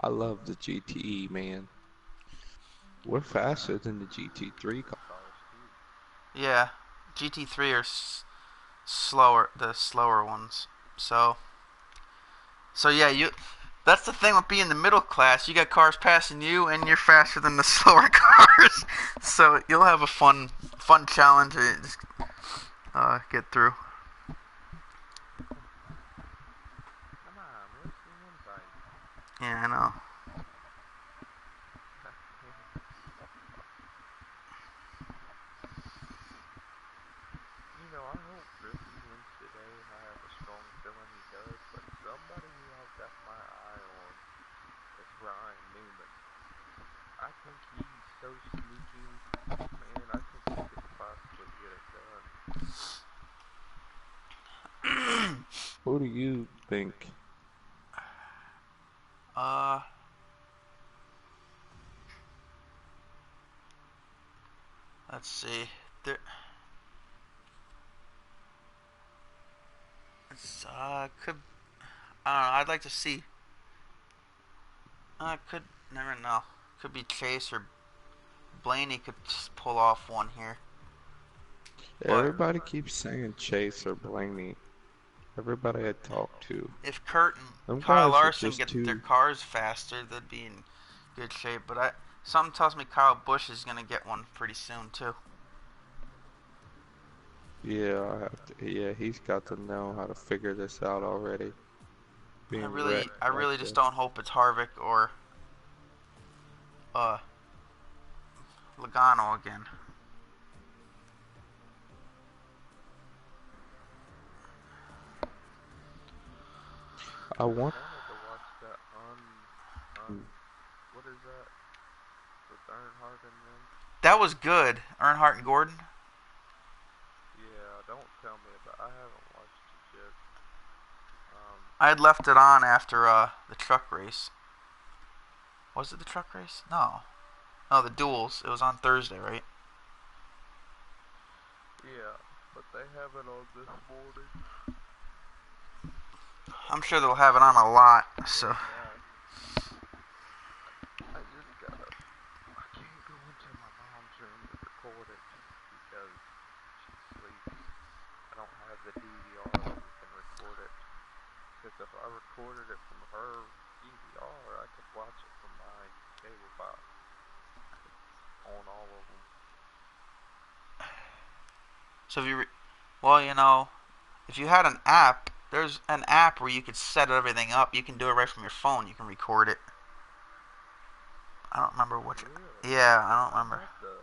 I love the GTE, man. We're faster than the GT3 cars, too. Yeah, GT3 are slower, the slower ones. So, so yeah, you. That's the thing with being the middle class. You got cars passing you, and you're faster than the slower cars. So you'll have a fun challenge to just, get through. Come on, where's the invite? Yeah, I know. God damn. I hope Griffey wins today, and I have a strong feeling he does, but somebody who I've got my eye on is Ryan Newman. I think he's so sneaky. Man, I think he could possibly get it done. Who do you think? Uh, let's see. There, could I don't know. I'd like to see. Could never know. Could be Chase or Blaney could just pull off one here. But Everybody keeps saying Chase or Blaney. Everybody I talk to. if Kurt and Them Kyle guys are Larson just get their too. cars faster, they'd be in good shape. But something tells me Kyle Busch is gonna get one pretty soon too. Yeah, I have to. Yeah, he's got to know how to figure this out already. Being I wrecked like really just this. don't hope it's Harvick or uh Logano again. I wanted to watch that what is that? With Earnhardt and them? That was good, Earnhardt and Gordon. Yeah, don't tell me about. I haven't watched it yet. Um, I had left it on after the truck race. Was it the truck race? No. No, the duels. It was on Thursday, right? yeah, but they have it on this morning. I'm sure they'll have it on a lot. So Damn that. I just gotta. I can't go into my mom's room to record it because she sleeps. I don't have the DVR that we can record it. Because if I recorded it from her DVR, I could watch it from my cable box. It's on all of them. so if you well, if you had an app, there's an app where you could set everything up. You can do it right from your phone. You can record it. I don't remember which. Really? Yeah, I don't I remember. have the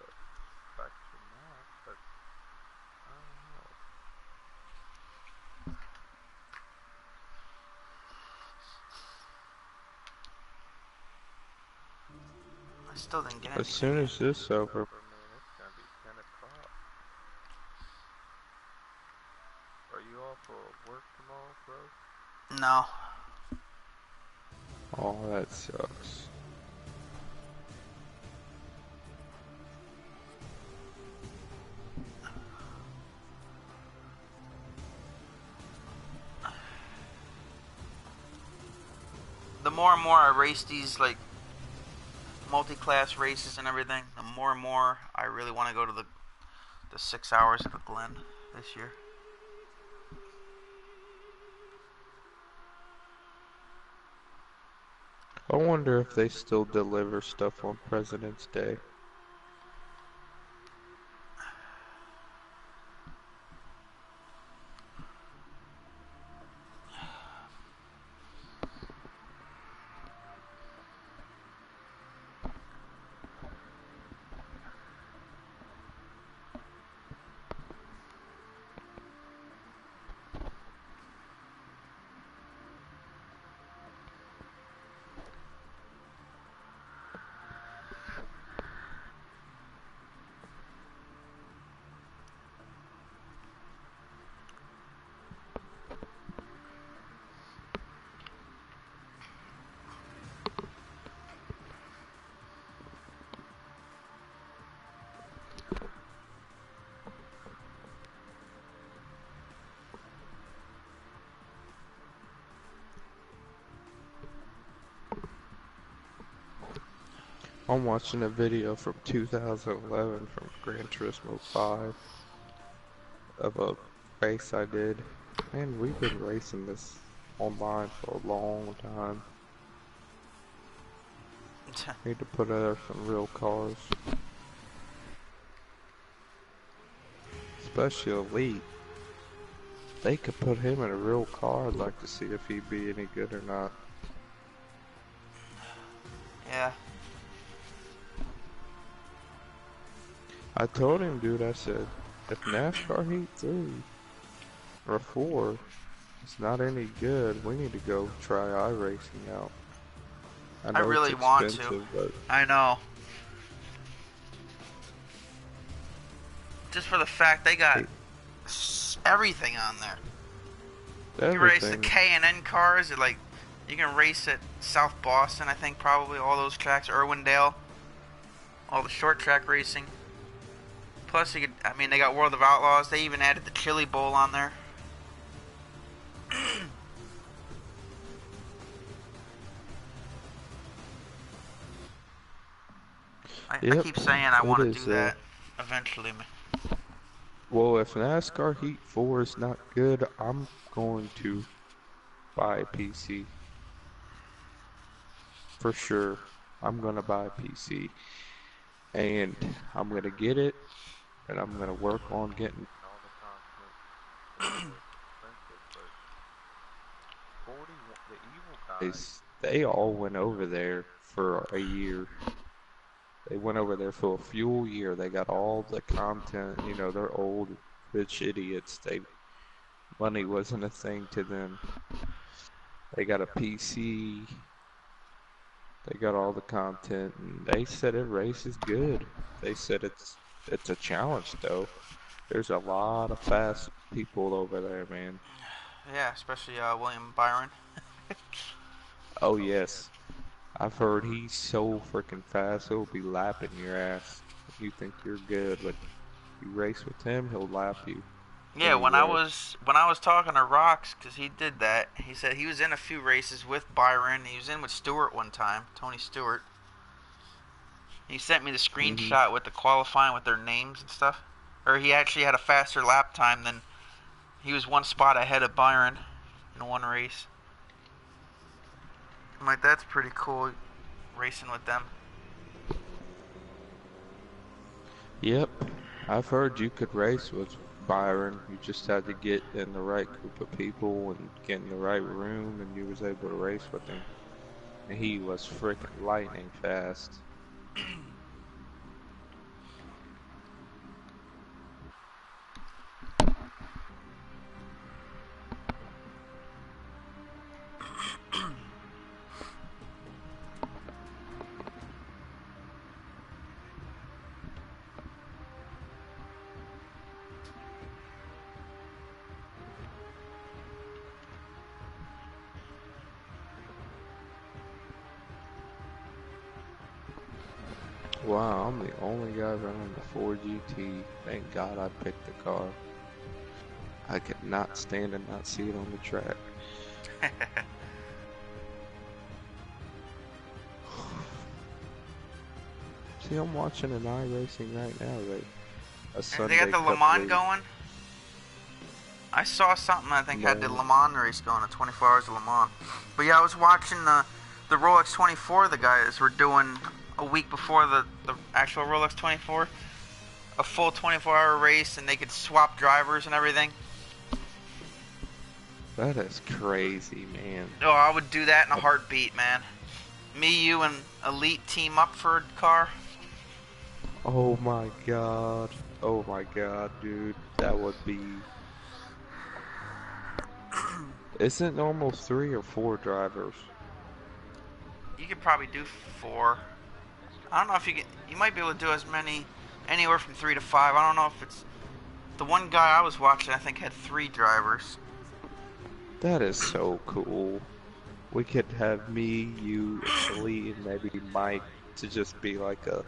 specs from that, but I don't know. I still didn't get As anything soon yet. as this over, man, it's gonna be 10 o'clock. Are you off for work tomorrow, bro? No. Oh, that sucks. The more and more I race these like multi-class races and everything, the more and more I really want to go to the 6 hours of the Glen this year. I wonder if they still deliver stuff on President's Day. I'm watching a video from 2011 from Gran Turismo 5 of a race I did. Man, we've been racing this online for a long time. Need to put out some real cars. Especially Elite. They could put him in a real car. I'd like to see if he'd be any good or not. Yeah. I told him, dude, I said, if NASCAR Heat 3 or 4 is not any good, we need to go try iRacing out. I know really it's want expensive, to. but I know. Just for the fact they got everything on there. You can race the K and N cars. Like, you can race at South Boston, I think, probably all those tracks, Irwindale, all the short track racing. Plus, you could, I mean, they got World of Outlaws. They even added the Chili Bowl on there. I keep saying I want to do that eventually. Well, if NASCAR Heat 4 is not good, I'm going to buy a PC. For sure. I'm going to buy a PC. And I'm going to get it, and I'm going to work on getting all the content. Expensive, but 41, the evil guys, they all went over there for a year. They went over there for a full year. They got all the content. You know, they're old, rich idiots. Money wasn't a thing to them. They got a PC. They got all the content, and they said it race is good. They said it's a challenge though. There's a lot of fast people over there, man. Yeah, especially William Byron. Oh yes, I've heard he's so freaking fast. He'll be lapping your ass. You think you're good, but you race with him, he'll lap you. Yeah, Anywhere. when I was talking to Rocks, because he did that, he said he was in a few races with Byron. He was in with Stewart one time, Tony Stewart. He sent me the screenshot with the qualifying with their names and stuff. Or he actually had a faster lap time than he was one spot ahead of Byron in one race. I'm like, that's pretty cool, racing with them. Yep, I've heard you could race with Byron. You just had to get in the right group of people and get in the right room, and you was able to race with him. And he was freaking lightning fast. Wow, I'm the only guy running the 4GT. Thank God I picked the car. I could not stand and not see it on the track. See, I'm watching an iRacing right now, right? A Sunday They got the Le Mans going? I saw something I think had the Le Mans race going at 24 Hours of Le Mans. But yeah, I was watching the Rolex 24 the guys were doing a week before the actual Rolex 24. A full 24-hour race, and they could swap drivers and everything. That is crazy, man. Oh, I would do that in a heartbeat, man. Me, you, and Elite team up for a car. Oh my god. Oh my god, dude. That would be... Isn't almost 3 or 4 drivers? You could probably do 4. I don't know if you can... You might be able to do as many... Anywhere from 3 to 5. I don't know if it's... The one guy I was watching, I think, had 3 drivers. That is so cool. We could have me, you, Elite, and maybe Mike to just be like a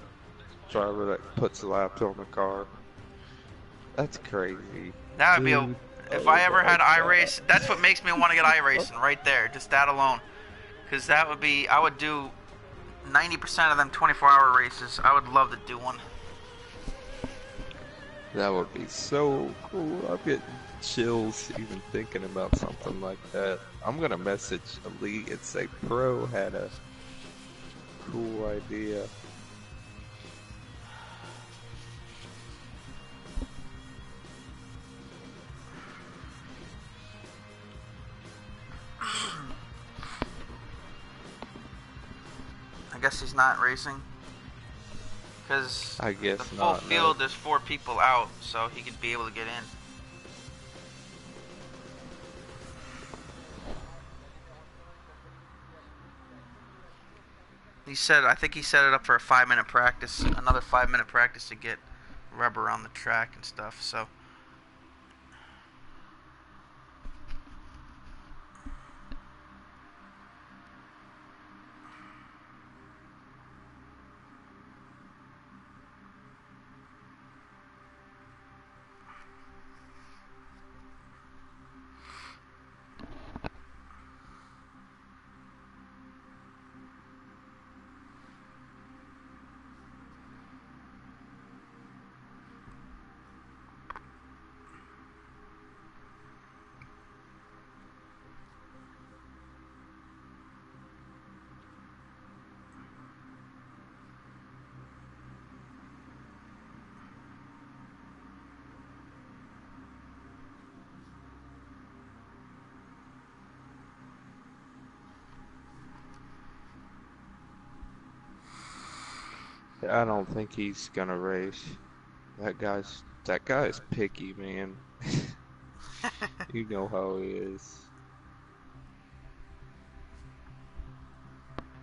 driver that puts laps on the car. That's crazy. That would be a... If I ever had iRace, that's what makes me want to get iRacing right there. Just that alone. Because that would be... I would do 90% of them 24-hour races. I would love to do one. That would be so cool. I'm getting chills even thinking about something like that. I'm gonna message Elite and say Pro had a cool idea. I guess he's not racing. Because I guess the full not, field, no. there's 4 people out, so he could be able to get in. I think he set it up for a 5-minute practice, another 5-minute practice to get rubber on the track and stuff, so. I don't think he's gonna race. That guy's picky, man. You know how he is.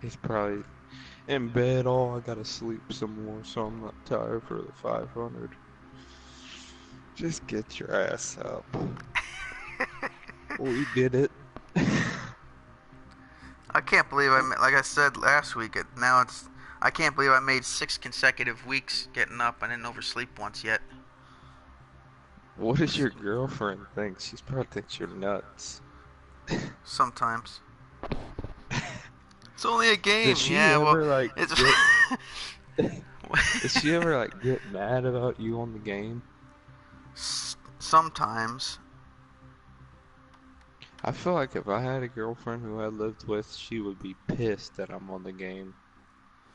He's probably in bed. Oh, I gotta sleep some more, so I'm not tired for the 500. Just get your ass up. We did it. I can't believe like I said last week, I can't believe I made 6 consecutive weeks getting up. I didn't oversleep once yet. What does your girlfriend think? She's probably thinks you're nuts. Sometimes. It's only a game. Does she Yeah, well, ever like it's. does she ever like get mad about you on the game? Sometimes. I feel like if I had a girlfriend who I lived with, she would be pissed that I'm on the game.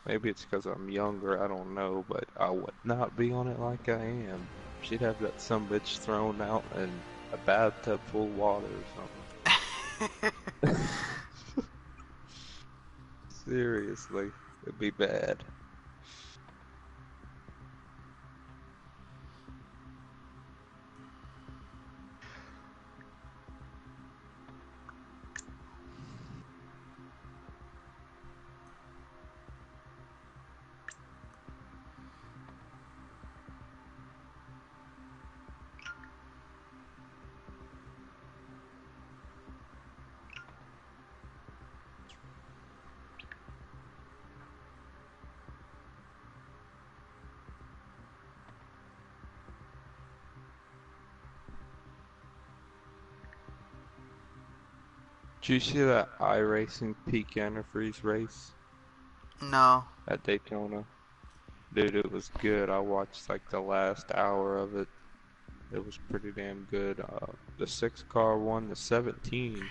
Maybe it's because I'm younger, I don't know, but I would not be on it like I am. She'd have that sumbitch thrown out in a bathtub full of water or something. Seriously, it'd be bad. Did you see that iRacing peak antifreeze race No. at Daytona? Dude, it was good. I watched like the last hour of it. It was pretty damn good. The 6 car won. The 17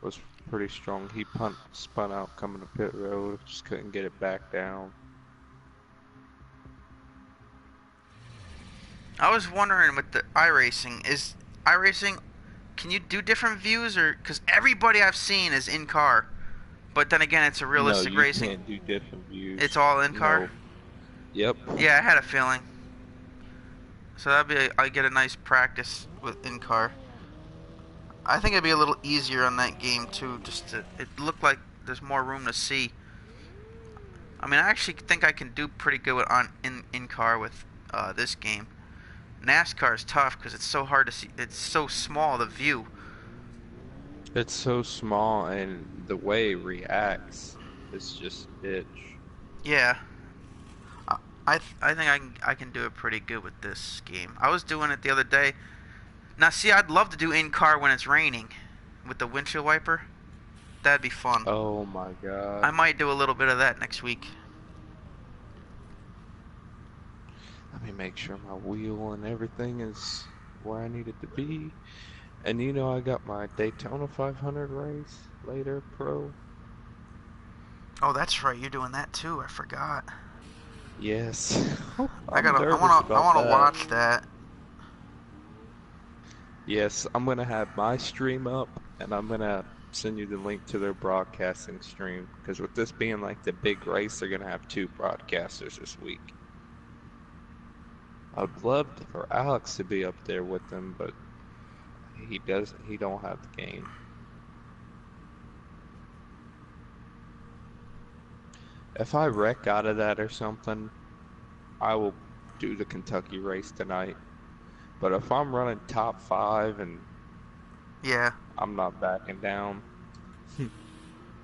was pretty strong. He spun out coming to pit road. Just couldn't get it back down. I was wondering with the iRacing, can you do different views or because everybody I've seen is in car, but then again it's a No, realistic you racing. can't do different views. It's all in car. No. Yep. Yeah, I had a feeling. So I get a nice practice with in car. I think it'd be a little easier on that game too. It looked like there's more room to see. I mean, I actually think I can do pretty good in car with this game. NASCAR is tough because it's so hard to see. It's so small, the view. It's so small and the way it reacts is just bitch. Yeah, I think I can do it pretty good with this game. I was doing it the other day. Now, see, I'd love to do in car when it's raining, with the windshield wiper. That'd be fun. Oh my I god. might do a little bit of that next week. Let me make sure my wheel and everything is where I need it to be. And you know I got my Daytona 500 race later, pro. Oh, that's right. You're doing that too. I forgot. Yes. I I'm gotta. nervous I about wanna that. watch that. Yes, I'm gonna have my stream up, and I'm gonna send you the link to their broadcasting stream. Because with this being like the big race, they're gonna have two broadcasters this week. I'd love for Alex to be up there with them, but he doesn't. He don't have the game. If I wreck out of that or something, I will do the Kentucky race tonight. But if I'm running top 5 and Yeah. I'm not backing down,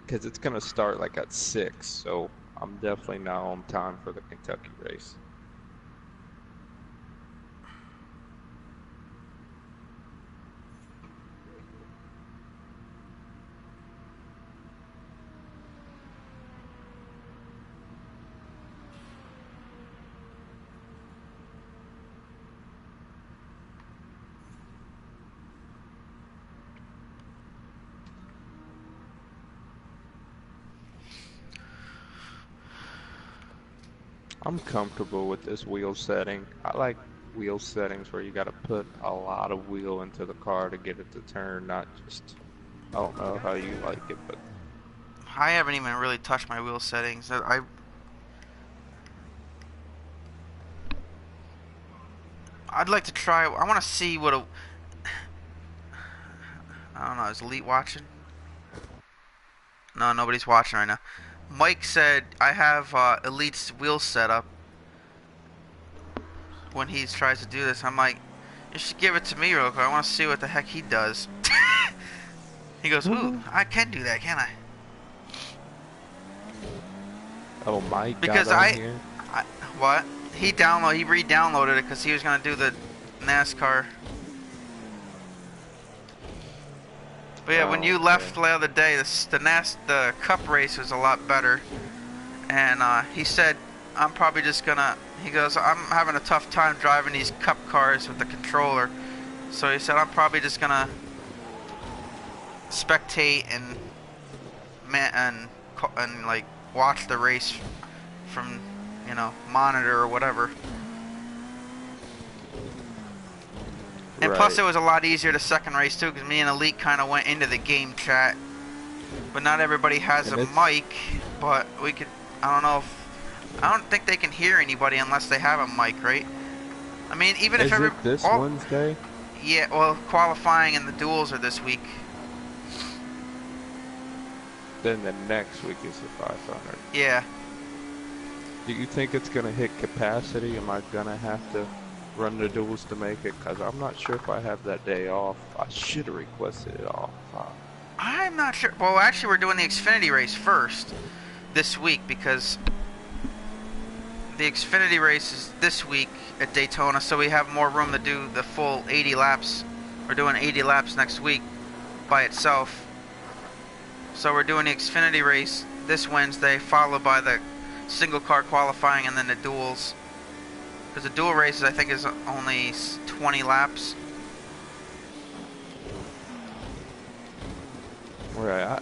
because it's gonna start like at 6, so I'm definitely not on time for the Kentucky race. I'm comfortable with this wheel setting. I like wheel settings where you gotta put a lot of wheel into the car to get it to turn, not just, I don't know how you like it, but I haven't even really touched my wheel settings. I'd like to try. I want to see what a. I don't know. Is Elite watching? No, nobody's watching right now. Mike said I have Elite's wheel set up. When he tries to do this, I'm like, you should give it to me real quick. I want to see what the heck he does. He goes, ooh, I can do that, can I? oh, Mike Because got on here. What? He re-downloaded it because he was gonna do the NASCAR. But yeah, when you left the other day, the Cup race was a lot better. And he said, I'm probably just gonna. He goes, I'm having a tough time driving these Cup cars with the controller. So he said, I'm probably just gonna spectate and like watch the race from, monitor or whatever. And plus it was a lot easier the second race too, because me and Elite kind of went into the game chat. But not everybody has a mic, but we could, I don't think they can hear anybody unless they have a mic, right? I mean, even if Is it this Wednesday? Yeah, well, qualifying and the duels are this week. Then the next week is the 500. Yeah. Do you think it's going to hit capacity? Am I going to have to run the duels to make it? Because I'm not sure if I have that day off. I should have requested it off. I'm not sure. Well, actually, we're doing the Xfinity race first this week because the Xfinity race is this week at Daytona, so we have more room to do the full 80 laps. We're doing 80 laps next week by itself. So we're doing the Xfinity race this Wednesday, followed by the single car qualifying and then the duels. Because the dual races, I think, is only 20 laps. Right.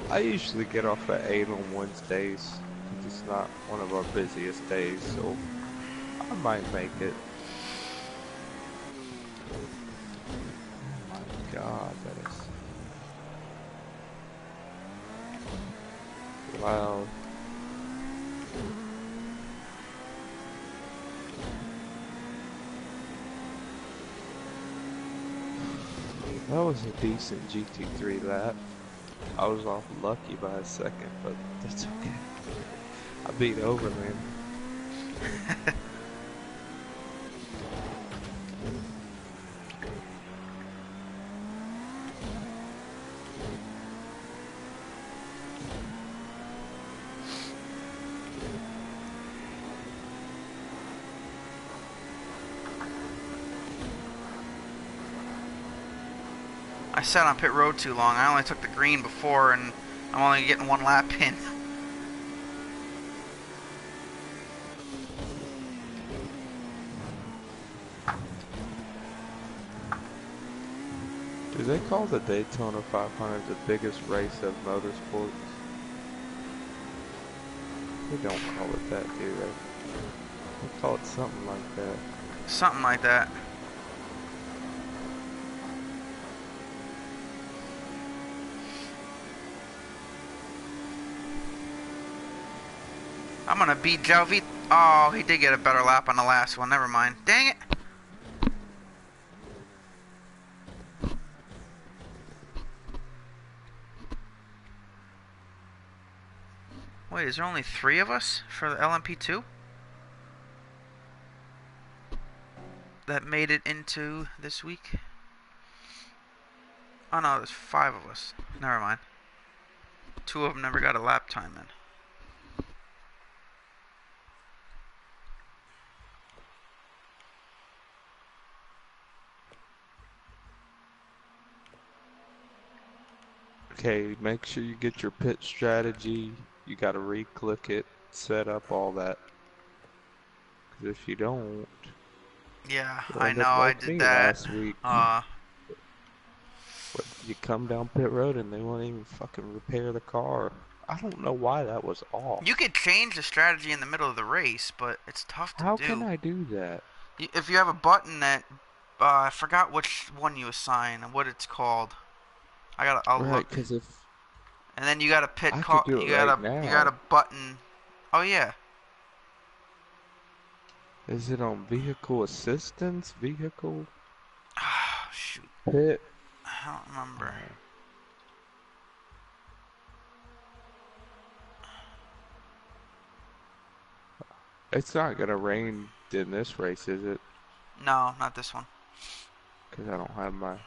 I usually get off at 8 on Wednesdays. It's not one of our busiest days, so I might make it. Oh my god, that is loud. That was a decent GT3 lap. I was off lucky by a second, but that's okay. I beat Overland. I sat on pit road too long. I only took the green before, and I'm only getting 1 lap in. Do they call the Daytona 500 the biggest race of motorsports? They don't call it that, do they? They call it something like that. Something like that. I'm gonna beat Jalvi. Oh, he did get a better lap on the last one. Never mind. Dang it. Wait, is there only 3 of us for the LMP2? That made it into this week? Oh no, there's 5 of us. Never mind. 2 of them never got a lap time in. Okay, make sure you get your pit strategy. You gotta re-click it, set up all that. Because if you don't, Yeah, you'll I end know, up I like did me that. last week. Uh, Where you come down pit road and they won't even fucking repair the car. I don't know why that was you off. could change the strategy in the middle of the race, but it's tough to How can do. I do that? If you have a button that, I forgot which one you assign and what it's called. I'll Right, look. because if And then you got a pit I could call. do it right You got a now, button. Oh yeah. is it on vehicle assistance, vehicle Oh, shoot. pit? I don't remember. Oh, it's not gonna rain in this race, is it? No, not this one. Because I don't have my.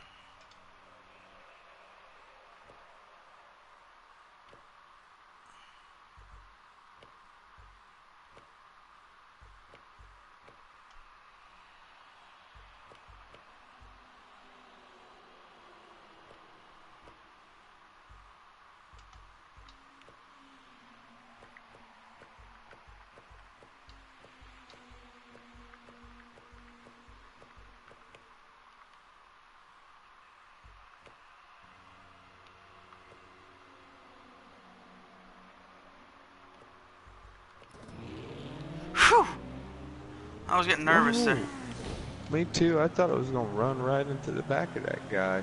Whew. I was getting nervous there. Whoa! Me too. I thought it was gonna run right into the back of that guy.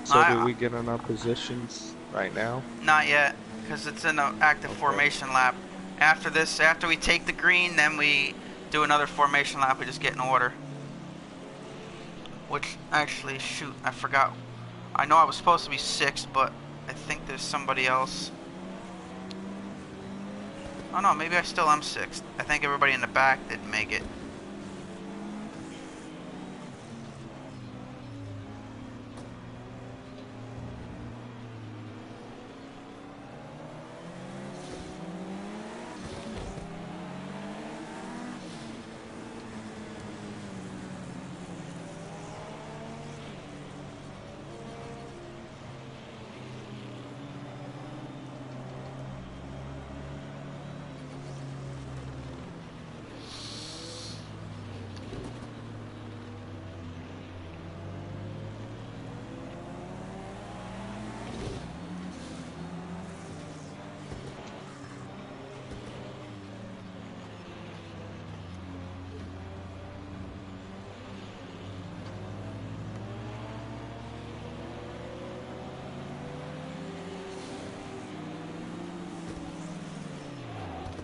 So do I we get in our positions right now? Not yet, because it's in an active Okay. formation lap. After this, after we take the green, then we do another formation lap. We just get in order. Which, actually, shoot, I forgot. I know I was supposed to be 6th, but I think there's somebody else. Oh no, maybe I still am 6th. I think everybody in the back didn't make it.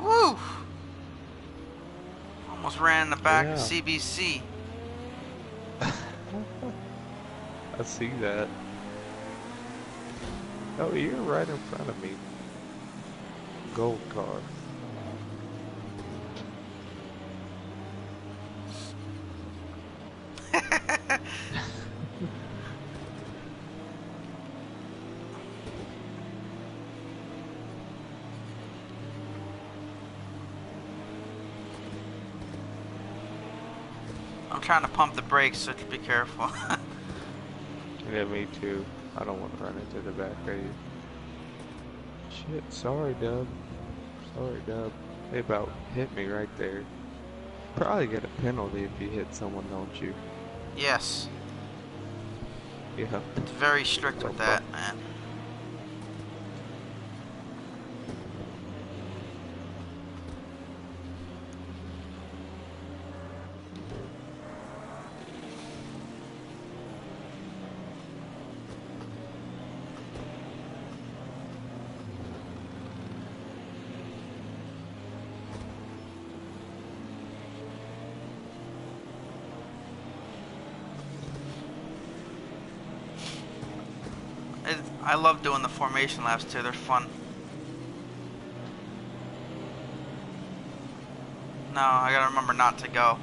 Woo! Almost ran in the back of Yeah. CBC. I see that. Oh, you're right in front of me. Gold car. I'm trying to pump the brakes, so just be careful. Yeah, me too. I don't want to run into the back of you. shit. Sorry, Dub. Sorry, Dub. They about hit me right there. Probably get a penalty if you hit someone, don't you? Yes. Yeah. It's very strict with that, man. I love doing the formation laps too. They're fun. No, I gotta remember not to go.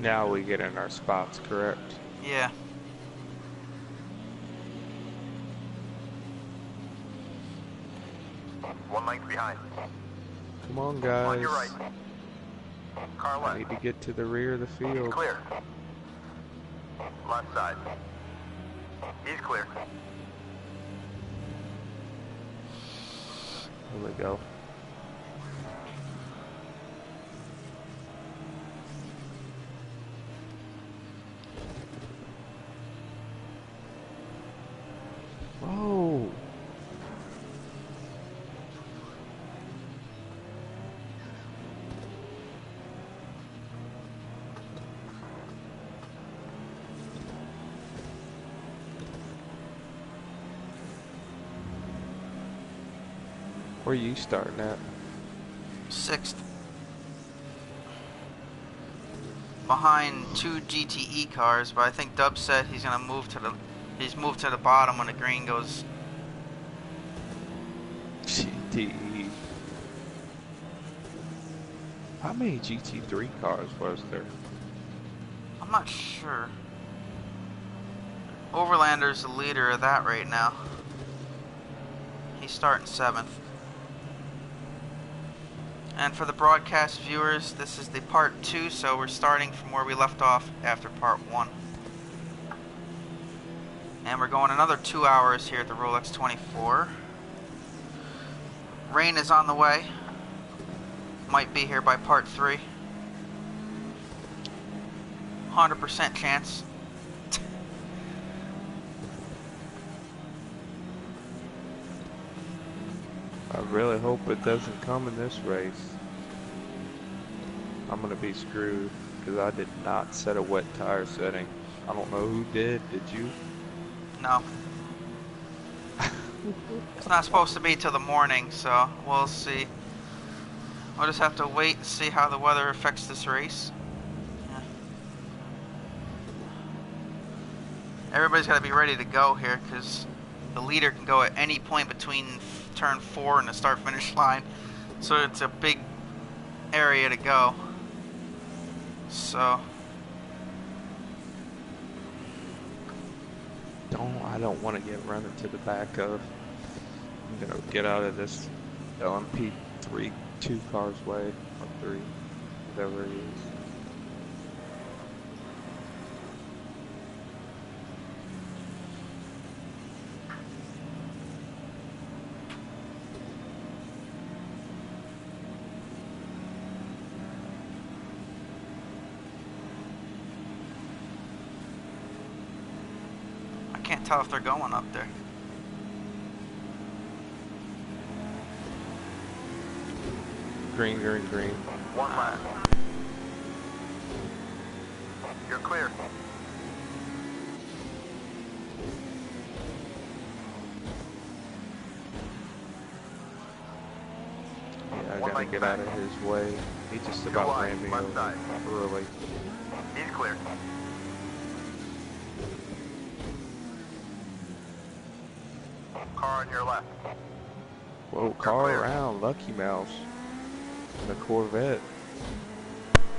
Now we get in our spots, correct? Yeah. One length behind. Come on, guys. On your right. Car I left. need to get to the rear of the He's field. clear. Left side. He's clear. Here we go. Whoa. Where you starting at? 6th. Behind 2 GTE cars, but I think Dub said he's gonna move to the bottom when the green goes. GTE. How many GT3 cars was there? I'm not sure. Overlander's the leader of that right now. He's starting 7th. And for the broadcast viewers, this is the part 2, so we're starting from where we left off after part 1. And we're going another 2 hours here at the Rolex 24. Rain is on the way. Might be here by part 3. 100% chance. I really hope it doesn't come in this race. I'm gonna be screwed because I did not set a wet tire setting. I don't know who did. Did you? No. It's not supposed to be till the morning, so we'll see. We'll just have to wait and see how the weather affects this race. Yeah. Everybody's got to be ready to go here because the leader can go at any point between turn 4 and the start-finish line. So it's a big area to go. So I don't want to get run into the back of. I'm gonna get out of this LMP3 2 cars way, or 3, whatever it is. I can't tell if they're going up there. Green, green, green. One left. You're clear. Yeah, I One gotta length get back. out of his way. He just Two about wide, ran me left over side. early. He's clear. Car on your left. Whoa, car clear. around, Lucky Mouse. The Corvette.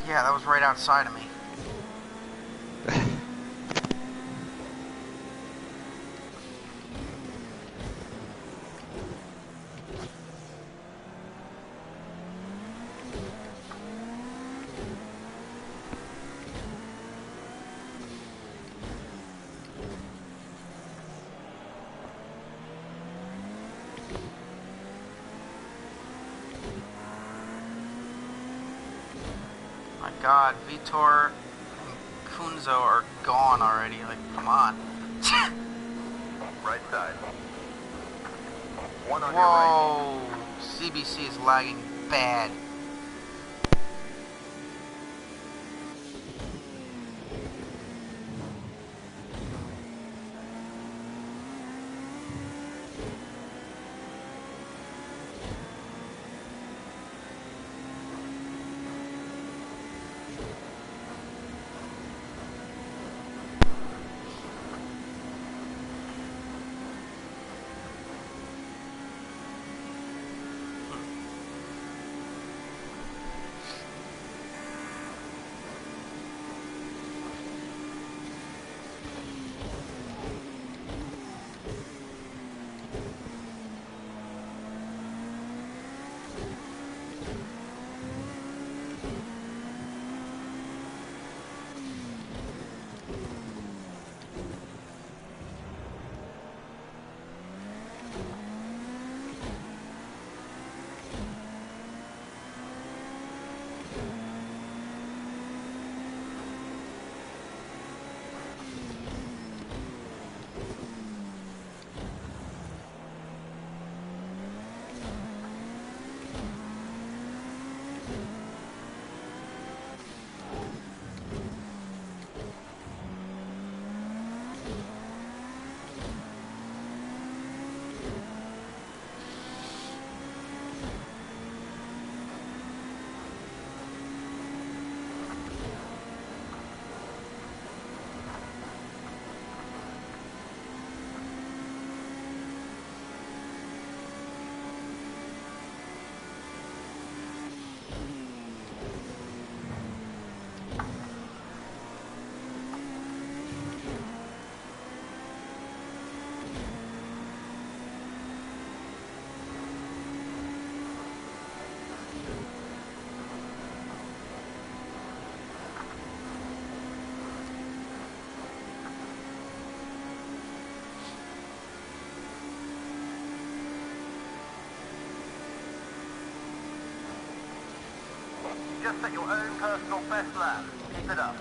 Yeah, that was right outside of me. My God, Vitor and Kunzo are gone already. Like, come on. Right side. One on your right. Whoa, CBC is lagging bad. Just set your own personal best lap. Keep it up.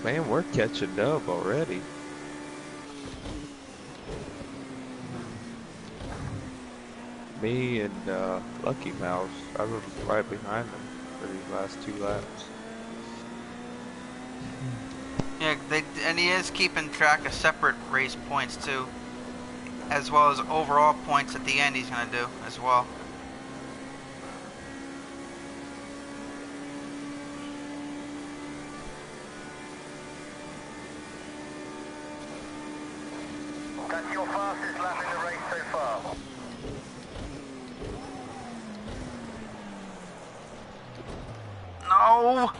Man, we're catching up already. Me and Lucky Mouse, I was right behind them for these last 2 laps. Yeah, and he is keeping track of separate race points too, as well as overall points at the end he's going to do as well. That's your fastest lap in the race so far. No!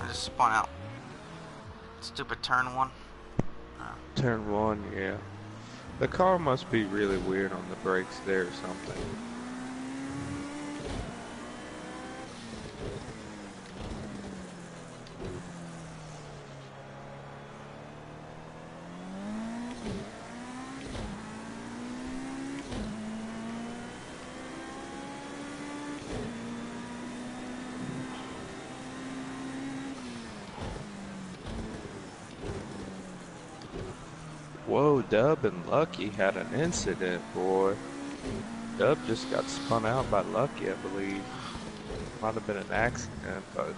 I just spun out. Stupid turn one. Turn 1, yeah. The car must be really weird on the brakes there or something. Whoa, Dub and Lucky had an incident, boy. Dub just got spun out by Lucky, I believe. Might have been an accident, but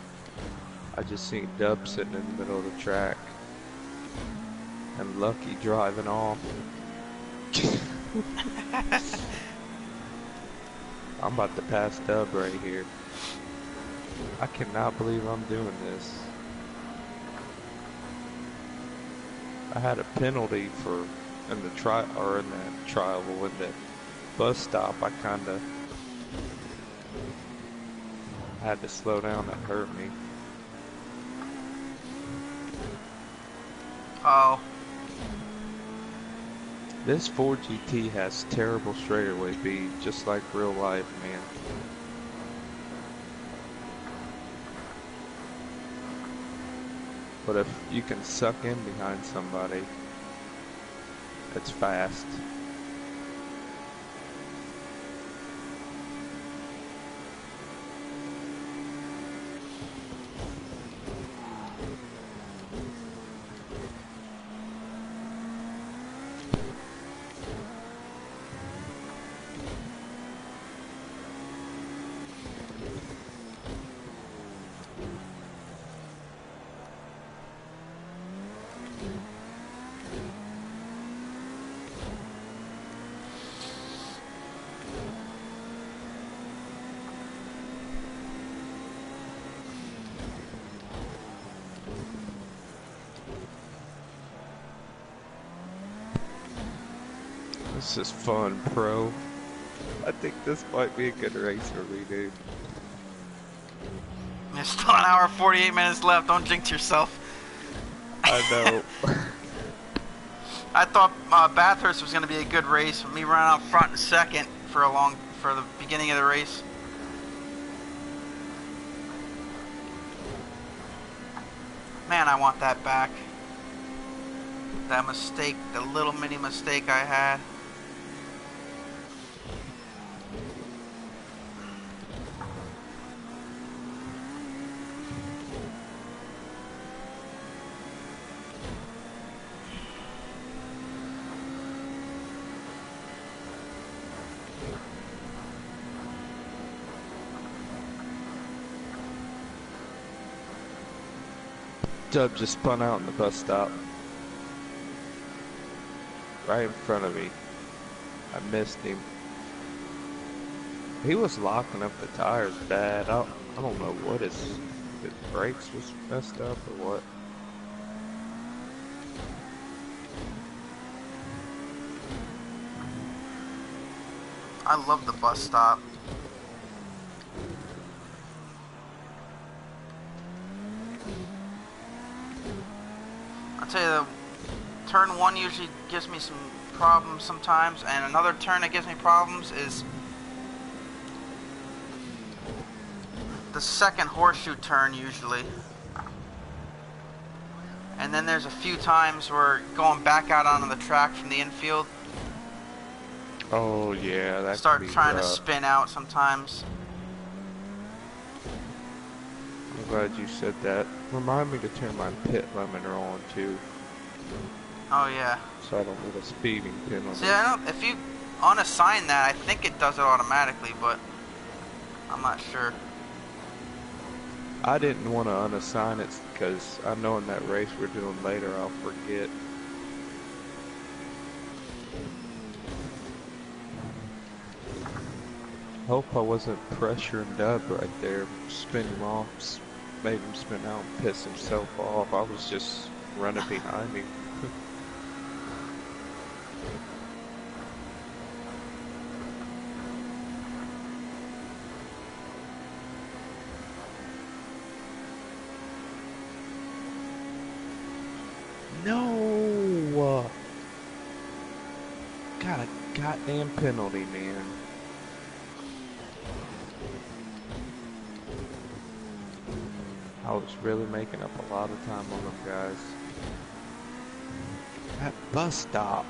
I just seen Dub sitting in the middle of the track and Lucky driving off. I'm about to pass Dub right here. I cannot believe I'm doing this. I had a penalty for in the trial, in the bus stop. I kinda had to slow down. That hurt me. Oh. This Ford GT has terrible straightaway speed, just like real life, man. But if you can suck in behind somebody, it's fast. This is fun, pro. I think this might be a good race for me, dude. There's still an hour 48 minutes left. Don't jinx yourself. I know. I thought Bathurst was going to be a good race. Me running out front and second for the beginning of the race. Man, I want that back. That mistake, the little mini mistake I had. Dub just spun out in the bus stop. Right in front of me. I missed him. He was locking up the tires bad. I don't know what his brakes was messed up or what. I love the bus stop. I'll tell you, the turn one usually gives me some problems sometimes, and another turn that gives me problems is the second horseshoe turn usually. And then there's a few times where going back out onto the track from the infield, Oh yeah, that start could be trying to rough. spin out sometimes. I'm glad you said that. Remind me to turn my pit limiter on too, Oh yeah. so I don't get a speeding penalty. See, I don't, if you unassign that, I think it does it automatically, but I'm not sure. I didn't want to unassign it because I know in that race we're doing later I'll forget. Hope I wasn't pressuring Dub right there, spin him off, made him spin out and piss himself off. I was just running behind him. No! Got a goddamn penalty, man. I was really making up a lot of time on them guys. That bus stop.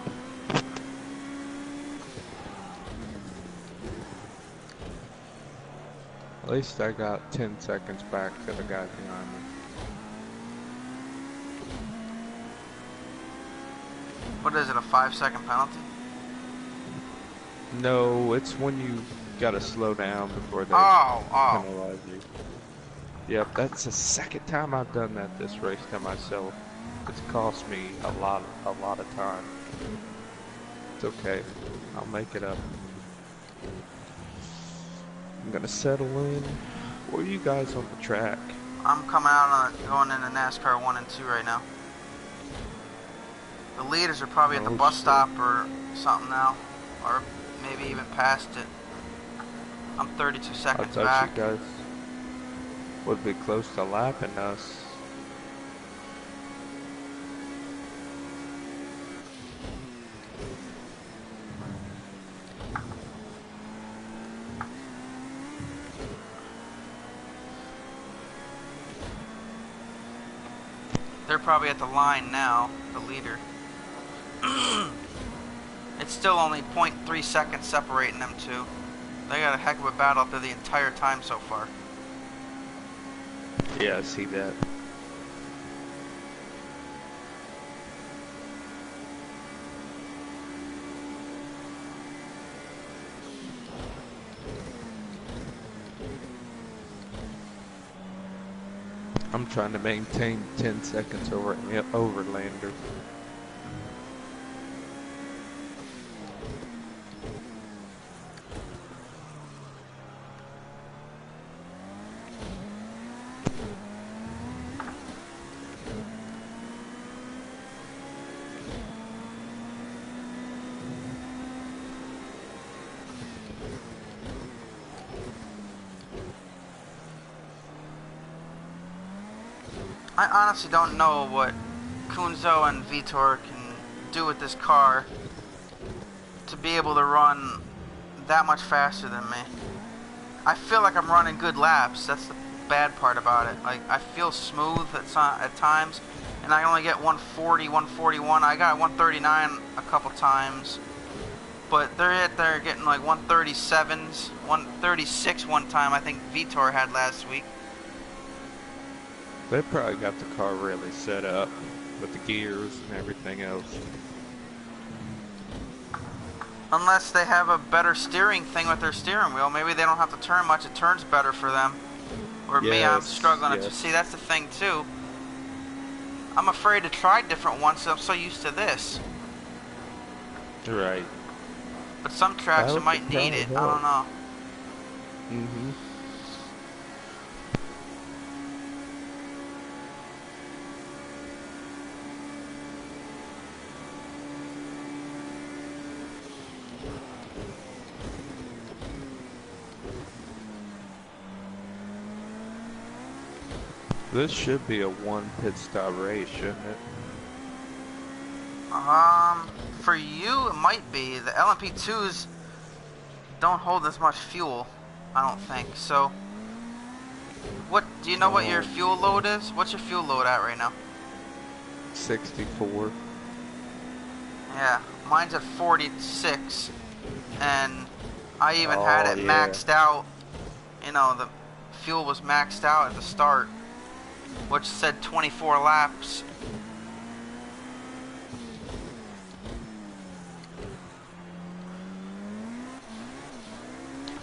At least I got 10 seconds back to the guy behind me. What is it, a 5-second penalty? No, it's when you gotta slow down before they Oh. penalize you. Yep, that's the second time I've done that this race to myself. It's cost me a lot of time. It's okay. I'll make it up. I'm gonna settle in. Where are you guys on the track? I'm coming out going into NASCAR 1 and 2 right now. The leaders are probably at the bus stop or something now. Or maybe even past it. I'm 32 seconds I back. thought you guys would be close to lapping us. They're probably at the line now, the leader. It's still only 0.3 seconds separating them two. They got a heck of a battle up there the entire time so far. Yeah, I see that. I'm trying to maintain 10 seconds over Overlander. I honestly don't know what Kunzo and Vitor can do with this car to be able to run that much faster than me. I feel like I'm running good laps. That's the bad part about it. Like, I feel smooth at times, and I only get 140, 141. I got 139 a couple times, but they're getting like 137s, 136 one time. I think Vitor had last week. They probably got the car really set up with the gears and everything else. Unless they have a better steering thing with their steering wheel. Maybe they don't have to turn much. It turns better for them. Or me, I'm struggling to see. That's the thing too. I'm afraid to try different ones. I'm so used to this. Right. But some tracks you might need it. I don't know. Mm-hmm. This should be a one pit stop race, shouldn't it? For you, it might be. The LMP2s don't hold as much fuel, I don't think. So, what do you know what your fuel load is? What's your fuel load at right now? 64. Yeah, mine's at 46, and I even had it maxed out. You know, the fuel was maxed out at the start, which said 24 laps.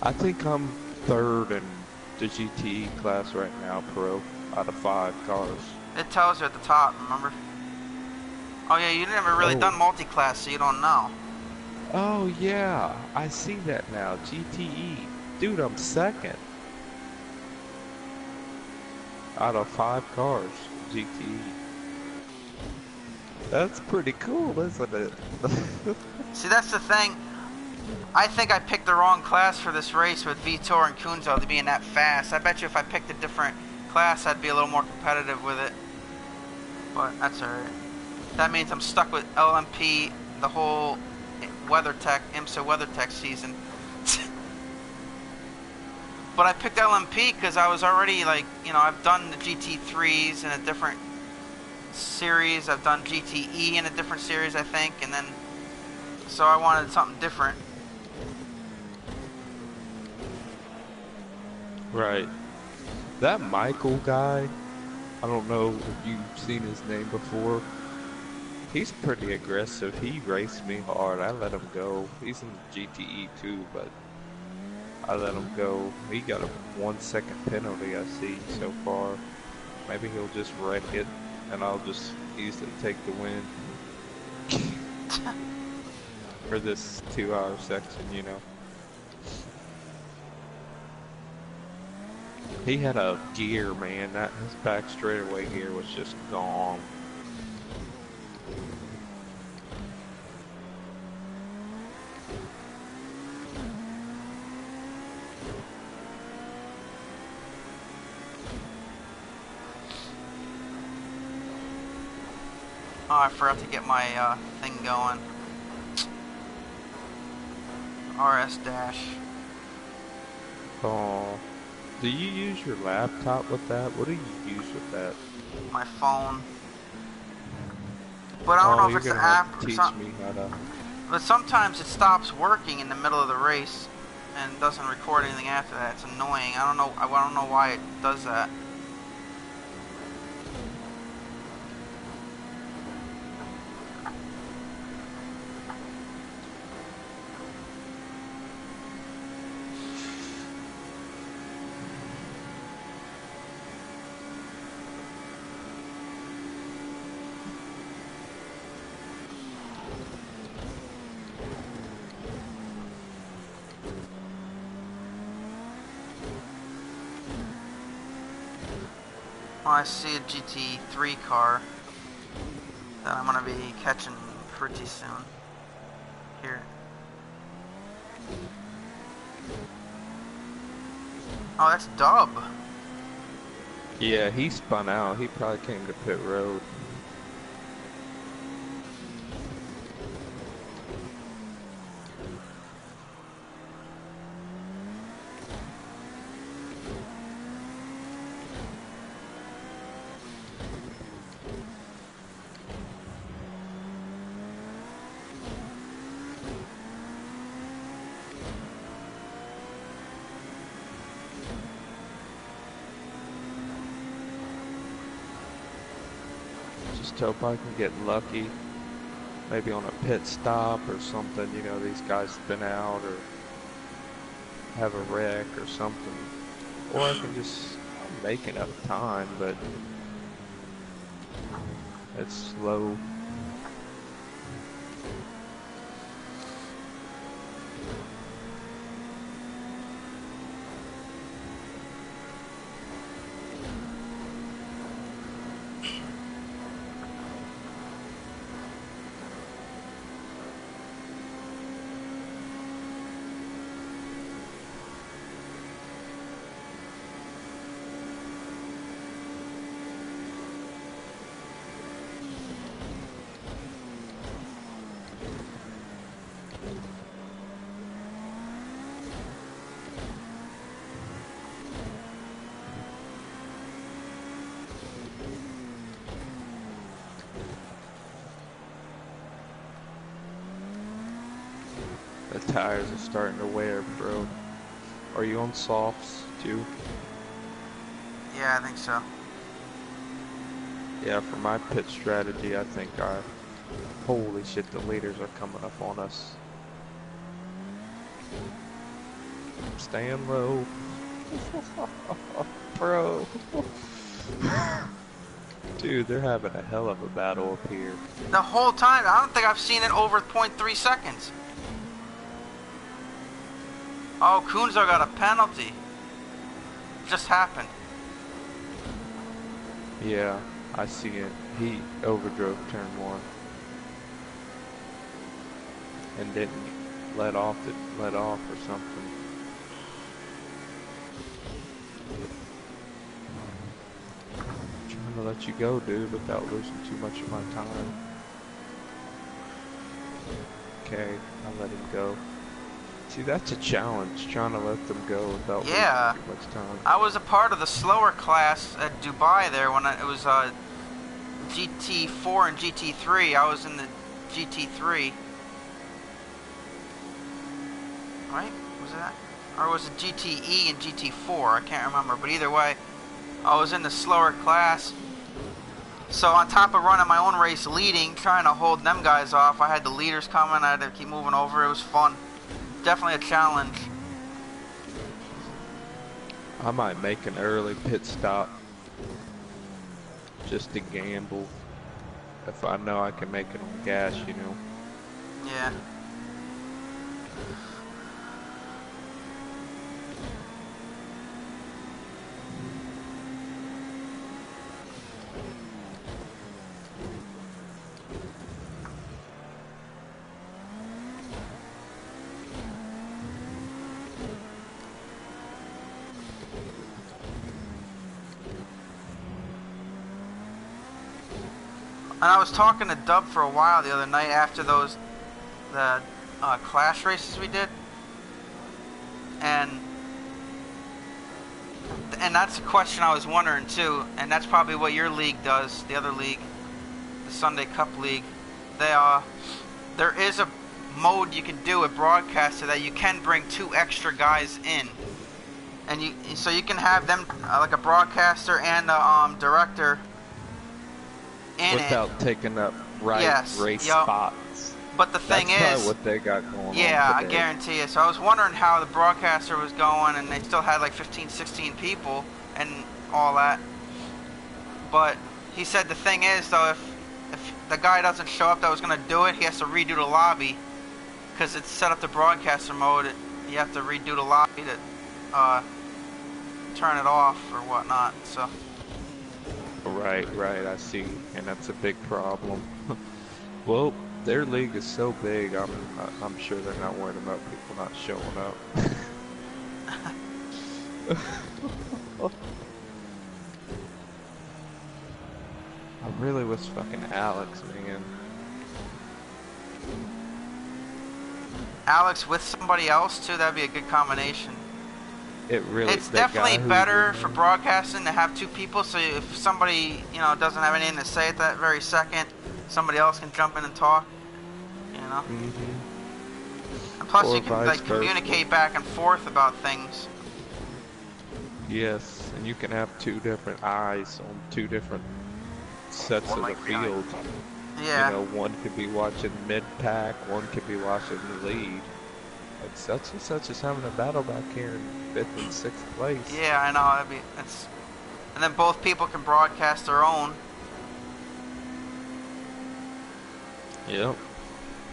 I think I'm third in the GTE class right now, pro, out of 5 cars. It tells you at the top, remember? Oh yeah, you never really done multi-class, so you don't know. Oh yeah, I see that now, GTE. Dude, I'm second. Out of 5 cars, GTE. That's pretty cool, isn't it? See, that's the thing. I think I picked the wrong class for this race with Vitor and Kunzo to being that fast. I bet you if I picked a different class, I'd be a little more competitive with it. But that's alright. That means I'm stuck with LMP the whole WeatherTech, IMSA WeatherTech season. But I picked LMP because I was already like, you know, I've done the GT3s in a different series. I've done GTE in a different series, I think. And then, so I wanted something different. Right. That Michael guy, I don't know if you've seen his name before. He's pretty aggressive. He raced me hard. I let him go. He's in GTE too, but I let him go. He got a 1 second penalty I see so far. Maybe he'll just wreck it and I'll just easily take the win. For this 2-hour section, you know. He had a gear, man. That his back straightaway gear was just gone. Oh, I forgot to get my thing going. RS dash. Oh. Do you use your laptop with that? What do you use with that? My phone. But I don't know if you're it's the gonna have app to or teach something. me how to. But sometimes it stops working in the middle of the race and doesn't record anything after that. It's annoying. I don't know why it does that. Well, I see a GT3 car that I'm gonna be catching pretty soon. Here. Oh, that's Dub. Yeah, he spun out. He probably came to pit road. Just hope I can get lucky. Maybe on a pit stop or something. You know, these guys spin out or have a wreck or something. Or I can just make enough time, but it's slow. The tires are starting to wear, bro. Are you on softs too? Yeah, I think so. Yeah, for my pit strategy, I think holy shit, the leaders are coming up on us. I'm staying low. Bro. Dude, they're having a hell of a battle up here. The whole time, I don't think I've seen it over 0.3 seconds. Oh, Kunzo got a penalty. Just happened. Yeah, I see it. He overdrove turn one. And didn't let off or something. I'm trying to let you go, dude, without losing too much of my time. Okay, I'll let him go. See, that's a challenge, trying to let them go without losing too much time. I was a part of the slower class at Dubai there when it was GT4 and GT3. I was in the GT3. Right? Was that? Or was it GTE and GT4? I can't remember. But either way, I was in the slower class. So on top of running my own race leading, trying to hold them guys off, I had the leaders coming, I had to keep moving over. It was fun. Definitely a challenge. I might make an early pit stop just to gamble. If I know I can make it on gas, you know. Yeah. And I was talking to Dub for a while the other night after the clash races we did, and that's a question I was wondering too, and that's probably what your league does, the other league, the Sunday Cup League. There is a mode you can do at Broadcaster that you can bring 2 extra guys in, and so you can have them like a broadcaster and a director in without it. taking up race Yep. spots. But the thing That's is, probably what they got going on. yeah, I today. guarantee you. So I was wondering how the broadcaster was going, and they still had like 15, 16 people and all that. But he said the thing is, though, if the guy doesn't show up that was going to do it, he has to redo the lobby. Because it's set up to broadcaster mode, you have to redo the lobby to turn it off or whatnot. So. Right, I see, and that's a big problem. Well, their league is so big, I'm sure they're not worried about people not showing up. I really wish fucking Alex, man. Alex with somebody else too, that'd be a good combination. It's definitely better for broadcasting to have 2 people, so if somebody, doesn't have anything to say at that very second, somebody else can jump in and talk, Mm-hmm. And plus Or you can like communicate back and forth about things. Yes, and you can have 2 different eyes on 2 different sets of the field. Yeah. One could be watching mid-pack, one could be watching the lead. Like such and such is having a battle back here in 5th and 6th place. Yeah, I know. And then both people can broadcast their own. Yep.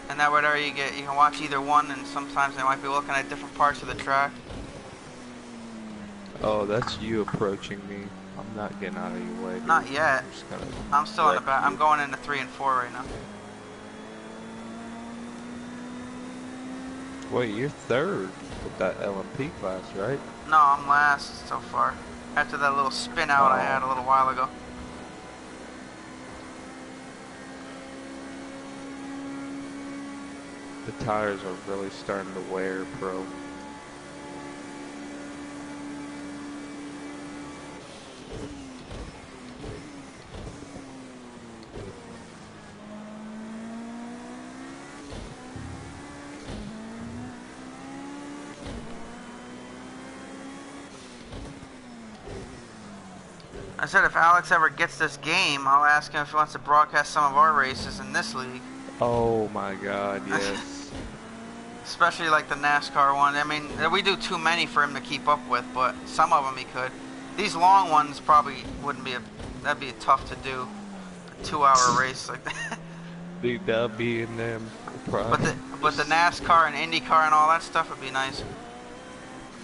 And that way there you can watch either one, and sometimes they might be looking at different parts of the track. Oh, that's you approaching me. I'm not getting out of your way. Dude. Not yet. I'm still in the back. I'm going into 3 and 4 right now. Wait, you're 3rd with that LMP class, right? No, I'm last so far. After that little spin out I had a little while ago. The tires are really starting to wear, bro. I said if Alex ever gets this game, I'll ask him if he wants to broadcast some of our races in this league. Oh my god, yes. Especially like the NASCAR one. I mean, we do too many for him to keep up with, but some of them he could. These long ones probably wouldn't be that'd be tough to do. A 2-hour race like that. DW and them. But the NASCAR and IndyCar and all that stuff would be nice.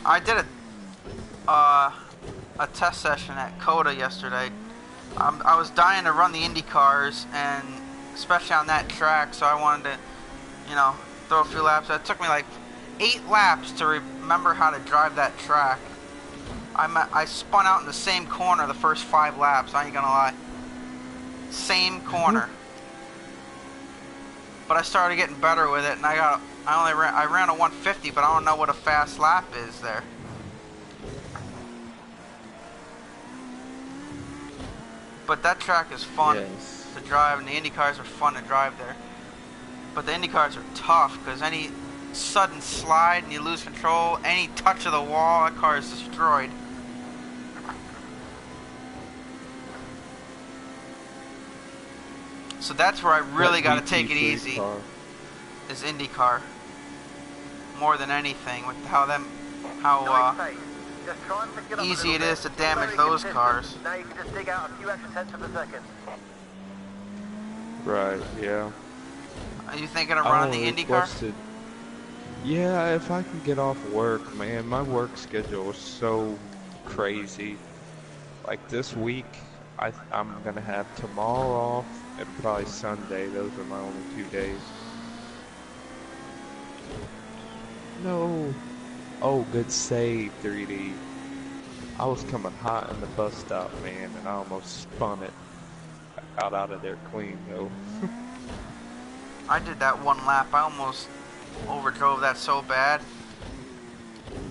I did a test session at Coda yesterday. I was dying to run the Indy cars, and especially on that track, so I wanted to, throw a few laps. It took me like 8 laps to remember how to drive that track. I spun out in the same corner the first 5 laps, I ain't gonna lie. Same corner. But I started getting better with it, and I ran a 150, but I don't know what a fast lap is there. But that track is fun to drive, and the Indy cars are fun to drive there. But the Indy cars are tough, because any sudden slide and you lose control, any touch of the wall, that car is destroyed. So that's where I really got to take it GT3 easy. car. Is IndyCar. More than anything, with how Nice pace. Just try and pick it up a easy little it bit. is to damage Very those consistent. cars. Now you can just dig out a few extra tenths of a second. Right, yeah. Are you thinking of I running the only IndyCar? requested. Yeah, if I can get off work, man, my work schedule is so crazy. Like this week, I'm gonna have tomorrow off and probably Sunday. Those are my only 2 days. No. Oh, good save, 3D. I was coming hot in the bus stop, man, and I almost spun it. I got out of there clean, though. I did that one lap. I almost overdrove that so bad.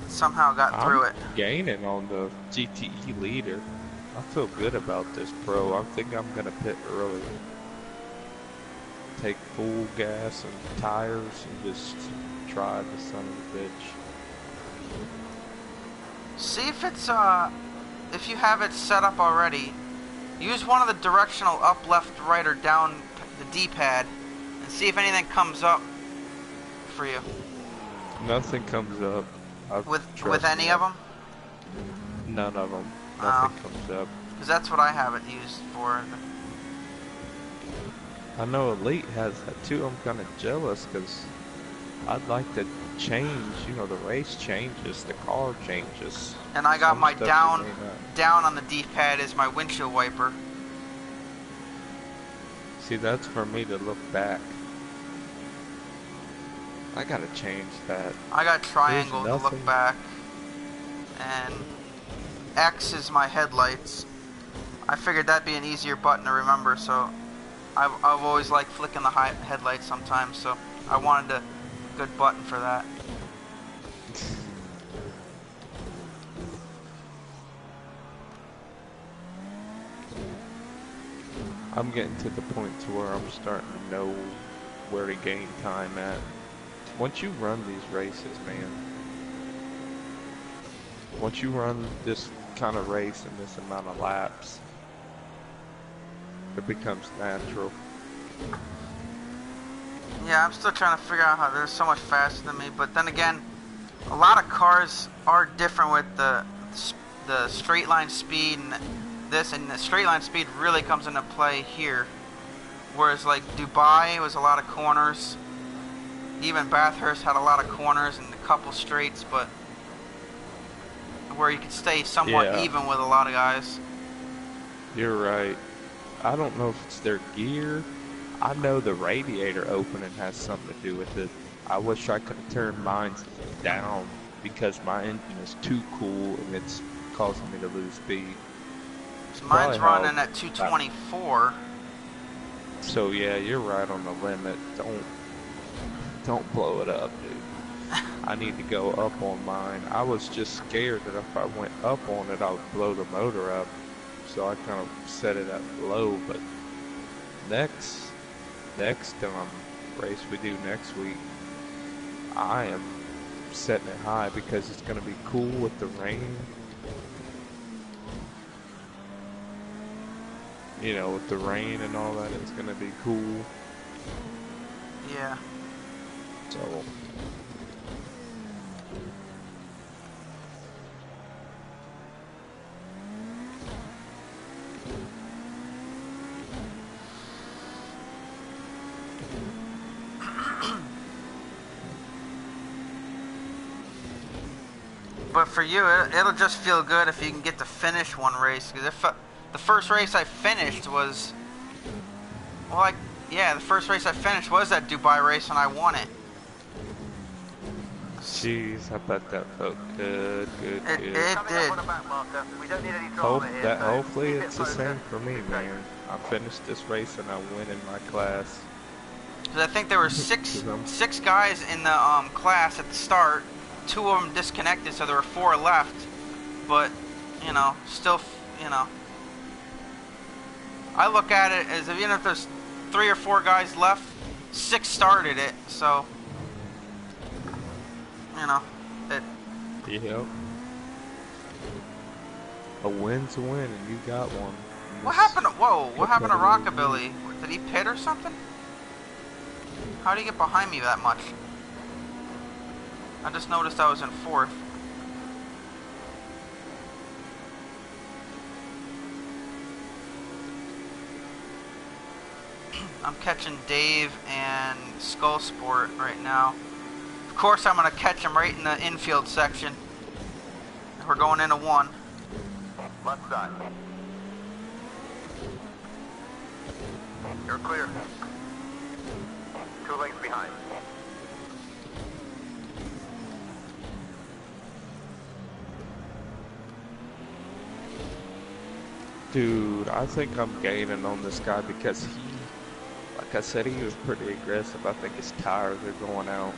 Somehow got through it. I'm gaining on the GTE leader. I feel good about this, pro. I think I'm gonna pit early. Take full gas and tires and just try the son of a bitch. See if it's if you have it set up already. Use one of the directional up, left, right, or down the D-pad, and see if anything comes up for you. Nothing comes up. With any of them? None of them. Nothing comes up. Because that's what I have it used for. I know Elite has that too. I'm kind of jealous because I'd like to change. You know, the race changes, the car changes. And I got Some my stuff down you may not. down on the D-pad is my windshield wiper. See, that's for me to look back. I gotta change that. I got triangle to nothing. look back, and X is my headlights. I figured that'd be an easier button to remember, so I've always liked flicking the headlights sometimes, so I wanted a good button for that. I'm getting to the point to where I'm starting to know where to gain time at. Once you run these races, man. Once you run this kind of race and this amount of laps, it becomes natural. Yeah, I'm still trying to figure out how they're so much faster than me, but then again, a lot of cars are different with the straight line speed and this, and the straight line speed really comes into play here. Whereas like Dubai was a lot of corners, even Bathurst had a lot of corners and a couple straights, but where you could stay somewhat even with a lot of guys. You're right. I don't know if it's their gear. I know the radiator opening has something to do with it. I wish I could have turned mine down because my engine is too cool and it's causing me to lose speed. So mine's running at 224. So yeah, you're right on the limit. Don't blow it up, dude. I need to go up on mine. I was just scared that if I went up on it, I would blow the motor up. So I kind of set it at low, but next race we do next week, I am setting it high because it's going to be cool with the rain. You know, with the rain and all that, it's going to be cool. Yeah. So But for you, it'll just feel good if you can get to finish one race. Because if the first race I finished was, well, the first race I finished was that Dubai race, and I won it. jeez, I bet that felt good. It did. We don't need any drama here, so Hopefully keep it it's the focused. same for me, man. I finished this race and I win in my class. 'Cause I think there were six guys in the class at the start. 2 of them disconnected, so there were 4 left. But still, I look at it as even if there's 3 or 4 guys left, 6 started it. So it. Yep. A win's a win, and you got one. What happened to, whoa, what happened to competitive event. Rockabilly? Did he pit or something? How did he get behind me that much? I just noticed I was in 4th. I'm catching Dave and Skull Sport right now. Of course I'm going to catch him right in the infield section. We're going into 1. Left side. You're clear. 2 lengths behind. Dude, I think I'm gaining on this guy because like I said, he was pretty aggressive. I think his tires are going out.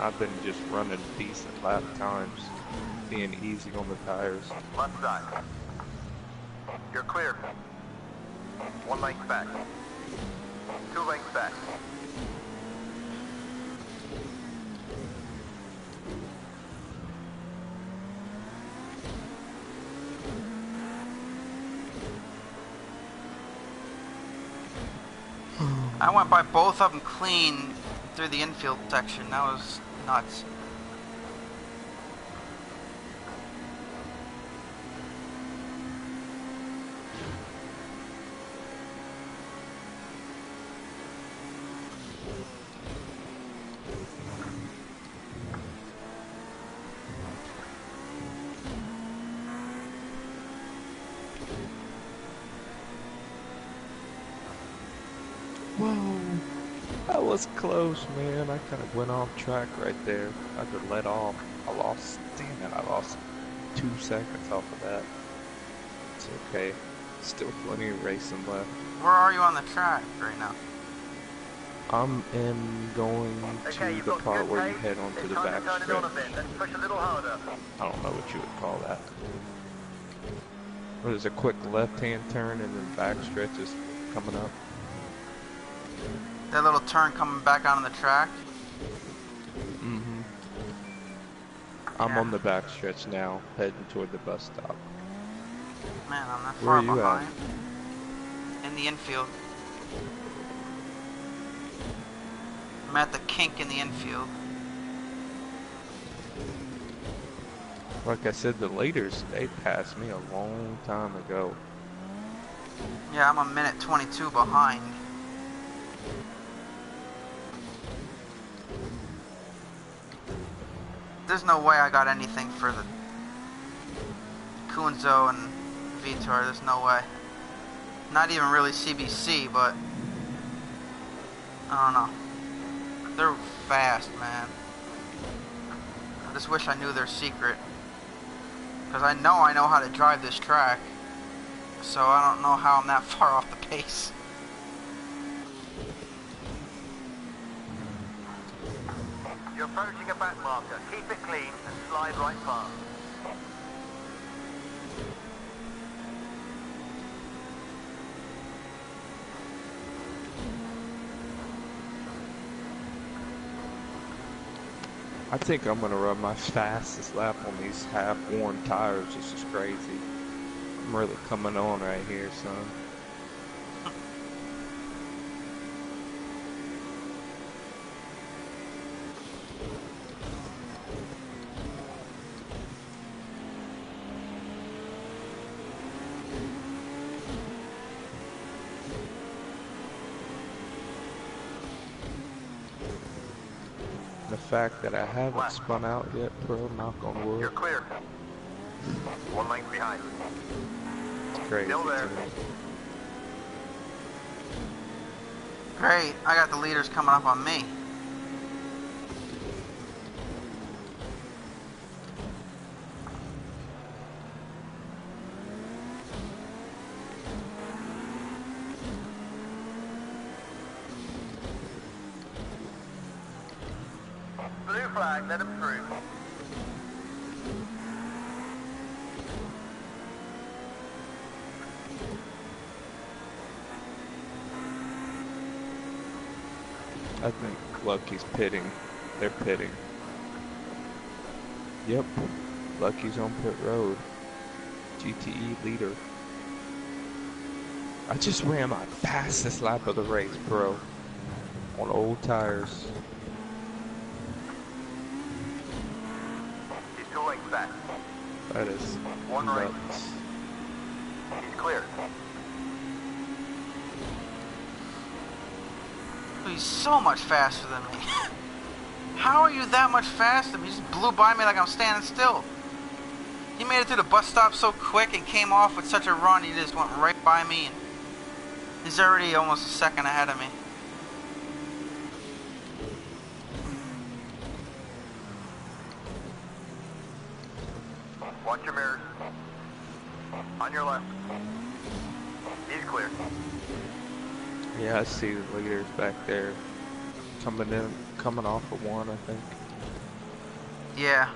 I've been just running decent lap times, being easy on the tires. Left side. You're clear. 1 length back. 2 lengths back. I went by both of them clean through the infield section. That was nuts. Whoa, that was close, man. I kind of went off track right there. I could let off. Damn it, I lost 2 seconds off of that. It's okay. Still plenty of racing left. Where are you on the track right now? I'm going to You've the got part good where you pace. head onto It's the time back to turn it on a stretch. bit. Let's push a little harder. I don't know what you would call that. There's a quick left-hand turn and then back stretch is coming up. That little turn coming back onto the track. Mm-hmm. I'm Yeah. on the back stretch now, heading toward the bus stop. Man, I'm not Where far are you behind. In the infield. I'm at the kink in the infield. Like I said, the leaders, they passed me a long time ago. Yeah, I'm a minute 22 behind. There's no way I got anything for the Kunzo and Vitor. There's no way. Not even really CBC, but I don't know. They're fast, man. I just wish I knew their secret. Because I know how to drive this track. So I don't know how I'm that far off the pace. You're approaching a back marker. Keep it clean and slide right past. I think I'm gonna run my fastest lap on these half-worn tires. This is crazy. I'm really coming on right here, son. The fact that I haven't spun out yet, bro, knock on You're wood, clear. 1 length behind. it's crazy Still there. to me. Great, I got the leaders coming up on me. Blue flag, let them through. I think Lucky's pitting. They're pitting. Yep, Lucky's on pit road. GTE leader. I just ran my fastest lap of the race, bro. On old tires. He's two lengths back. That is One right. nuts. He's clear. He's so much faster than me. How are you that much faster than me? He just blew by me like I'm standing still. He made it through the bus stop so quick and came off with such a run, he just went right by me. And he's already almost a second ahead of me. Watch your mirrors. On your left. He's clear. Yeah, I see the leaders back there. Coming off of one, I think. Yeah.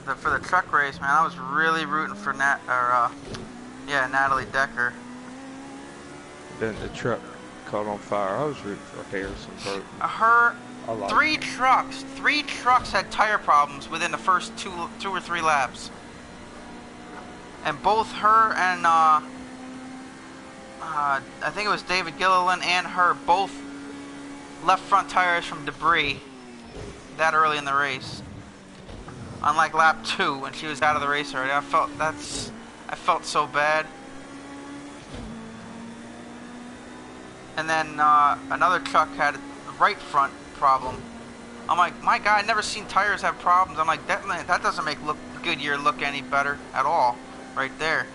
And for the truck race, man, I was really rooting for Natalie Decker. Then the truck caught on fire. I was rooting for Harrison Burton. Three trucks had tire problems within the first two or three laps. And both her and I think it was David Gilliland and her both left front tires from debris that early in the race. Unlike lap 2 when she was out of the race already. I felt so bad. And then another truck had a right front problem. I'm like, my God, I've never seen tires have problems. I'm like, that doesn't make Goodyear look any better at all, right there.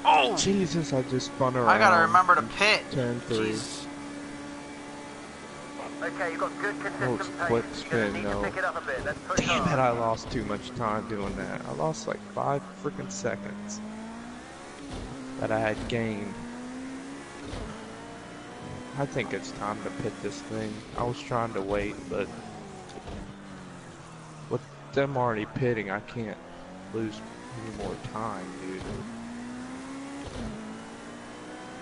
Oh! Jesus, I just spun around. I gotta remember to pit. Turn 3. Jeez. Okay, you've got good Oh, consistent it's pace. quick You're gonna spin, need to no. pick it up a bit. Let's push Damn it, hard. I lost too much time doing that. I lost like 5 freaking seconds that I had gained. I think it's time to pit this thing. I was trying to wait, but with them already pitting, I can't lose any more time, dude.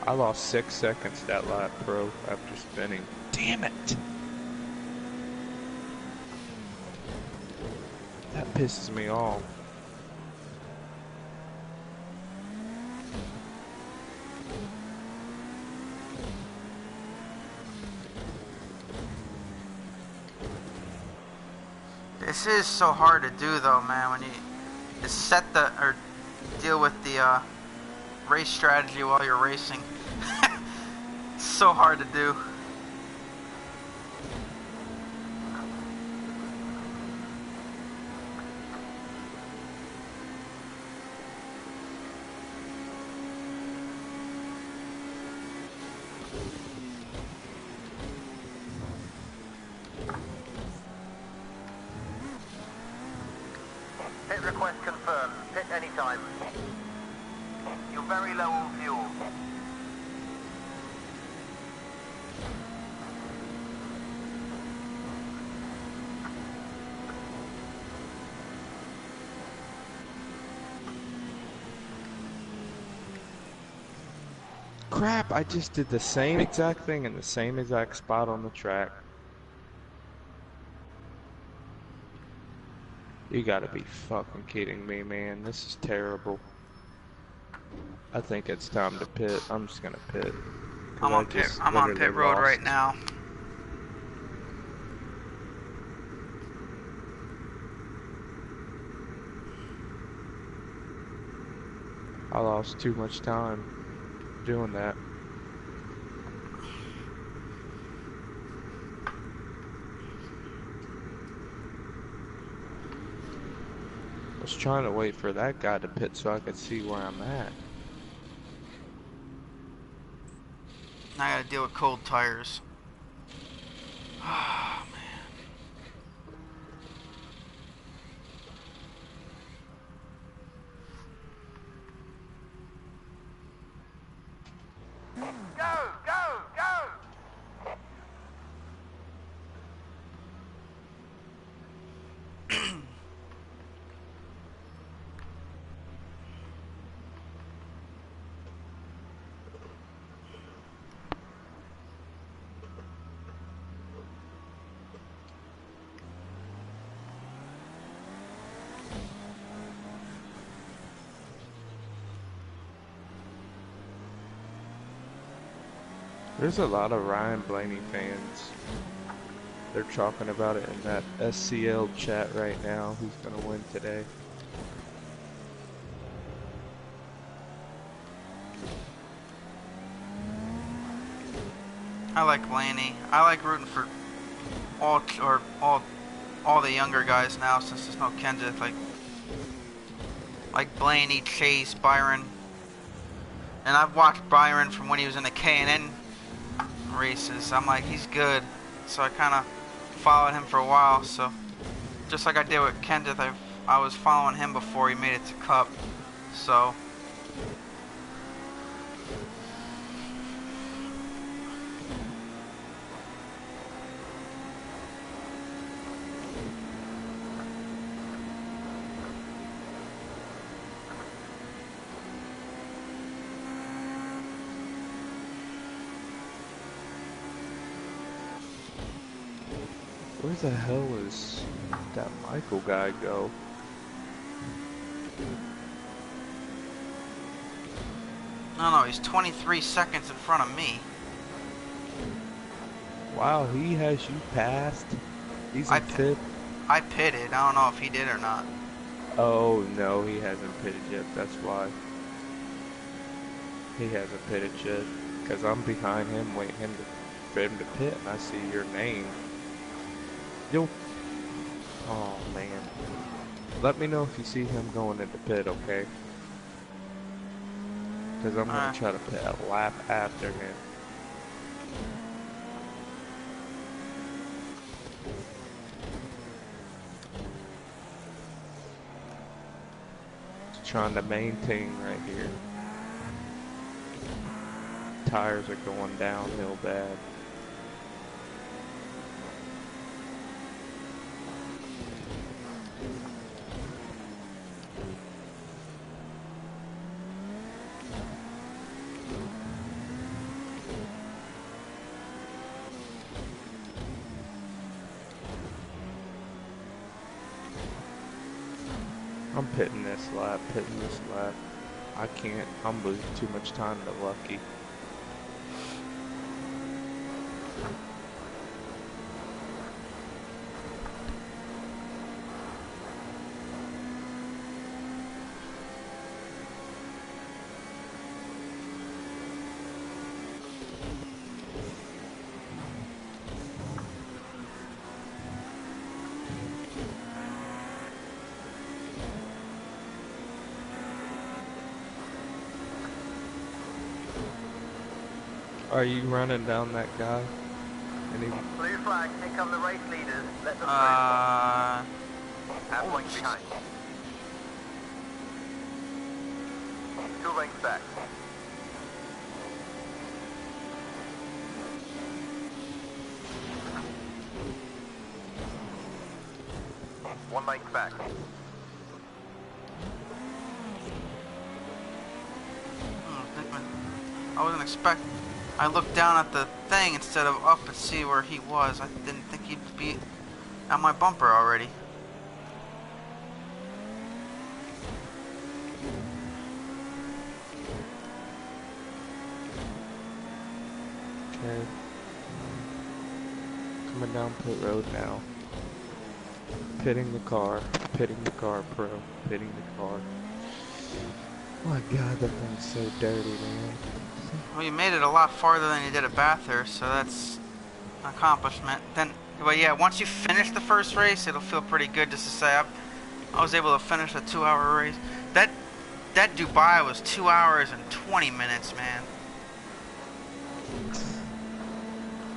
I lost 6 seconds that lap, bro, after spinning. Damn it! That pisses me off. This is so hard to do though, man, when you deal with the race strategy while you're racing. It's so hard to do. Pit request confirmed. Pit anytime. You're very low on fuel. Crap, I just did the same exact thing in the same exact spot on the track. You gotta be fucking kidding me, man. This is terrible. I think it's time to pit. I'm just gonna pit. I'm on pit road right now. I lost too much time doing that. I was trying to wait for that guy to pit so I could see where I'm at. Now I gotta deal with cold tires. Oh, man. Go, go, There's a lot of Ryan Blaney fans. They're talking about it in that SCL chat right now. Who's gonna win today? I like Blaney. I like rooting for all the younger guys now since there's no Kenseth. Like Blaney, Chase, Byron, and I've watched Byron from when he was in the K&N races. I'm like, he's good, so I kind of followed him for a while. So just like I did with Kenseth, I was following him before he made it to Cup. So. Where the hell is that Michael guy go? No, he's 23 seconds in front of me. Wow, he has you passed. He's in fifth. I pitted. I don't know if he did or not. Oh no, he hasn't pitted yet. That's why. He hasn't pitted yet. Cause I'm behind him, waiting for him to pit, and I see your name. Yo. Oh man. Let me know if you see him going into pit, okay? Because I'm going to try to pit a lap after him. Just trying to maintain right here. Tires are going downhill bad. I'm pitting this lap, I can't, I'm losing too much time to Lucky. Are you running down that guy? Blue flag, here come the race leaders. Let them through. Half length behind. 2 lengths back. One length back. I wasn't expecting. I looked down at the thing instead of up and see where he was. I didn't think he'd be at my bumper already. Okay. Coming down pit road now. Pitting the car, pro, pitting the car. Oh my god, that thing's so dirty, man. Well, you made it a lot farther than you did at Bathurst, so that's an accomplishment. But yeah, once you finish the first race, it'll feel pretty good just to say I was able to finish a 2-hour race. That Dubai was 2 hours and 20 minutes, man.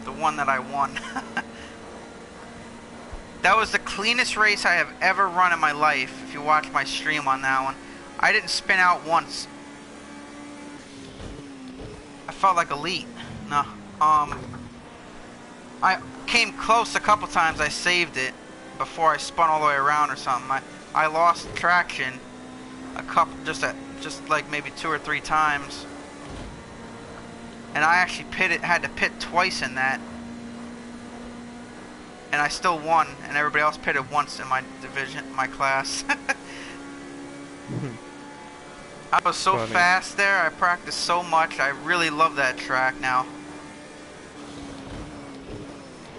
The one that I won. That was the cleanest race I have ever run in my life, if you watch my stream on that one. I didn't spin out once. I felt like elite. No. I came close a couple times. I saved it before I spun all the way around or something. I lost traction a couple, just like maybe 2 or 3 times. And I actually had to pit twice in that. And I still won, and everybody else pitted once in my division, my class. I was so fast there. I practiced so much. I really love that track now.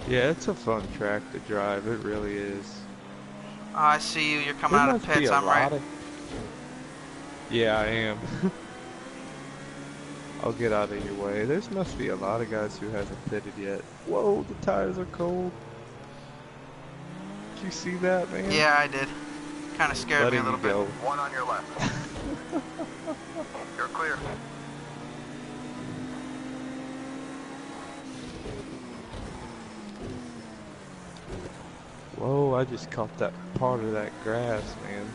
Yeah, it's a fun track to drive. It really is. I see you. You're coming There out of must be pits. a I'm right. lot of. Yeah, I am. I'll get out of your way. There must be a lot of guys who hasn't pitted yet. Whoa, the tires are cold. Did you see that, man? Yeah, I did. Kind of scared me a Letting you little bit. go. One on your left. You're clear. Whoa, I just caught that part of that grass, man.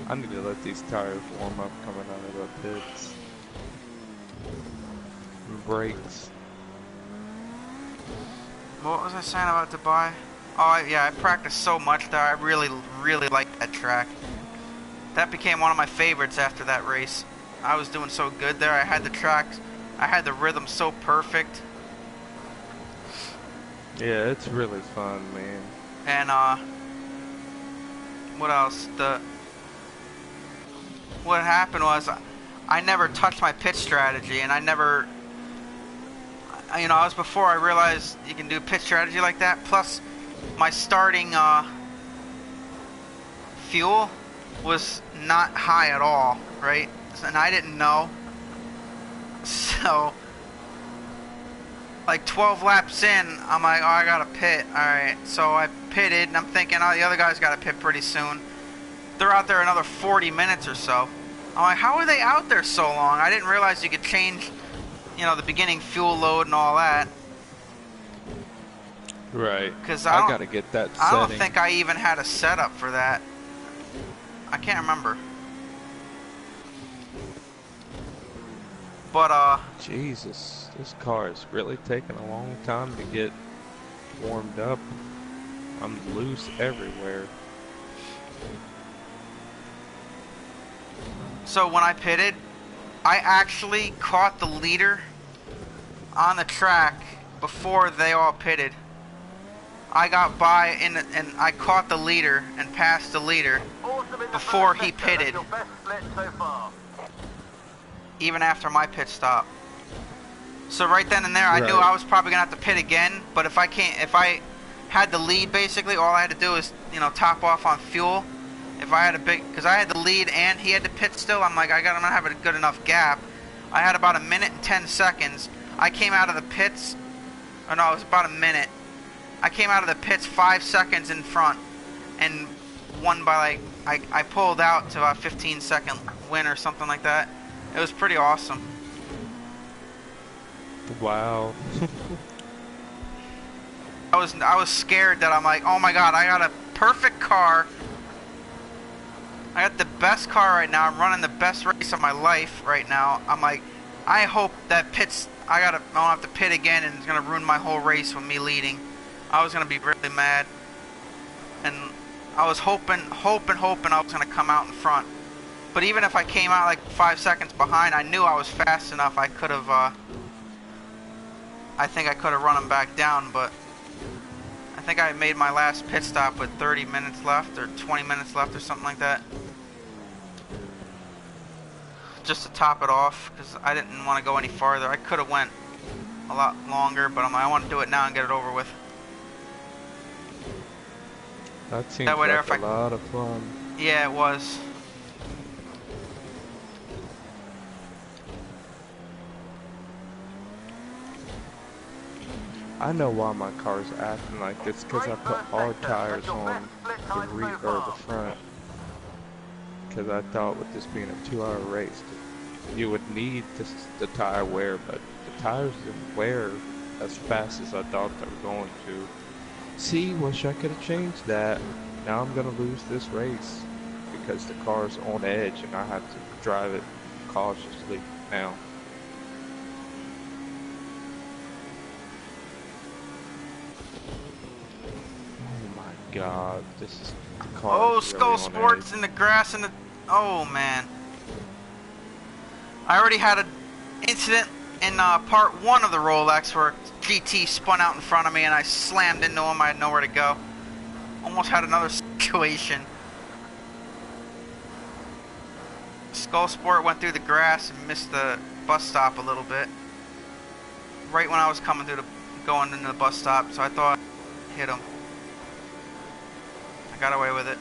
I need to let these tires warm up coming out of the pits. And brakes. What was I saying about Dubai? Oh, yeah, I practiced so much there. I really, really liked that track. That became one of my favorites after that race. I was doing so good there. I had the tracks, I had the rhythm so perfect. Yeah, it's really fun, man. And, what else? What happened was I never touched my pitch strategy, and I never, you know, I was before I realized you can do pitch strategy like that. Plus, my starting fuel was not high at all, right? And I didn't know. So, like 12 laps in, I'm like, oh, I gotta pit. Alright, so I pitted, and I'm thinking, oh, the other guy's gotta pit pretty soon. They're out there another 40 minutes or so. I'm like, how are they out there so long? I didn't realize you could change, you know, the beginning fuel load and all that. Right. Because I gotta get that setting. I don't think I even had a setup for that. I can't remember. But, Jesus, this car is really taking a long time to get warmed up. I'm loose everywhere. so when I pitted, I actually caught the leader on the track before they all pitted. I got by and I caught the leader and passed the leader before he pitted, Your best split so far. even after my pit stop. So right then and there, I knew Right. I was probably gonna have to pit again. But if I had the lead, basically all I had to do is, you know, top off on fuel. If I had because I had the lead and he had to pit still, I'm like, I'm gonna have a good enough gap. I had about a minute and 10 seconds. I came out of the pits, or no, it was about a minute. I came out of the pits 5 seconds in front, and won by like, I pulled out to a 15-second win or something like that. It was pretty awesome. Wow. I was scared that I'm like, oh my god, I got a perfect car. I got the best car right now. I'm running the best race of my life right now. I'm like, I hope that I don't have to pit again, and it's gonna ruin my whole race with me leading. I was gonna be really mad, and I was hoping I was gonna come out in front. But even if I came out like 5 seconds behind, I knew I was fast enough. I could have, I think I could have run him back down, but I think I made my last pit stop with 30 minutes left or 20 minutes left or something like that. Just to top it off, because I didn't want to go any farther. I could have went a lot longer, but I want to do it now and get it over with. That seems That way there, like if a lot of fun. Yeah, it was. I know why my car's acting like this, because I put hard tires on the rear or the front. Because I thought with this being a 2-hour race, you would need the tire wear, but the tires didn't wear as fast as I thought they were going to. See, wish I could have changed that. Now I'm going to lose this race because the car's on edge and I have to drive it cautiously now. Oh my god, this is the car. Oh, is really Skull on Sports edge. in the grass and the... Oh, man. I already had an incident in part 1 of the Rolex where GT spun out in front of me and I slammed into him. I had nowhere to go. Almost had another situation. Skull Sport went through the grass and missed the bus stop a little bit. Right when I was going into the bus stop, so I thought I'd hit him. I got away with it.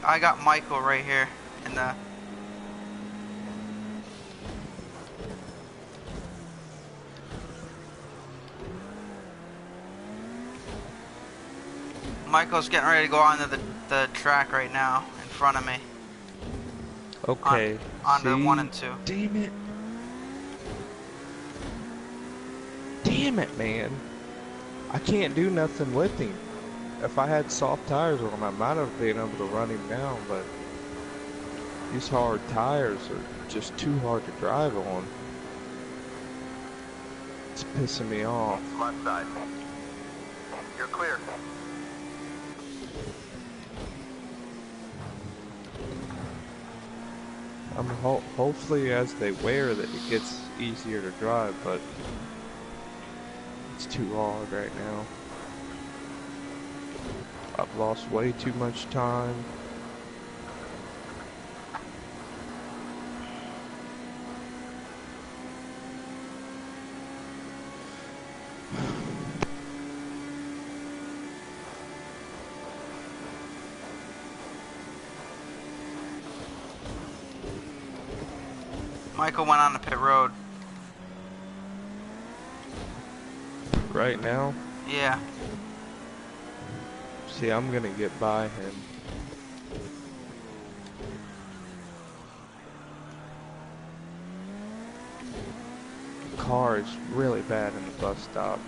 I got Michael right here in the. Michael's getting ready to go onto the track right now in front of me. Okay. On see? the 1 and 2. Damn it. Damn it, man. I can't do nothing with him. If I had soft tires on him, I might have been able to run him down, but these hard tires are just too hard to drive on. It's pissing me off. Left side. You're clear. Hopefully as they wear that it gets easier to drive, but it's too hard right now. I've lost way too much time. Michael went on the pit road. Right now? Yeah. See, I'm gonna get by him. The car is really bad in the bus stop.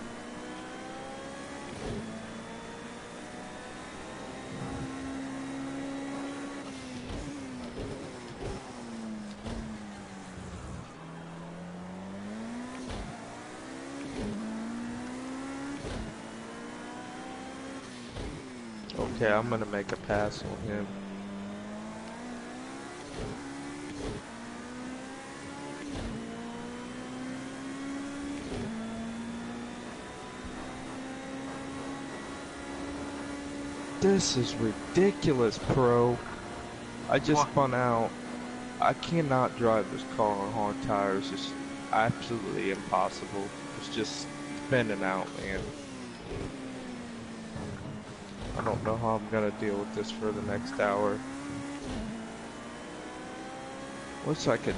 Okay, I'm gonna make a pass on him. This is ridiculous, pro. I just spun out. I cannot drive this car on hard tires. It's absolutely impossible. It's just spinning out, man. I don't know how I'm gonna deal with this for the next hour. Wish I could.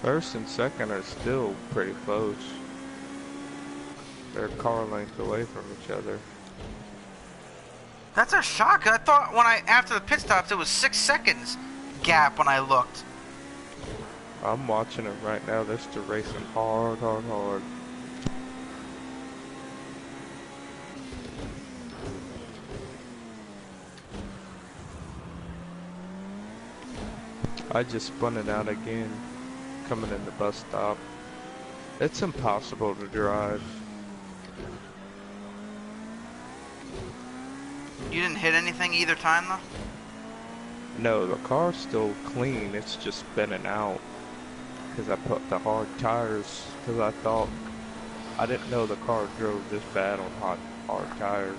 First and second are still pretty close. They're a car length away from each other. That's a shock. I thought after the pit stops it was 6 seconds gap when I looked. I'm watching them right now. They're still racing hard, hard, hard. I just spun it out again, coming in the bus stop. It's impossible to drive. You didn't hit anything either time though? No, the car's still clean. It's just spinning out. Because I put the hard tires, because I didn't know the car drove this bad on hard tires.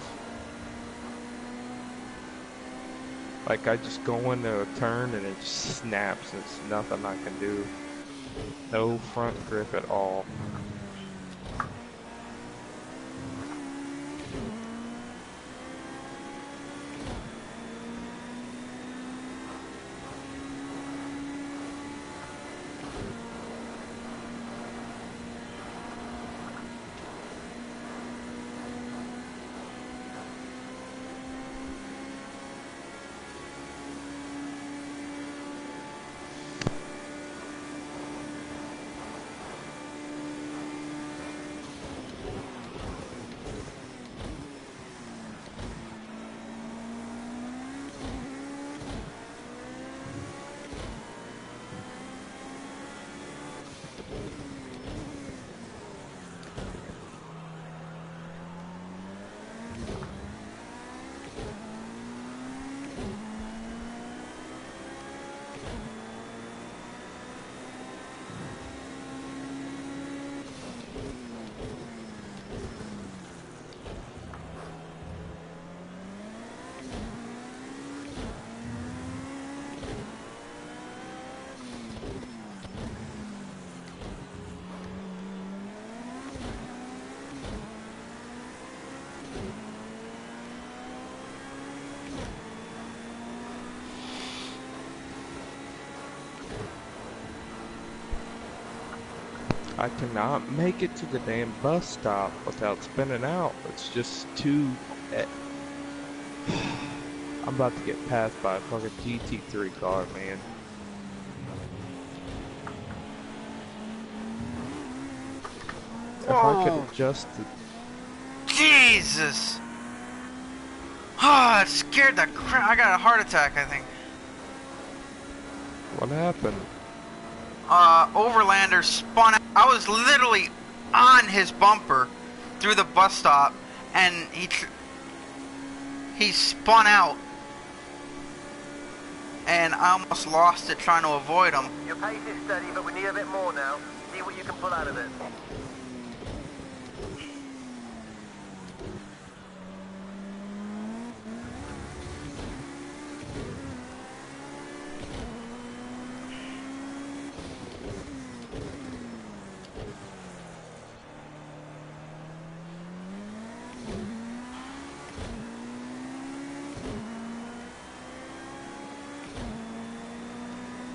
Like I just go into a turn and it just snaps. It's nothing I can do. No front grip at all. I cannot make it to the damn bus stop without spinning out. It's just too... I'm about to get passed by a fucking GT3 car, man. If I could Whoa! adjust the... Jesus! Ah, it scared the crap. I got a heart attack, I think. What happened? Overlander spun out. I was literally on his bumper through the bus stop, and he spun out, and I almost lost it trying to avoid him. Your pace is steady, but we need a bit more now. See what you can pull out of it.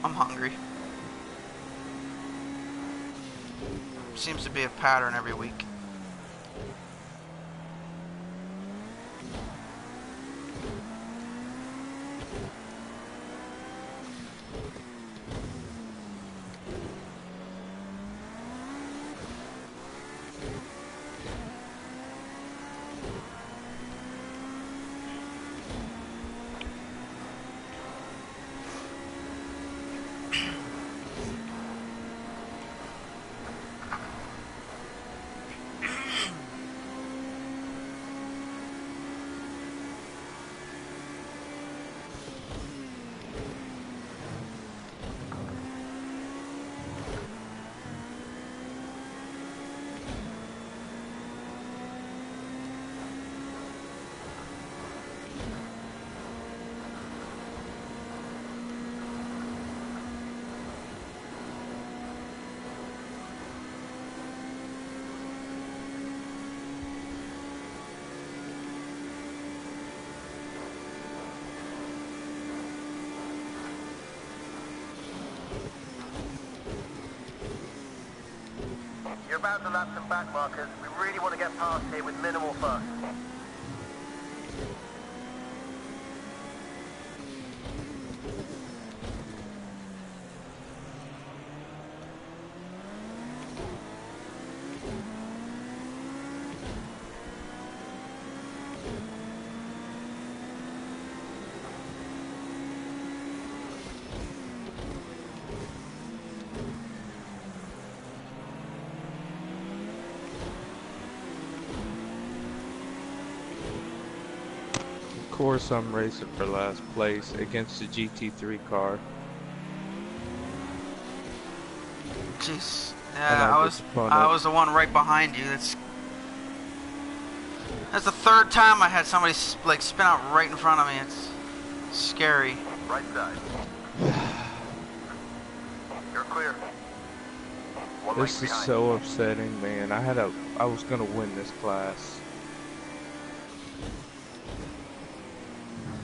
I'm hungry. Seems to be a pattern every week. You're about to lap some back markers. We really want to get past here with minimal fuss. Of course I'm racing for last place against the GT3 car. Jeez. And Yeah, I was the one right behind you. That's the third time I had somebody like spin out right in front of me. It's scary. Right side. You're clear. One This lane is behind. so upsetting, man. I was gonna win this class.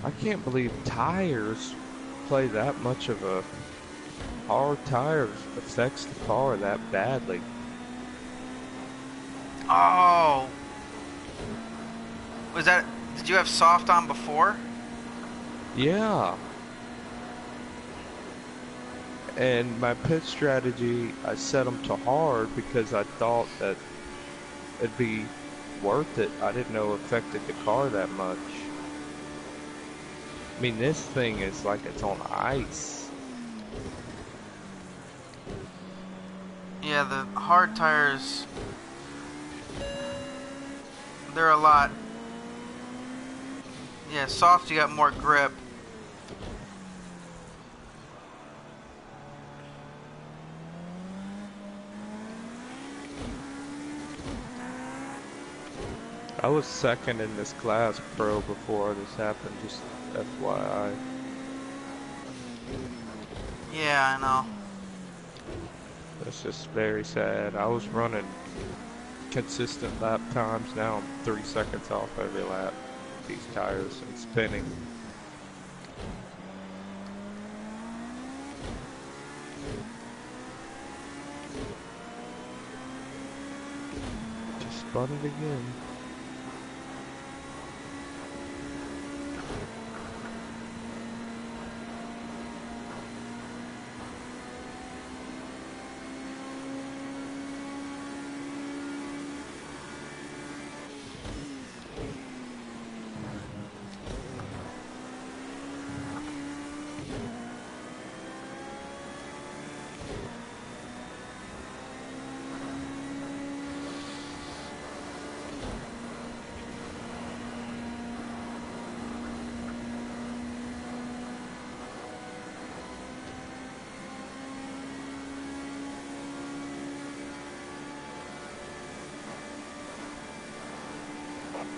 I can't believe tires play that much of a... Hard tires affects the car that badly. Oh. Did you have soft on before? Yeah. And my pit strategy, I set them to hard because I thought that it'd be worth it. I didn't know it affected the car that much. I mean, this thing is like it's on ice. Yeah, the hard tires, they're a lot. Yeah, soft you got more grip. I was second in this class pro before this happened, just FYI. Yeah, I know. That's just very sad. I was running consistent lap times. Now I'm 3 seconds off every lap with these tires and spinning. Just spun it again.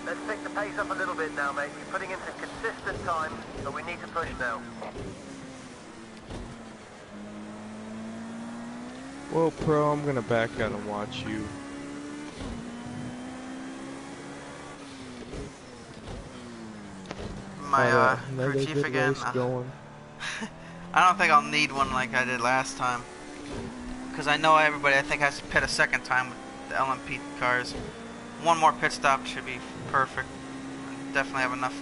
Let's pick the pace up a little bit now, mate. You're putting in some consistent time, but we need to push now. Well, Pro, I'm gonna back out and watch you. My crew Another chief good again. race going. I don't think I'll need one like I did last time. Because I know everybody, I think, has to pit a second time with the LMP cars. One more pit stop should be perfect. Definitely have enough.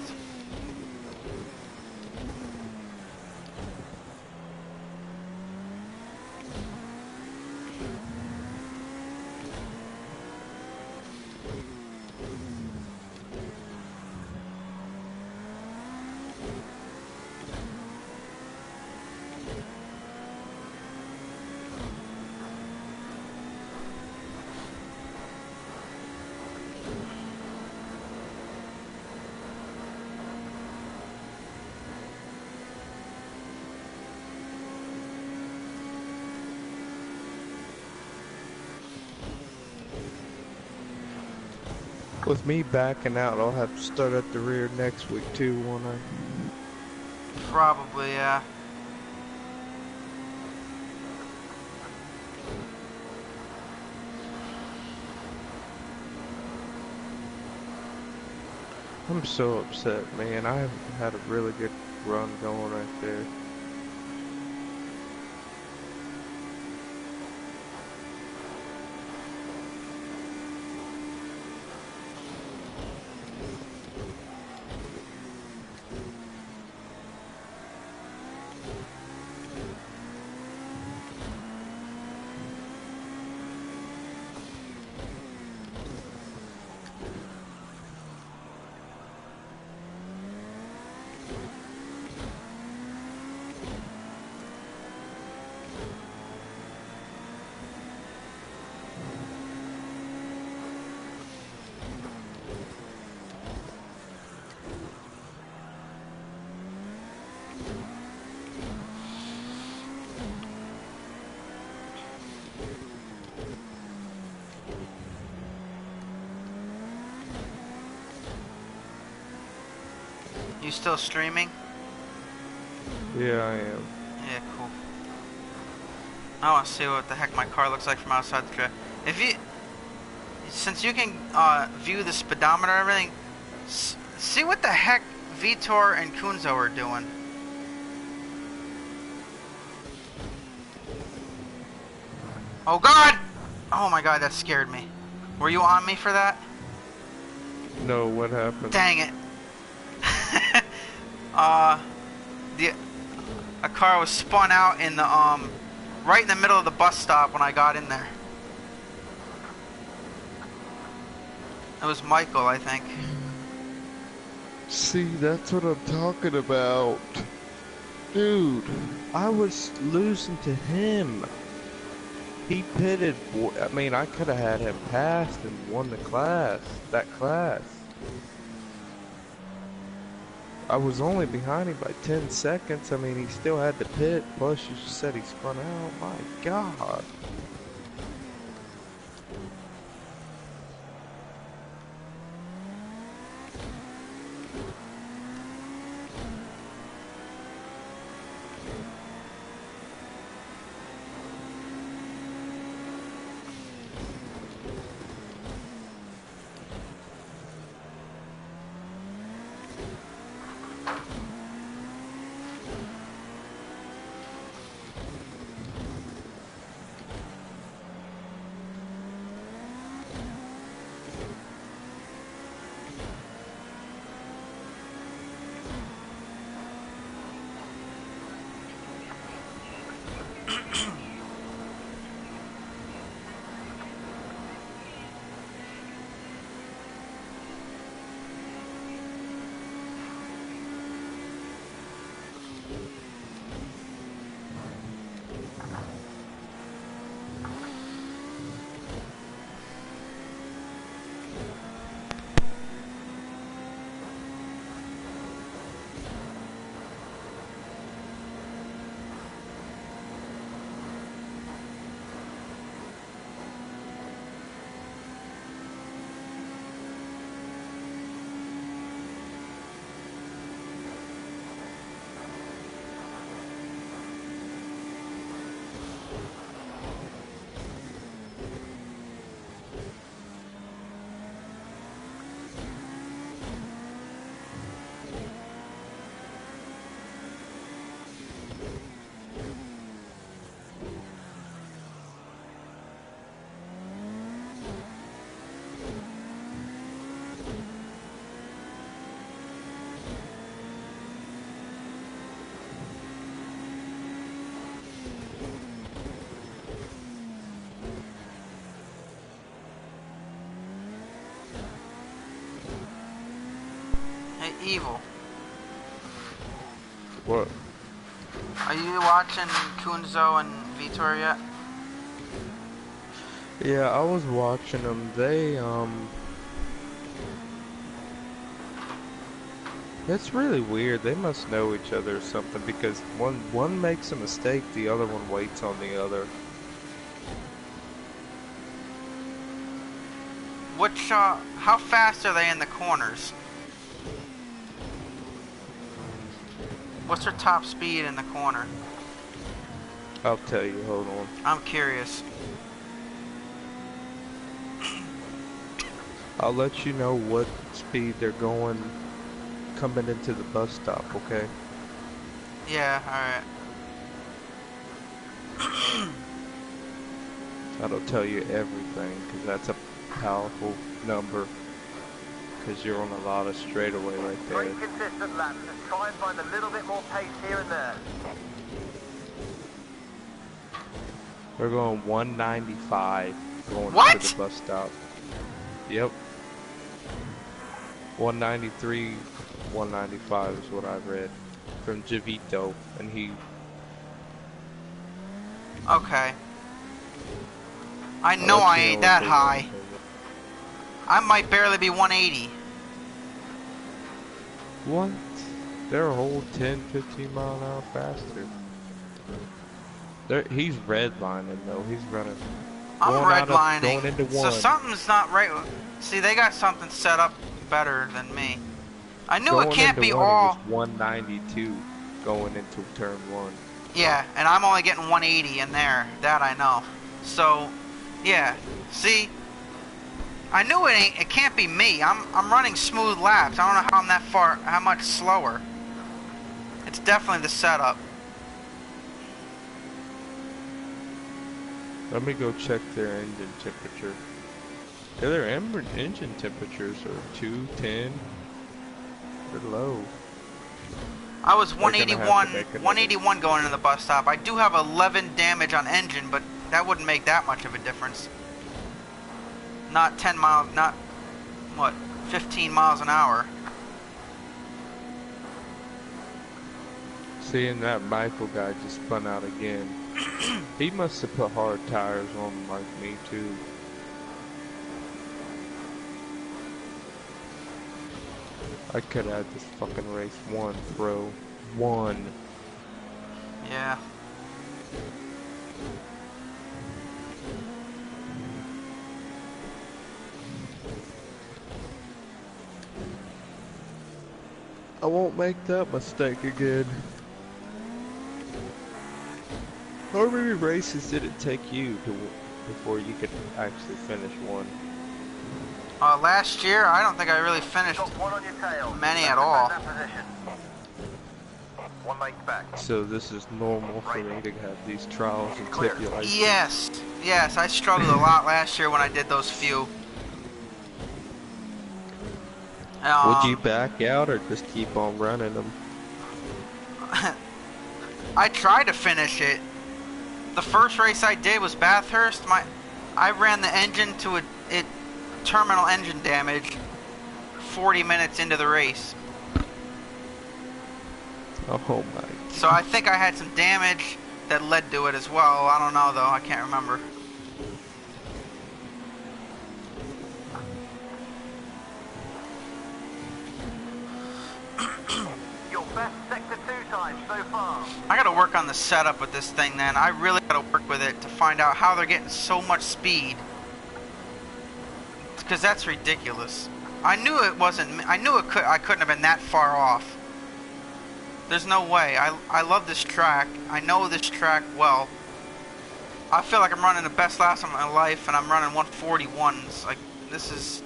With me backing out, I'll have to start at the rear next week too, won't I? Probably, yeah. I'm so upset, man. I had a really good run going right there. You still streaming? Yeah, I am. Yeah, cool. I want to see what the heck my car looks like from outside the track. If you, since you can view the speedometer and everything, see what the heck Vitor and Kunzo are doing. Oh God! Oh my God, that scared me. Were you on me for that? No, what happened? Dang it. A car was spun out in the right in the middle of the bus stop when I got in there. It was Michael, I think. See, that's what I'm talking about. Dude, I was losing to him. He pitted. I mean, I could have had him passed and won the class. That class. I was only behind him by 10 seconds. I mean, he still had the pit. Plus, you just said he spun out. My God. Evil. What? Are you watching Kunzo and Vitor yet? Yeah, I was watching them. It's really weird. They must know each other or something because one makes a mistake, the other one waits on the other. How fast are they in the corners? What's their top speed in the corner? I'll tell you, hold on. I'm curious. I'll let you know what speed they're going coming into the bus stop, okay? Yeah, alright. That'll tell you everything, because that's a powerful number. Because you're on a lot of straightaway right there. Very consistent laps. Just try and find a little bit more pace here and there. We're going 195 going What? to the bus stop. Yep. 193, 195 is what I read from Javito, and he... Okay. I know I ain't that high. I might barely be 180. What? They're a whole 10, 15 mile an hour faster. He's redlining though. He's running. I'm redlining. Going into one. So something's not right. See, they got something set up better than me. I knew it can't be all. It was 192 going into turn one. Yeah, and I'm only getting 180 in there. That I know. So, yeah. See, I knew it can't be me. I'm running smooth laps. I don't know how I'm how much slower. It's definitely the setup. Let me go check their engine temperature. Yeah, their engine temperatures are 210. They're low. I was 181 going into the bus stop. I do have 11 damage on engine, but that wouldn't make that much of a difference. Not 10 miles, not, what, 15 miles an hour. Seeing that Michael guy just spun out again. He must have put hard tires on him like me too. I could have had this fucking race one, bro. One. Yeah. I won't make that mistake again. How many races did it take you before you could actually finish one? Last year, I don't think I really finished many at all. One lane back. So this is normal for them to have these trials and stipulations? Yes, I struggled a lot last year when I did those few. Would you back out or just keep on running them? I tried to finish it. The first race I did was Bathurst. I ran the engine to terminal engine damage 40 minutes into the race. Oh my. So I think I had some damage that led to it as well. I don't know though. I can't remember. Your best sector 2 time so far. I gotta work on the setup with this thing then. I really gotta work with it to find out how they're getting so much speed. Because that's ridiculous. I knew it wasn't, I couldn't have been that far off. There's no way. I love this track. I know this track well. I feel like I'm running the best laps of my life and I'm running 141s. Like, this is...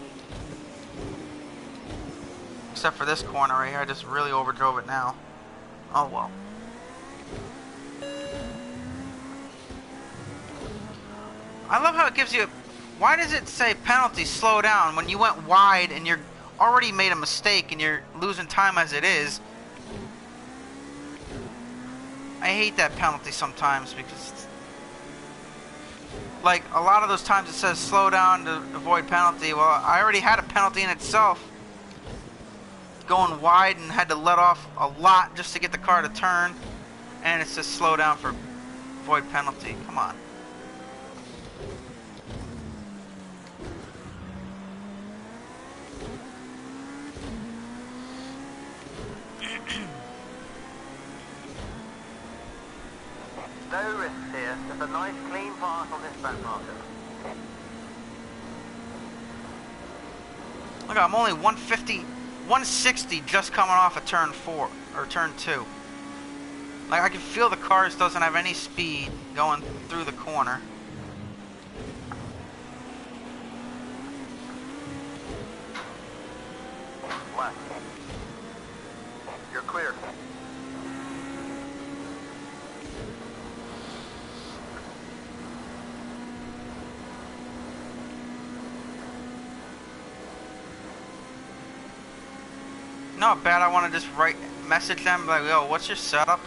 Except for this corner right here, I just really overdrove it now. Oh well. I love how it gives you... Why does it say penalty, slow down, when you went wide and you're already made a mistake and you're losing time as it is? I hate that penalty sometimes because... Like, a lot of those times it says slow down to avoid penalty. Well, I already had a penalty in itself. going wide and had to let off a lot just to get the car to turn, and it's just slow down for void penalty. Come on. No risks here. Just a nice clean pass on this back marker. Look, I'm only 150, 160 just coming off of turn 4 or turn 2. Like I can feel the car doesn't have any speed going through the corner. Left. You're clear. Not bad. I want to just message them like, yo, what's your setup?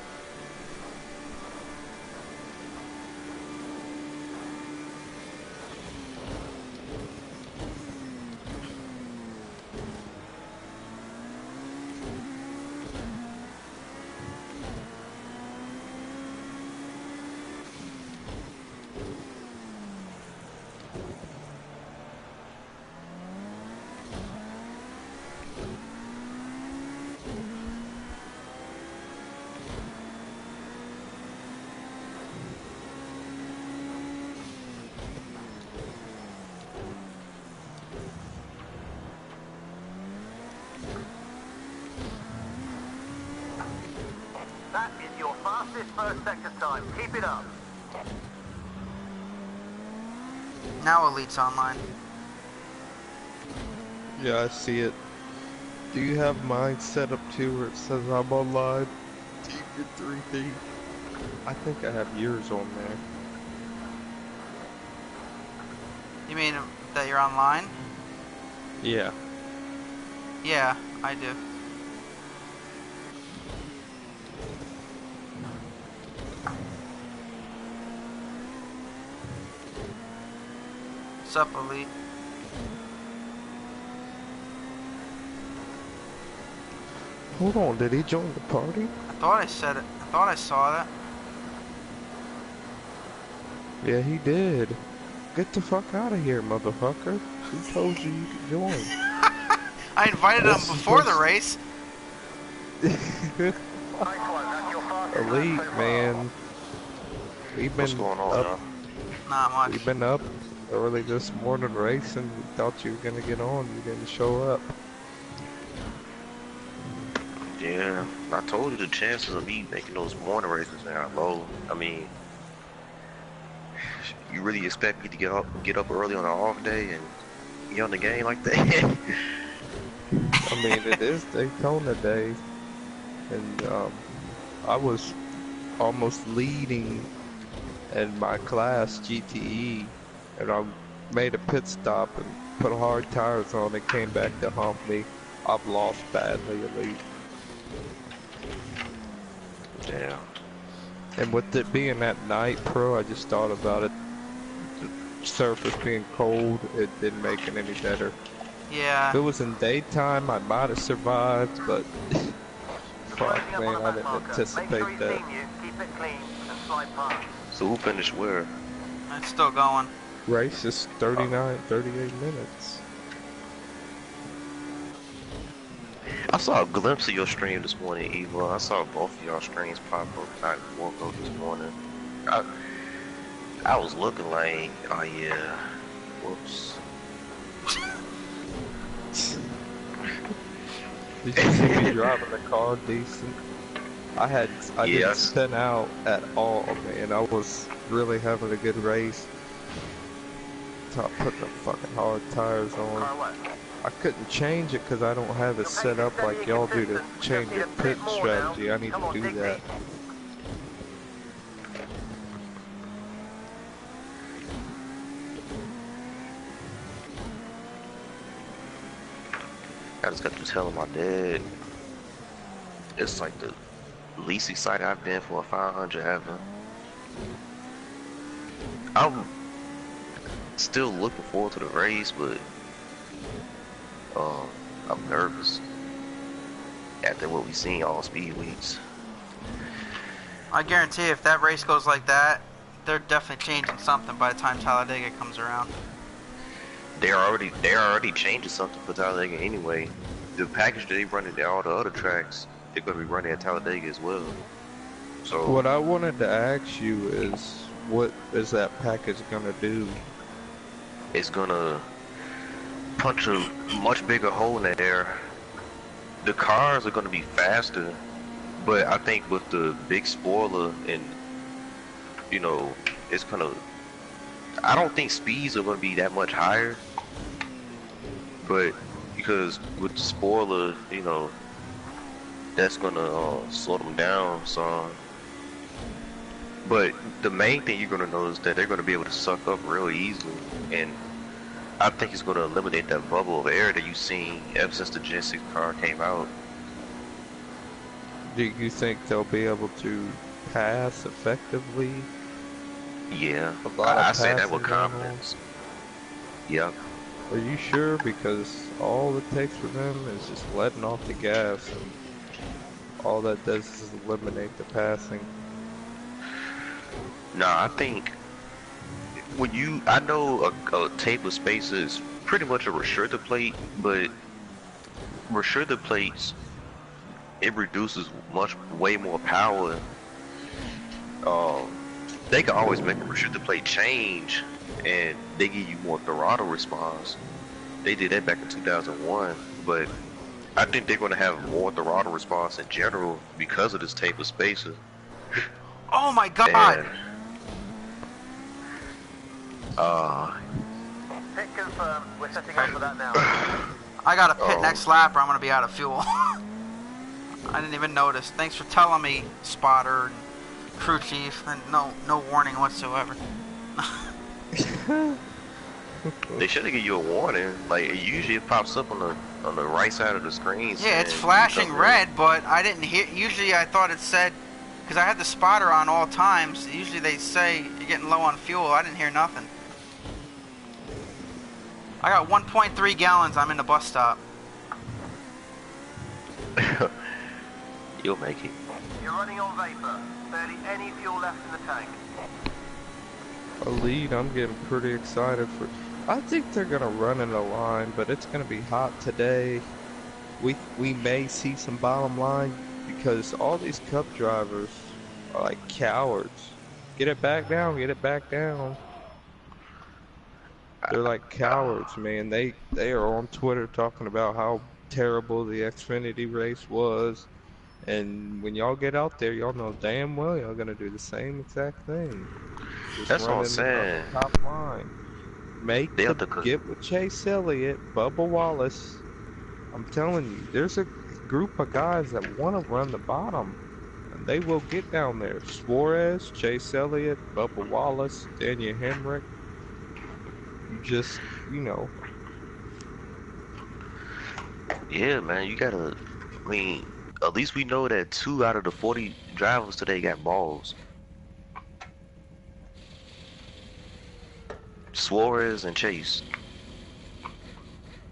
That is your fastest first sector time. Keep it up. Now Elite's online. Yeah, I see it. Do you have mine set up too where it says I'm online? Do you get 3D? I think I have yours on there. You mean that you're online? Yeah. Yeah, I do. What's up, Elite? Hold on, did he join the party? I thought I said it. I thought I saw that. Yeah, he did. Get the fuck out of here, motherfucker. Who told you you could join? I invited him before the race. Nice one. That's your fastest Elite, lap so far. man. We've What's been going on, up. y'all? Not much. We've been up early this morning racing. We thought you were gonna get on. You didn't show up. Yeah, I told you the chances of me making those morning races are low. I mean, you really expect me to get up early on an off day and be on the game like that? I mean, it is Daytona day, and I was almost leading in my class GTE, and I made a pit stop and put hard tires on and came back to hump me. I've lost badly, Elite. Yeah. And with it being at night, Pro, I just thought about it. The surface being cold, it didn't make it any better. Yeah. If it was in daytime, I might have survived, but fuck, Closing up on man, the I back didn't marker. Make anticipate sure he's that. seen you. Keep it clean and slide past. So who finished where? It's still going. Race is 38 minutes. I saw a glimpse of your stream this morning, Eva. I saw both of y'all streams pop up I woke up this morning. I was looking like, oh yeah, whoops. Did you see me driving the car decent? I didn't Yes. spin out at all, man. I was really having a good race. Top putting the fucking hard tires on. Car left. I couldn't change it because I don't have it set up like y'all do to change your pit strategy. I need to do that. I just got to telling my dad. It's like the least excited I've been for a 500 ever. I'm still looking forward to the race, but I'm nervous. after what we've seen all speed weeks. I guarantee if that race goes like that, they're definitely changing something by the time Talladega comes around. They're already changing something for Talladega anyway. The package that they run at all the other tracks, they're going to be running at Talladega as well. So What I wanted to ask you is, what is that package gonna do? it's gonna punch a much bigger hole in the air. The cars are gonna be faster, but I think with the big spoiler and it's gonna. I don't think speeds are gonna be that much higher, but because with the spoiler, that's gonna slow them down some. But the main thing you're gonna notice that they're gonna be able to suck up real easily, and I think it's gonna eliminate that bubble of air that you've seen ever since the Gen 6 car came out. Do you think they'll be able to pass effectively? Yeah, A lot of I say that with passing going on. confidence. Yep. Are you sure? Because all it takes for them is just letting off the gas, and all that does is eliminate the passing. Nah, I think I know a tape of spacer is pretty much a restrictor plate, but restrictor plates, it reduces way more power. They can always make a restrictor plate change, and they give you more throttle response. They did that back in 2001, but I think they're going to have more throttle response in general because of this tape of spacer. Oh my god! And, Pit confirmed. We're setting up for that now. I got to pit next lap or I'm going to be out of fuel. I didn't even notice. Thanks for telling me, spotter and crew chief. And no warning whatsoever. They should have given you a warning. Like, usually it pops up on the right side of the screen. Yeah, it's saying flashing something. red, but I didn't hear. Usually I thought it said, because I had the spotter on all times. Usually they say you're getting low on fuel. I didn't hear nothing. I got 1.3 gallons. I'm in the bus stop. You'll make it. You're running on vapor. Barely any fuel left in the tank. A lead, I'm getting pretty excited for. I think they're gonna run in a line, but it's gonna be hot today. We may see some bottom line because all these cup drivers are like cowards. Get it back down, get it back down. They're like cowards, man. They are on Twitter talking about how terrible the Xfinity race was. And when y'all get out there, y'all know damn well y'all gonna do the same exact thing. Just That's what I'm running saying. up the top line. Get with Chase Elliott, Bubba Wallace. I'm telling you, there's a group of guys that want to run the bottom, and they will get down there. Suarez, Chase Elliott, Bubba Wallace, Daniel Hemrick. Just, Yeah, man, you gotta. I mean, at least we know that 2 out of the 40 drivers today got balls. Suarez and Chase.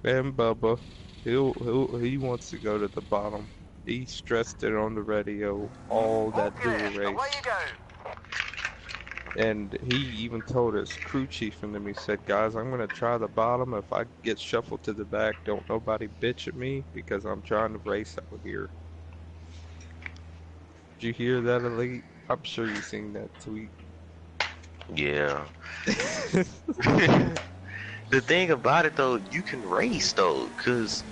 And Bubba, he wants to go to the bottom. He stressed it on the radio all that dual Okay, race. away you go. And he even told his crew chief and them, he said, guys, I'm going to try the bottom. If I get shuffled to the back, don't nobody bitch at me because I'm trying to race out here. Did you hear that, Elite? I'm sure you've seen that tweet. Yeah. The thing about it, though, you can race, though, because,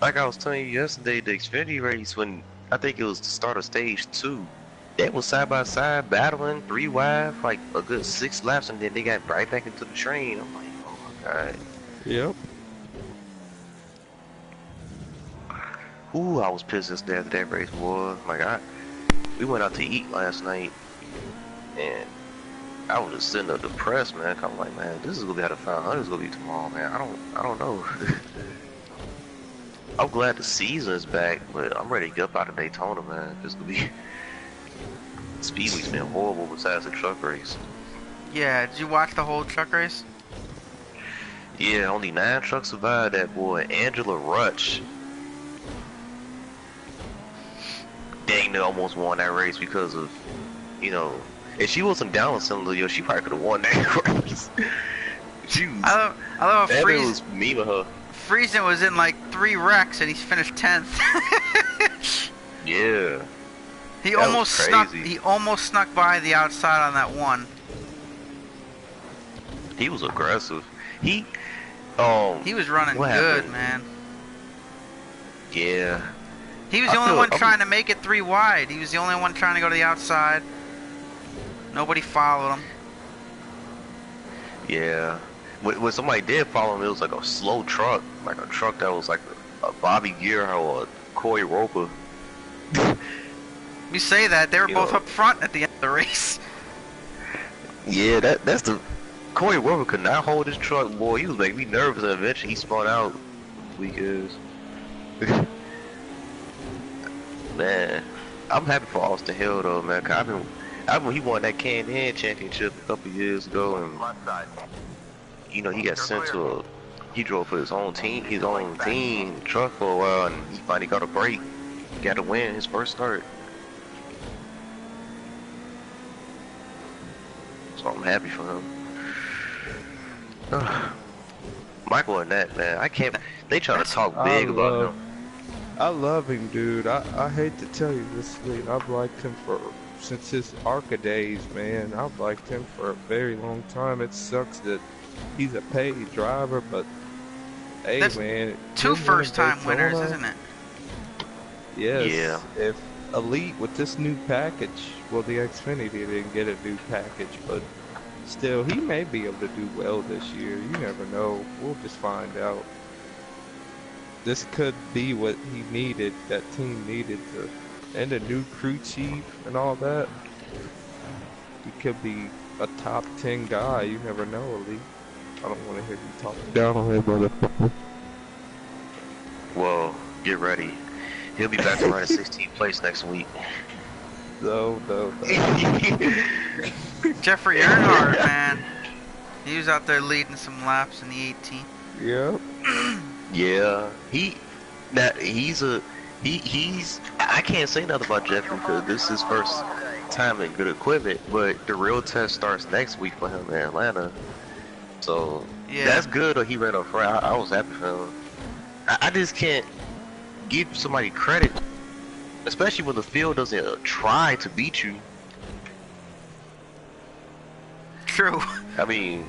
like I was telling you yesterday, the Xfinity race, when I think it was the start of stage 2, they were side by side battling 3 wide for like a good 6 laps, and then they got right back into the train. I'm like, oh my god. Yep. Ooh, I was pissed yesterday after that race, boy. My god. We went out to eat last night, and I was just sitting there depressed, man. I'm like, man, this is gonna be how the 500 is gonna be tomorrow, man. I don't know. I'm glad the season is back, but I'm ready to get up out of Daytona, man. It's gonna be. Speed Week's been horrible besides the truck race. Yeah, did you watch the whole truck race? Yeah, only 9 trucks survived that, boy. Angela Rutch. Dana almost won that race because of, you know, if she wasn't down with some Leo, she probably could have won that race. She was, I love how Evan was mean with her. Friesen was in like 3 wrecks and he finished 10th. Yeah. He That almost was snuck. crazy. He almost snuck by the outside on that one. He was aggressive. He was running what good, happened? man. Yeah. He was I the only feel- one I'm- trying to make it 3 wide. He was the only one trying to go to the outside. Nobody followed him. Yeah. When somebody did follow him, it was like a slow truck, like a truck that was like a Bobby Gear or a Corey Roper. You say that they were You both know. up front at the end of the race. Yeah, that's the Corey Roper could not hold his truck, boy. He was making me nervous, and eventually he spun out. Weak is. Man, I'm happy for Austin Hill though, man. 'Cause I remember he won that Can-Am championship a couple years ago, and Left side. you know he got sent to he drove for his own team truck for a while, and he finally got a break. He got to win his first start. So I'm happy for him. Michael Annette, man, I can't. They try to talk big about him. I love him, dude. I hate to tell you this, Lee. I've liked him since his ARCA days, man. I've liked him for a very long time. It sucks that he's a paid driver, but hey, That's man. 2 him first-time winning winners, Daytona, isn't it? Yes. Yeah. If Elite with this new package, well, the Xfinity didn't get a new package, but still, he may be able to do well this year. You never know. We'll just find out. This could be what he needed, that team needed to, and a new crew chief and all that. He could be a top 10 guy. You never know, Elite. I don't want to hear you talking down on him, motherfucker. Well, get ready. He'll be back to running 16th place next week. No. Jeffrey Earnhardt, man. He was out there leading some laps in the 18. Yep. Yeah, he's I can't say nothing about Jeffrey because this is his first time in good equipment, but the real test starts next week for him in Atlanta. So Yeah. that's good. Or he ran up front. I was happy for him. I just can't give somebody credit, especially when the field doesn't try to beat you. True. I mean,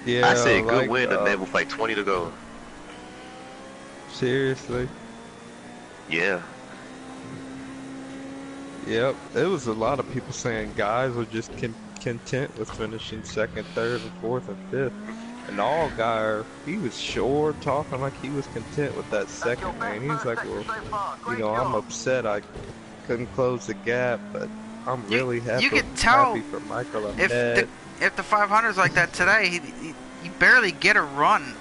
Yeah. I said good like, win, and then with like 20 to go. Seriously. Yeah. Yep. There was a lot of people saying guys were just content with finishing second, third, and fourth, and fifth. And all guy, he was sure talking like he was content with that second, man. He was like, well, you know, I'm upset I couldn't close the gap, but I'm really happy. You could tell happy for Michael if the 500's like that today, he barely get a run.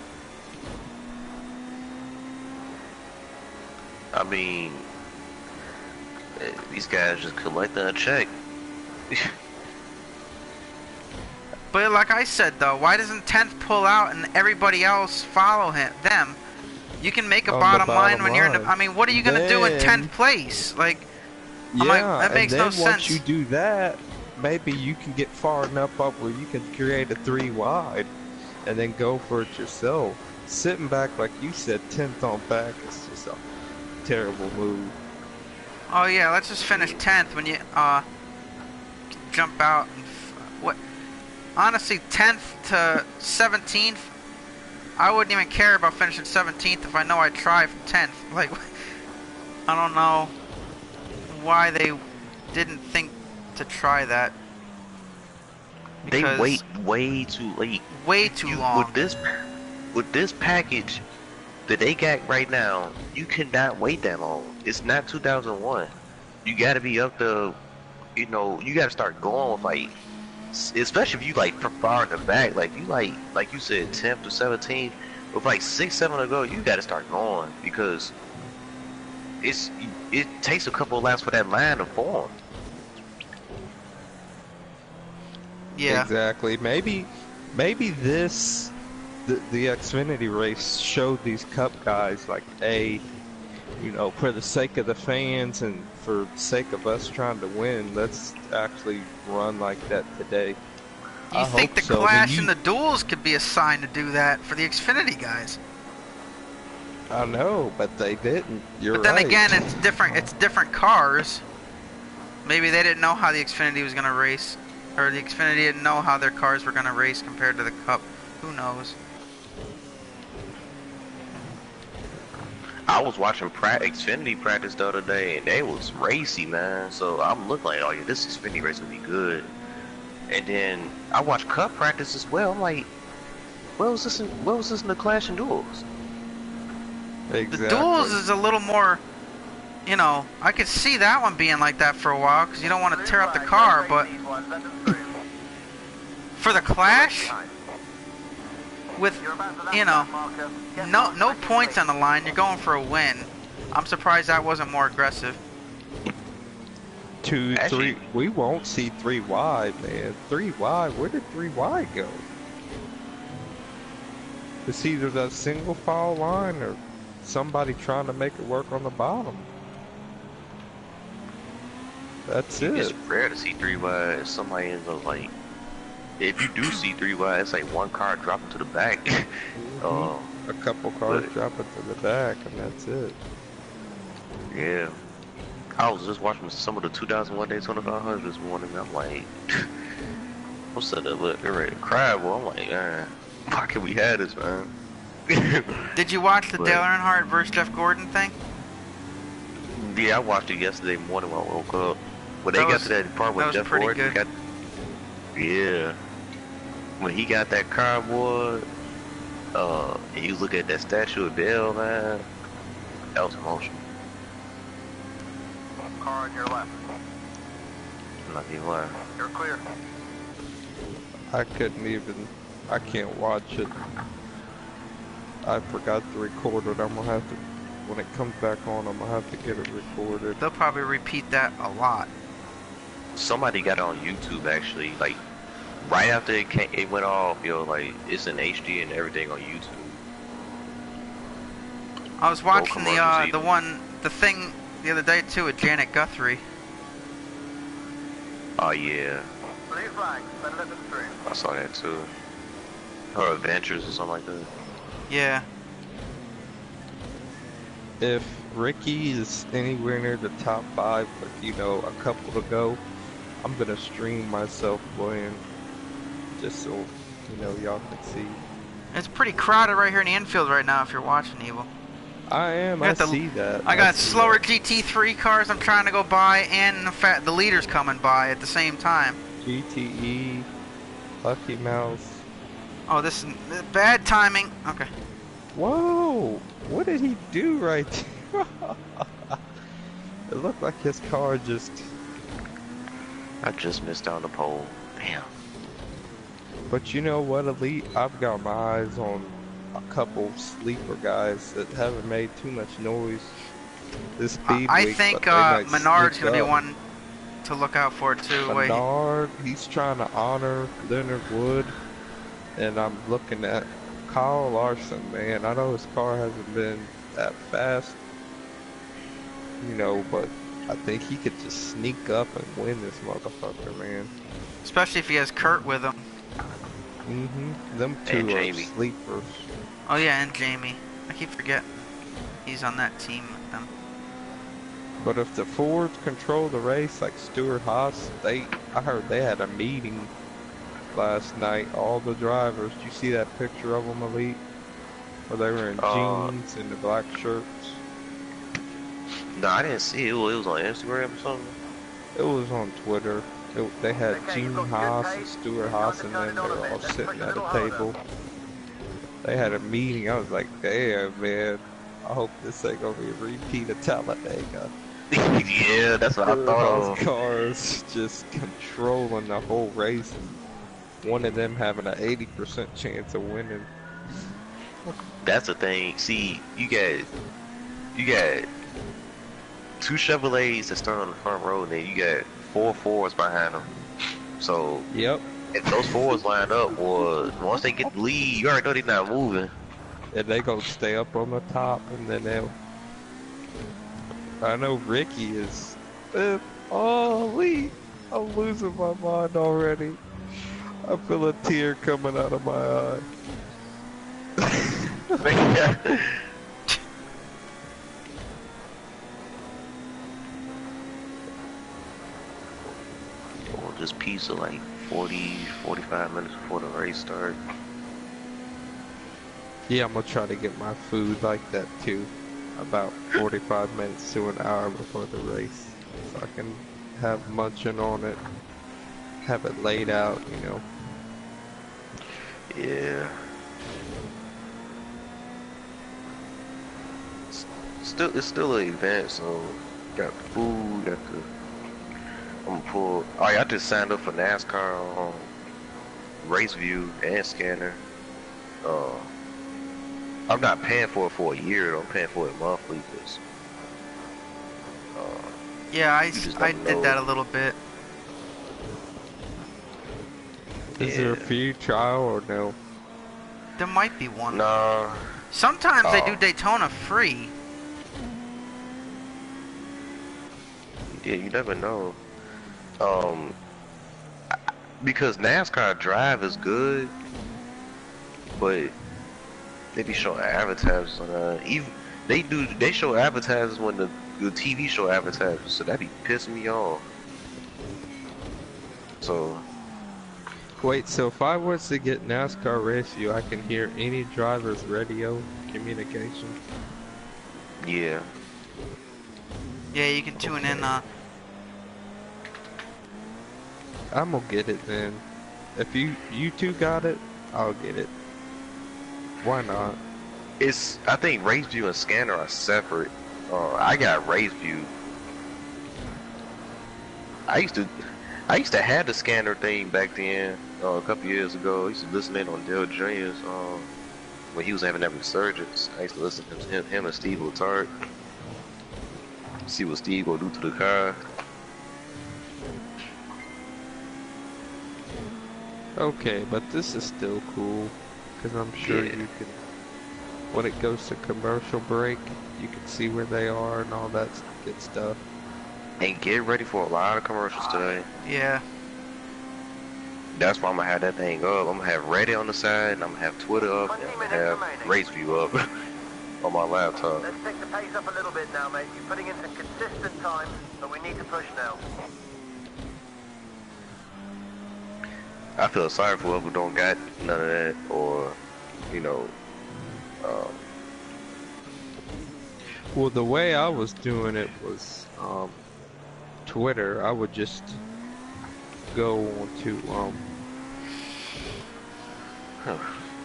I mean, these guys just collecting a check. But like I said though, why doesn't 10th pull out and everybody else follow them? You can make a On the bottom line bottom when you're in the, line. I mean, what are you going to do in Then- 10th place? Like, Yeah, I'm like, that makes and no then once sense. you do that, maybe you can get far enough up where you can create a 3 wide and then go for it yourself. Sitting back, like you said, 10th on back is just a terrible move. Oh yeah, let's just finish 10th when you jump out and what? Honestly, 10th to 17th, I wouldn't even care about finishing 17th if I know I try from 10th. Like, I don't know why they didn't think to try that. They Because wait way too late. way too long. With this package that they got right now, you cannot wait that long. It's not 2001. You got to be up to, you know, you got to start going with like, especially if you like far in the back, like you said, 10th to 17th, with like 6-7 to go, you got to start going because it takes a couple of laps for that line to form. Yeah. Exactly. Maybe the Xfinity race showed these Cup guys like, hey, you know, for the sake of the fans and for the sake of us trying to win, let's actually run like that today. You I think hope the so. Clash and the Duels could be assigned to do that for the Xfinity guys? I know, but they didn't. You're But then right. again, it's different. It's different cars. Maybe they didn't know how the Xfinity was going to race, or the Xfinity didn't know how their cars were going to race compared to the Cup. Who knows? I was watching Xfinity practice the other day, and they was racy, man. So I'm looking like, oh yeah, this Xfinity race will be good. And then I watched Cup practice as well. I'm like, what was this in the Clash and Duels? Exactly. The Duels is a little more, you know, I could see that one being like that for a while because you don't want to tear up the car, but for the Clash, with, you know, no points on the line, you're going for a win. I'm surprised that wasn't more aggressive. 2, 3. We won't see 3 wide, man. 3 wide. Where did 3 wide go? It's either that single file line or somebody trying to make it work on the bottom. That's it. It's rare to see 3 wide. Somebody ends up like, if you do see 3 wide, it's like one car dropping to the back. A couple cars dropping to the back, and that's it. Yeah. I was just watching some of the 2001 Daytona 500 this morning. I'm like, I'm sitting there, look, they're ready to cry, boy. I'm like, man, why can we have this, man? Did you watch the Dale Earnhardt versus Jeff Gordon thing? Yeah, I watched it yesterday morning when I woke up. When they got to that part where Jeff Gordon got, yeah, when he got that car, boy, and he was looking at that statue of Dale, man, that was emotional. Car on your left. I'm not even lying. You're clear. I can't watch it. I forgot to record it. I'm gonna have to, when it comes back on, I'm gonna have to get it recorded. They'll probably repeat that a lot. Somebody got it on YouTube actually, like right after it went off, yo, like it's in HD and everything on YouTube. I was watching the thing the other day too with Janet Guthrie. Oh yeah. Three flags, better than 3. I saw that too. Her adventures or something like that. Yeah. If Ricky is anywhere near the top 5, with, you know, a couple to go, I'm gonna stream myself playing, just so, you know, y'all can see. It's pretty crowded right here in the infield right now if you're watching, Evil. I am, I see that. I got slower GT3 cars I'm trying to go by, and the leaders coming by at the same time. GTE, Lucky Mouse. Oh, this is bad timing. Okay. Whoa! What did he do right there? It looked like his car just... I just missed out on the pole. Damn. But you know what, Elite? I've got my eyes on a couple sleeper guys that haven't made too much noise this speed I week, think but Menard's going to be one to look out for too. Menard, he's trying to honor Leonard Wood, and I'm looking at Kyle Larson, man. I know his car hasn't been that fast, you know, but I think he could just sneak up and win this motherfucker, man. Especially if he has Kurt with him. Them two are sleepers. Oh yeah, and Jamie. I keep forgetting he's on that team with them. But if the Fords control the race like Stewart Haas, I heard they had a meeting last night, all the drivers. Did you see that picture of them, Elite? Where they were in jeans and the black shirts? No, I didn't see it. It was on Instagram or something? It was on Twitter. They had Gene Haas and Stewart Haas, and then they were all sitting at a table. They had a meeting. I was like, damn, man. I hope this ain't gonna be a repeat of Talladega. Yeah, that's what I thought. Those cars just controlling the whole race, and one of them having an 80% chance of winning. That's the thing. See, you got 2 Chevrolets that start on the front row, and then you got 4 Fords behind them. So yep. If those Fords lined up, once they get the lead, you already know they're not moving. And they gonna stay up on the top, and then I know Ricky is. Holy, I'm losing my mind already. I feel a tear coming out of my eye. Or just pizza like 40, 45 minutes before the race starts. Yeah, I'm gonna try to get my food like that too. About 45 minutes to an hour before the race. So I can have munching on it. Have it laid out, you know. Yeah. It's still an event, so got the food, got the. I'm gonna pull. Oh yeah, I just signed up for NASCAR on Race View and Scanner. I'm not paying for it for a year. I'm paying for it monthly because. Yeah, I don't did know. that a little bit. Is there a free trial or no? There might be one. Nah. Sometimes they do Daytona free. Yeah, you never know. Because NASCAR Drive is good, but they be showing advertisements on even they show advertisements when the TV show advertisements, so that be pissing me off. So Wait, so if I was to get NASCAR Race View, I can hear any driver's radio communication? yeah. Yeah, you can tune in. I'm gonna get it then. If you two got it, I'll get it. Why not? I think Race View and Scanner are separate. I got Race View. I used to have the Scanner thing back then. A couple years ago, I used to listen in on Dale Jr.'s when he was having that resurgence. I used to listen to him and Steve Letarte. See what Steve will do to the car. Okay, but this is still cool, because I'm sure Yeah. you can, when it goes to commercial break, you can see where they are and all that good stuff. And get ready for a lot of commercials today. Yeah. That's why I'm gonna have that thing up. I'm gonna have Reddit on the side, and I'm gonna have Twitter up, and I'm gonna have Race View up on my laptop. Let's take the pace up a little bit now, mate. You're putting in some consistent time, but we need to push now. I feel sorry for whoever don't got none of that, or, you know, Well, the way I was doing it was, Twitter. I would just go onto,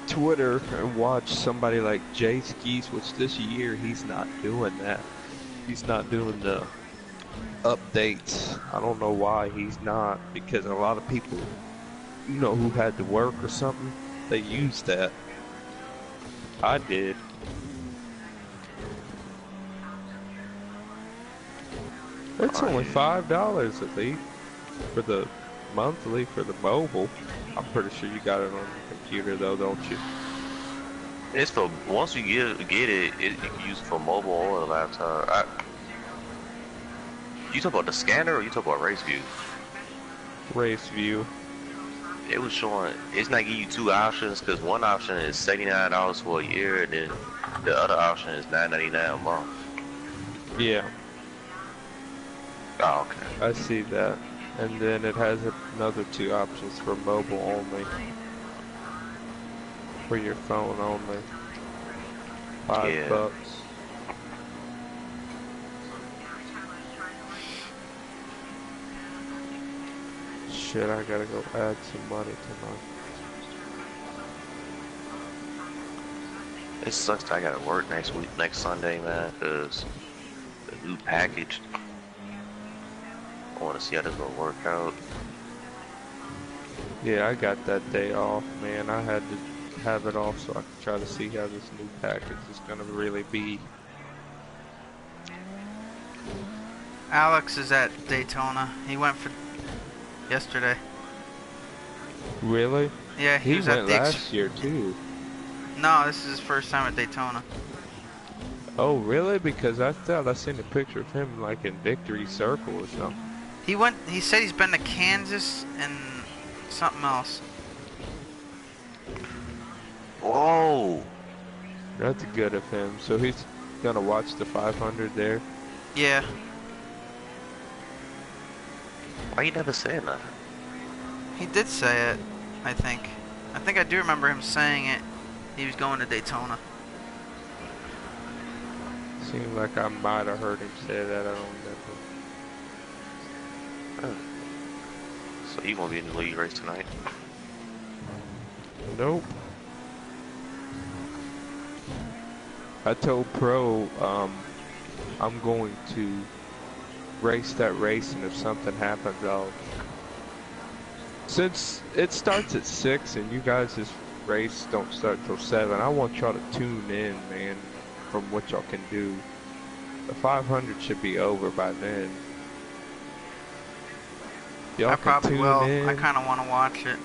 Twitter and watch somebody like Jay Skis, which this year he's not doing that. He's not doing the updates. I don't know why he's not, because a lot of people, you know, who had to work or something, they used that. I did. It's only $5 at least for the monthly for the mobile. I'm pretty sure you got it on your computer though, don't you? it's for, once you get it, you can use it for mobile or a laptop. You talk about the Scanner, or you talk about Race View? Race View. It was showing, it's not giving you two options, because one option is $79 for a year, and then the other option is $9.99 a month. Yeah, Oh, okay. I see that. And then it has another two options for mobile only. For your phone only. Yeah. $5. Shit, I gotta go add some money to my... It sucks that I gotta work next Sunday, man, because the new package. I want to see how this gonna work out. Yeah, I got that day off, man. I had to have it off so I could try to see how this new package is gonna really be. Alex is at Daytona. He went for yesterday. Really? Yeah, He went last year too. No, this is his first time at Daytona. Oh, really? Because I thought I seen a picture of him like in Victory Circle or something. He said he's been to Kansas and something else. Whoa! That's good of him. So he's gonna watch the 500 there. Yeah. Why you never saying that? He did say it, I think. I think I do remember him saying it. He was going to Daytona. Seemed like I might have heard him say that. I don't remember. So you gonna be in the league race tonight? Nope. I told Pro I'm going to race that race, and if something happens, I'll. Since it starts at 6 and you guys' race don't start till 7, I want y'all to tune in, man, from what y'all can do. The 500 should be over by then. Y'all I can probably tune will. in. I kind of want to watch it.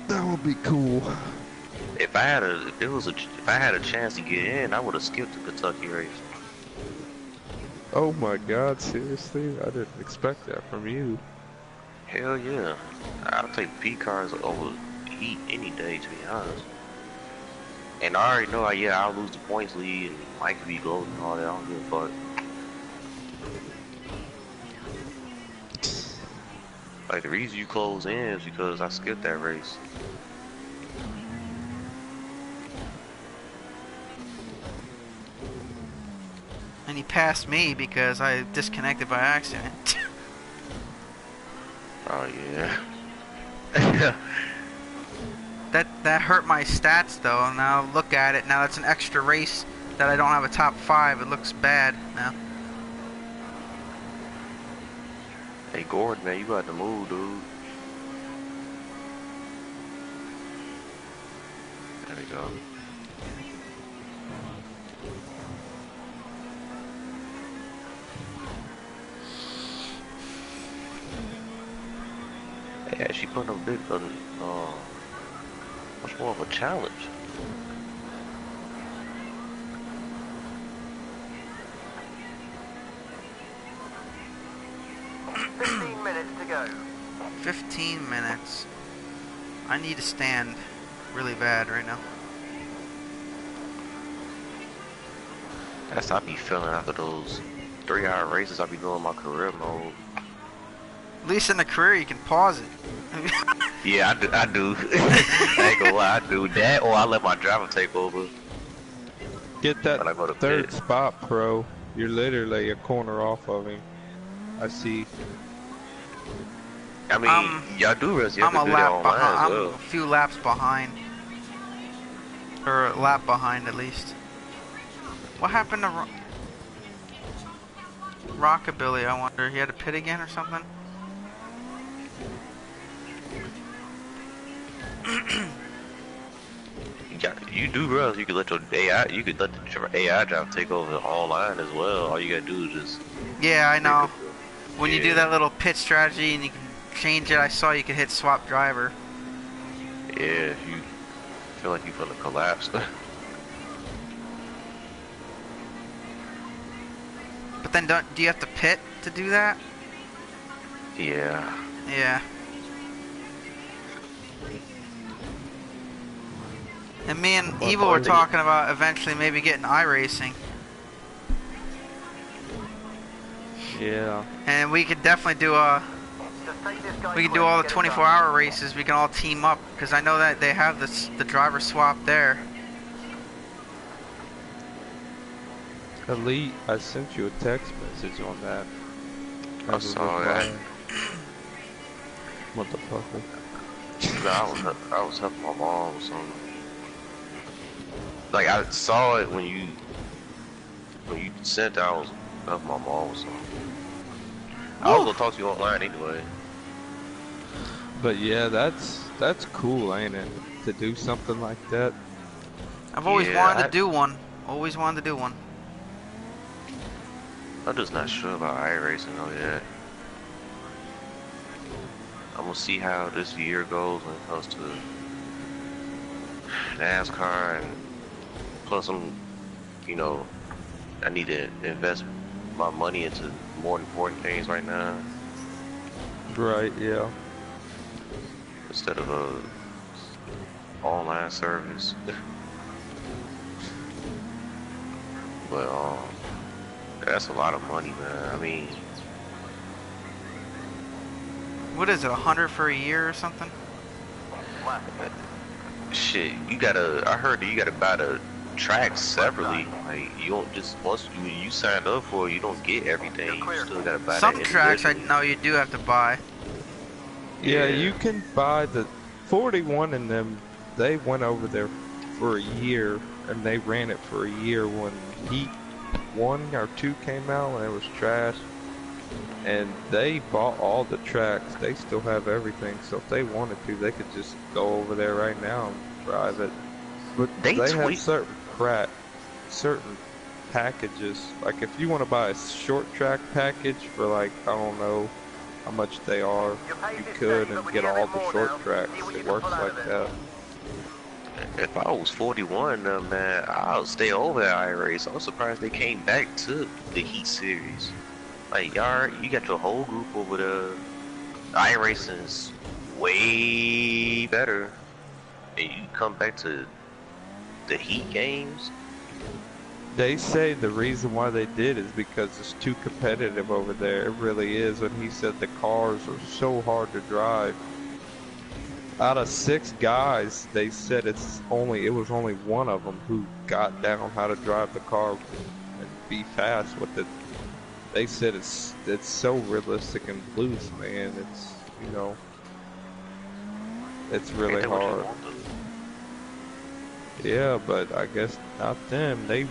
That would be cool. If I had a chance to get in, I would have skipped the Kentucky race. Oh my God, seriously? I didn't expect that from you. Hell yeah. I'll take P cars over Heat any day, to be honest. And I already know, yeah, I'll lose the points lead and Mike will be golden and all that. I don't give a fuck. Like, the reason you close in is because I skipped that race. And he passed me because I disconnected by accident. Oh, yeah. That hurt my stats though. And now look at it. Now it's an extra race that I don't have a top 5. It looks bad now. Hey, Gordon, man, you got to move, dude. There we go. Yeah, she put a big, much more of a challenge. Minutes to go. 15 minutes. I need to stand really bad right now. That's how I be feeling after those 3-hour races I be doing my career mode. At least in the career you can pause it. Yeah, I do. I ain't gonna lie, I do that, or I let my driver take over. Get that When I go to third pit. spot, Pro. You're literally a corner off of him. I see. I mean, y'all do realize you have I'm to a do that lap online behind. as I'm well. a few laps behind, or a lap behind at least. What happened to Rockabilly? I wonder. He had to pit again or something. You do realize you could let your AI, you could let the AI driver take over online as well. All you gotta do is just. Yeah, I know. When you do Yeah. that little pit strategy and you can change it, I saw you could hit swap driver. Yeah, if you feel like you're gonna collapse. But then do you have to pit to do that? Yeah. Yeah. And me and Well, Evil were I think- talking about eventually maybe getting iRacing. Yeah. And we could definitely do all the 24-hour races. We can all team up because I know that they have the driver swap there. Elite, I sent you a text message on that. I As a saw reply. that. Motherfucker. No, I was helping my mom with something. Like, I saw it when you sent it, I was helping my mom with something. I was gonna talk to you online anyway. But yeah, that's cool, ain't it? To do something like that. I've always Yeah, wanted to do one. Always wanted to do one. I'm just not sure about iRacing though yet. I'm gonna see how this year goes when it comes to NASCAR, and plus you know, I need to invest my money into more important things right now Right, yeah. instead of a online service. But that's a lot of money, man. I mean, What is it, 100 for a year or something? shit, I heard that you gotta buy the tracks separately. Like, you don't just, once you signed up for it, you don't get everything. You still gotta buy Some that tracks I individually. know you do have to buy. Yeah, Yeah. you can buy the 41 in them. They went over there for a year, and they ran it for a year when Heat 1 or 2 came out, and it was trash. And they bought all the tracks. They still have everything, so if they wanted to, they could just go over there right now and drive it. But They they have tweet. certain packages. Like if you want to buy a short track package for like, I don't know how much they are, you could and get all the short tracks. It works like that. If I was 41, man, I'll stay over at iRace. I'm surprised they came back to the Heat series. Like, y'all, you got your whole group over there. iRacing is way better. And you come back to the Heat games? They say the reason why they did is because it's too competitive over there. It really is. And he said the cars are so hard to drive. Out of 6 guys, they said it was only one of them who got down how to drive the car and be fast with it. They said it's so realistic and loose, man. It's, you know, it's really Ain't that what you hard. want, though? Yeah, but I guess not them. They Have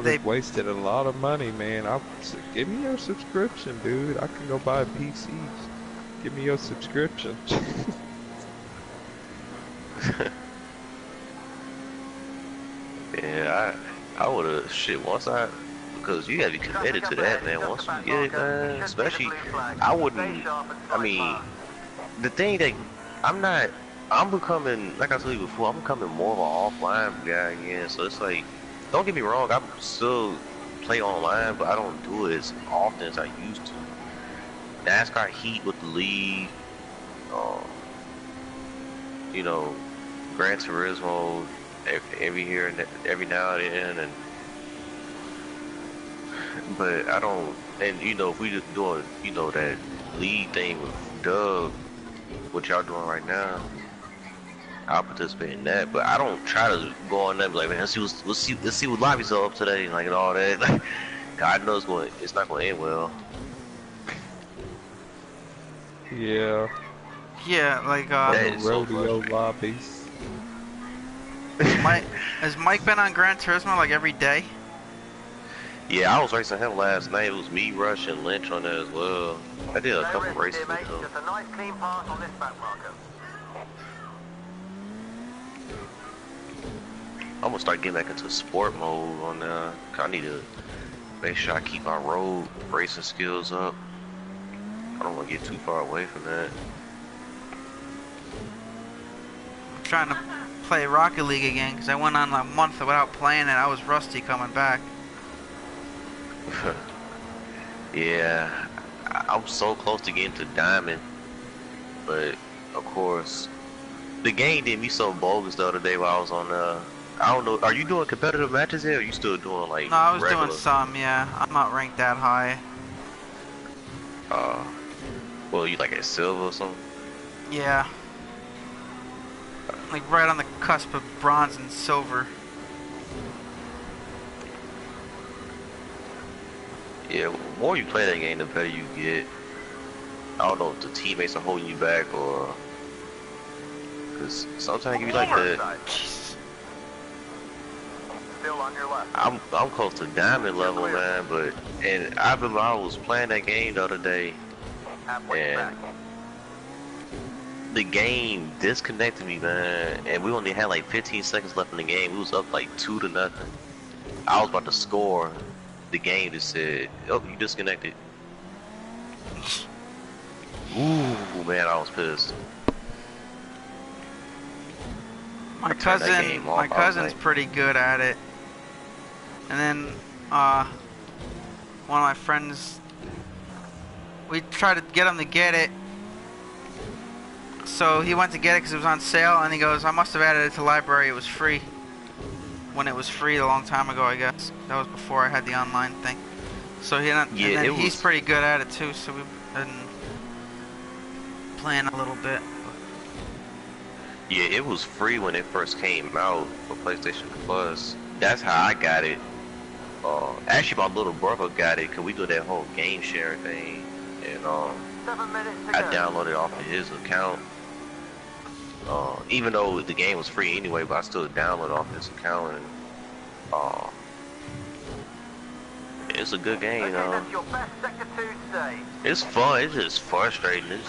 they? motherfuckers wasted a lot of money, man. Give me your subscription, dude. I can go buy PCs. Give me your subscription. Yeah, I would've, shit, because you gotta be committed to that, man. Once you get it, man, especially, I mean, the thing that, I'm becoming, like I told you before, I'm becoming more of an offline guy again, so it's like, don't get me wrong, I still play online, but I don't do it as often as I used to. NASCAR Heat with the league, um, you know, Gran Turismo every now and then, but I don't. And you know, if we just doing, you know, that league thing with Doug, what y'all doing right now, I'll participate in that. But I don't try to go on that and be like, man, let's see what lobbies are up today, like and all that. Like, God knows it's not going to end well. Yeah, Yeah, like That the is so rodeo frustrating. lobbies. Mike has Mike been on Gran Turismo like every day? Yeah, I was racing him last night. It was me, Rush, and Lynch on there as well. I did a couple races with him. Just a nice clean pass on this back marker. I'm gonna start getting back into sport mode on there. I need to make sure I keep my road racing skills up. I don't want to get too far away from that. I'm trying to play Rocket League again because I went on a month without playing and I was rusty coming back. Yeah, I'm so close to getting to Diamond, but of course, the game did me so bogus the other day while I was on. I don't know. Are you doing competitive matches here? Or are you still doing like No, I was regular? doing some, yeah. I'm not ranked that high. Well, you like at silver or something? Yeah. Like right on the cusp of bronze and silver. Yeah, the more you play that game, the better you get. I don't know if the teammates are holding you back or... Because sometimes you be like that. Jesus. Still on your left. I'm close to diamond level, man, but... And I remember I was playing that game the other day, Halfway back. and the game disconnected me, man, and we only had like 15 seconds left in the game. We was up like 2-0. I was about to score. The game just said, oh, you disconnected. Ooh, man, I was pissed. My I turned that cousin, game my off, I was cousin's like, pretty good at it. And then, one of my friends, we tried to get him to get it. So he went to get it because it was on sale, and he goes, I must have added it to library. It was free. When it was free a long time ago, I guess. That was before I had the online thing. So yeah, and then it he's was. pretty good at it too, so we've been playing a little bit. Yeah, it was free when it first came out for PlayStation Plus. That's how I got it. Actually, my little brother got it because we do that whole game share thing, and 7 minutes to I go. downloaded it off of his account. Even though the game was free anyway, but I still downloaded off his account, and it's a good game. Okay, that's your best sector 2 today. It's fun. It's just frustrating.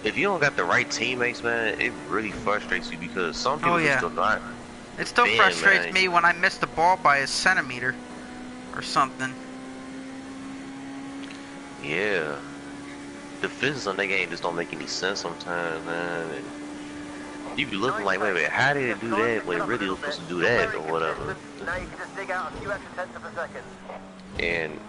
If you don't got the right teammates, man, it really frustrates you because some people just do not. It still Man, frustrates man. me when I miss the ball by a centimeter or something. Yeah. The physics on that game just don't make any sense sometimes, man. And you be looking like, wait a minute, how did it do that when it really was supposed to do that or whatever? Now you can just dig out a few extra tenths of a second. And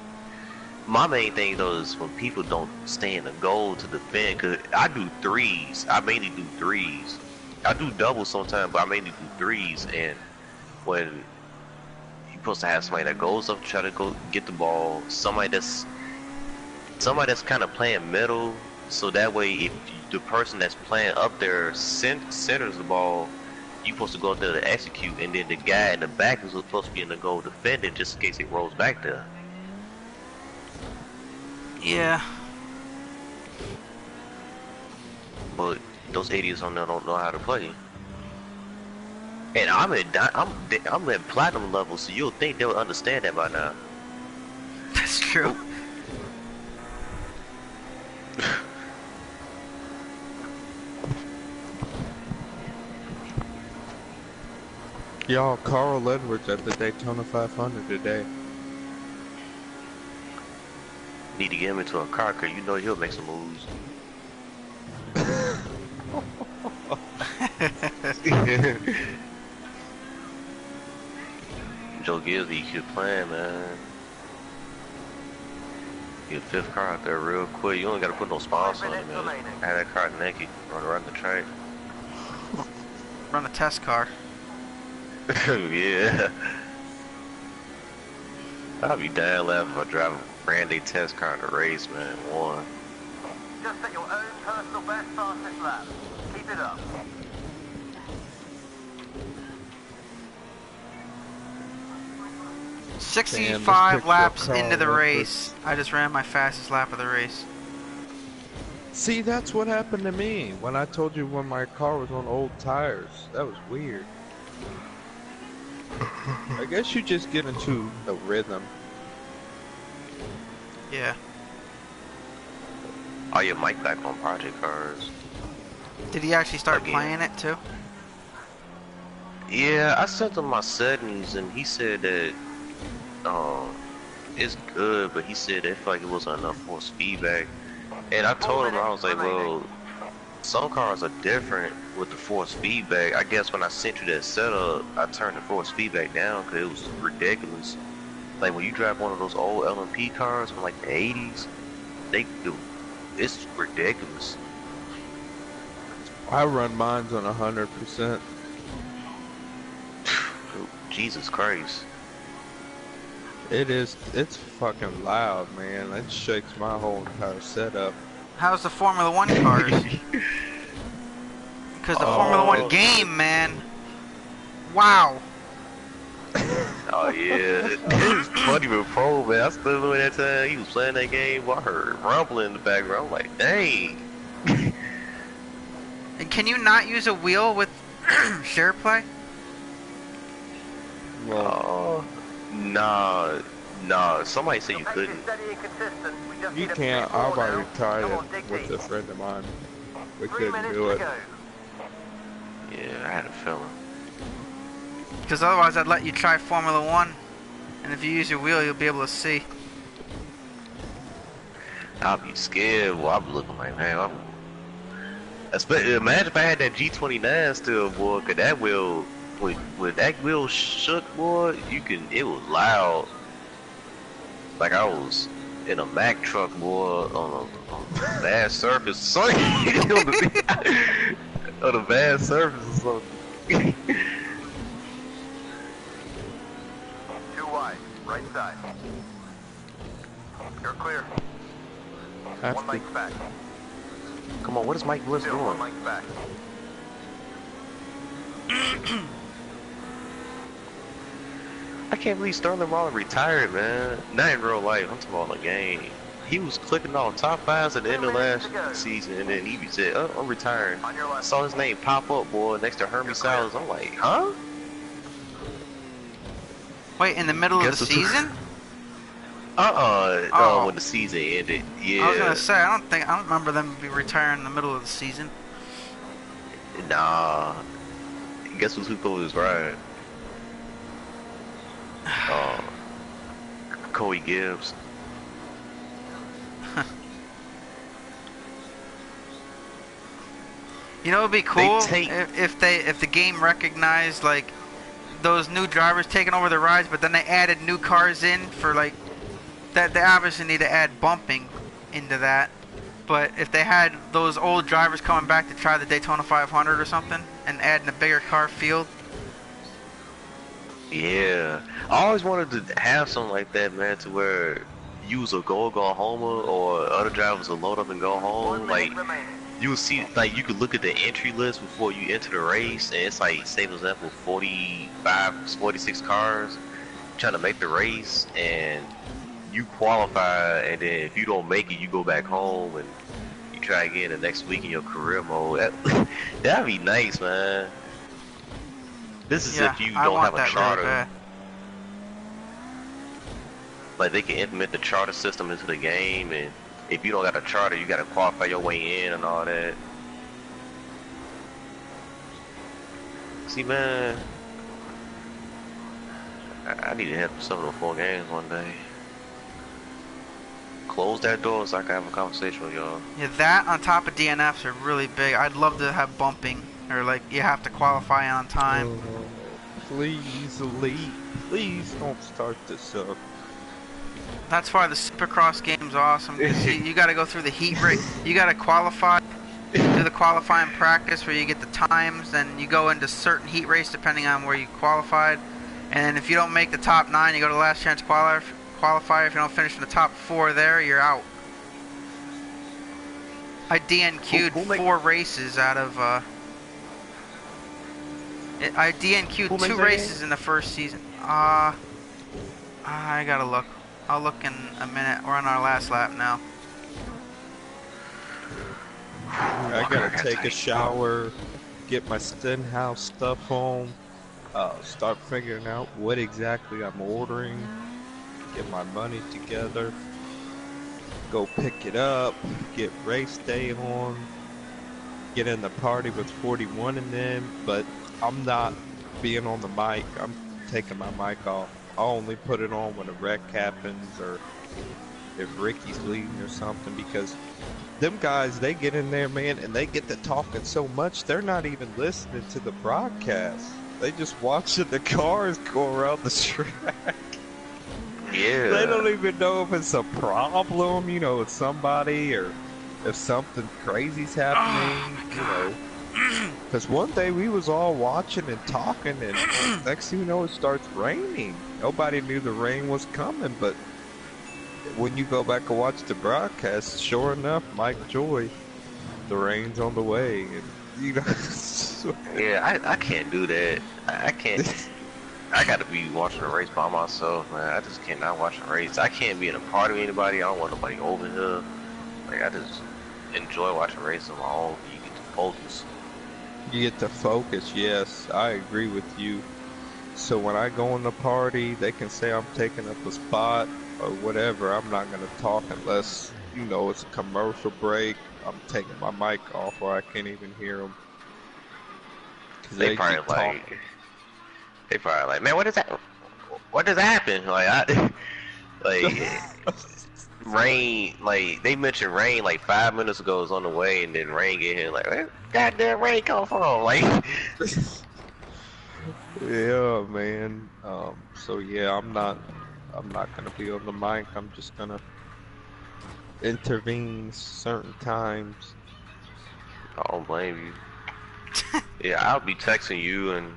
my main thing though is when people don't stay in the goal to defend, cause I do threes. I mainly do threes. I do doubles sometimes, but I mainly do threes. And when you're supposed to have somebody that goes up to try to go get the ball, somebody that's kind of playing middle, so that way if the person that's playing up there centers the ball, you're supposed to go up there to execute, and then the guy in the back is supposed to be in the goal defending just in case it rolls back there. Yeah. But those idiots on there don't know how to play. And I'm at platinum level, so you'll think they would understand that by now. That's true. Y'all, Carl Edwards at the Daytona 500 today. Need to get him into a car, cause you know he'll make some moves. Joe Gilby keep playing, man. Get a fifth car out there real quick. You only gotta put no sponsor on it, man. Have that car naked, run the track. Run a test car. Yeah. I'll be down laughing if I drive a brand new test car in the race, man. One. Just set your own personal best fastest lap. Keep it up. Damn, 65 this laps picture of into the Carl race. I just ran my fastest lap of the race. See, that's what happened to me when I told you when my car was on old tires. That was weird. I guess you just get into the rhythm. Yeah. Oh, your mic back on project cars. Did he actually start Again. playing it too? Yeah, I sent him my settings and he said that it's good, but he said they felt like it wasn't enough force feedback. And I told him, I was like, well, some cars are different with the force feedback. I guess when I sent you that setup, I turned the force feedback down because it was ridiculous. Like when you drive one of those old LMP cars from like the 80s, it's ridiculous. I run mines on 100%. Jesus Christ. It's fucking loud, man. It shakes my whole entire setup. How's the Formula 1 cars? Because the Formula 1 game, man. Wow. Oh yeah, it was funny with Pro, man. I stood remember that time he was playing that game. I heard rumbling in the background. I'm like, dang. And can you not use a wheel with share play? Well, Nah. Somebody said you couldn't. you can't. I've already tried it with a friend of mine. We 3 couldn't minutes do to it. go. Yeah, I had a feeling. Because otherwise I'd let you try Formula 1. And if you use your wheel, you'll be able to see. I'll be scared. Well, I'm looking like, man, imagine if I had that G29 still, boy, cause that wheel, when that wheel shook, boy, it was loud. Like I was in a Mack truck, boy, on a bad surface. Sorry, on a bad surface or something. Too wide, right side. You're clear. One length back. Come on, what is Mike Bliss Still doing? one length back. I can't believe Sterling Waller retired, man. Not in real life. I'm talking about in the game. He was clicking on top fives at the end of last season, and then he said, "Oh, I'm retiring." On your I left. saw his name pop up, boy, next to Hermie Salles. I'm like, huh? Wait, in the middle of Guess the it's- season? Oh, when the season ended. Yeah. I was gonna say I don't remember them be retiring in the middle of the season. Nah. Guess who was right? Corey Gibbs. You know, it'd be cool take- if the game recognized like those new drivers taking over the rides, but then they added new cars in for like that. They obviously need to add bumping into that. But if they had those old drivers coming back to try the Daytona 500 or something and adding a bigger car field. Yeah. I always wanted to have something like that, man, to where you was a go homer or other drivers will load up and go home. 1 Like, minute remaining. you would see, like, you could look at the entry list before you enter the race, and it's like, say for example, 46 cars trying to make the race, and you qualify, and then if you don't make it, you go back home and you try again the next week in your career mode. That'd be nice, man. This is Yeah, if you I don't want have a that charter. really bad. Like, they can implement the charter system into the game, and if you don't got a charter, you gotta qualify your way in and all that. See, man, I need to have some of the 4 games one day. Close that door so I can have a conversation with y'all. Yeah, that on top of DNFs are really big. I'd love to have bumping, or like you have to qualify on time. Oh, please, Lee, please don't start this up. That's why the Supercross game's awesome, because you got to go through the heat race. You got to qualify, do the qualifying practice where you get the times, then you go into certain heat race depending on where you qualified. And if you don't make the top 9, you go to the last chance qualifier. If you don't finish in the top 4 there, you're out. I DNQ'd 4 races out of... I DNQ'd 2 races in the first season. I gotta look. I'll look in a minute. We're on our last lap now. I gotta take a shower, get my Stenhouse stuff home, start figuring out what exactly I'm ordering, get my money together, go pick it up, get race day on, get in the party with 41 and them, but I'm not being on the mic. I'm taking my mic off. I'll only put it on when a wreck happens or if Ricky's leading or something, because them guys, they get in there, man, and they get to talking so much, they're not even listening to the broadcast. They just watching the cars go around the track. Yeah. They don't even know if it's a problem, you know, with somebody or if something crazy's happening, you know. Because one day we was all watching and talking, and next thing you know, it starts raining. Nobody knew the rain was coming, but when you go back and watch the broadcast, sure enough, Mike Joy, the rain's on the way, and you know. Yeah, I can't do that. I can't. I gotta be watching a race by myself, man. I just cannot watch a race. I can't be in a party with anybody. I don't want nobody over here. Like, I just enjoy watching races on my own. You get to focus. You get to focus, yes, I agree with you. So when I go in the party, they can say I'm taking up a spot or whatever. I'm not going to talk unless, you know, it's a commercial break. I'm taking my mic off or I can't even hear them. They probably like, man, what is that? What just happened? Like, rain, like they mentioned rain like 5 minutes ago is on the way, and then rain get here. Like, where goddamn rain come from? Like, Yeah, man. So yeah, I'm not gonna be on the mic. I'm just gonna intervene certain times. I don't blame you. Yeah, I'll be texting you and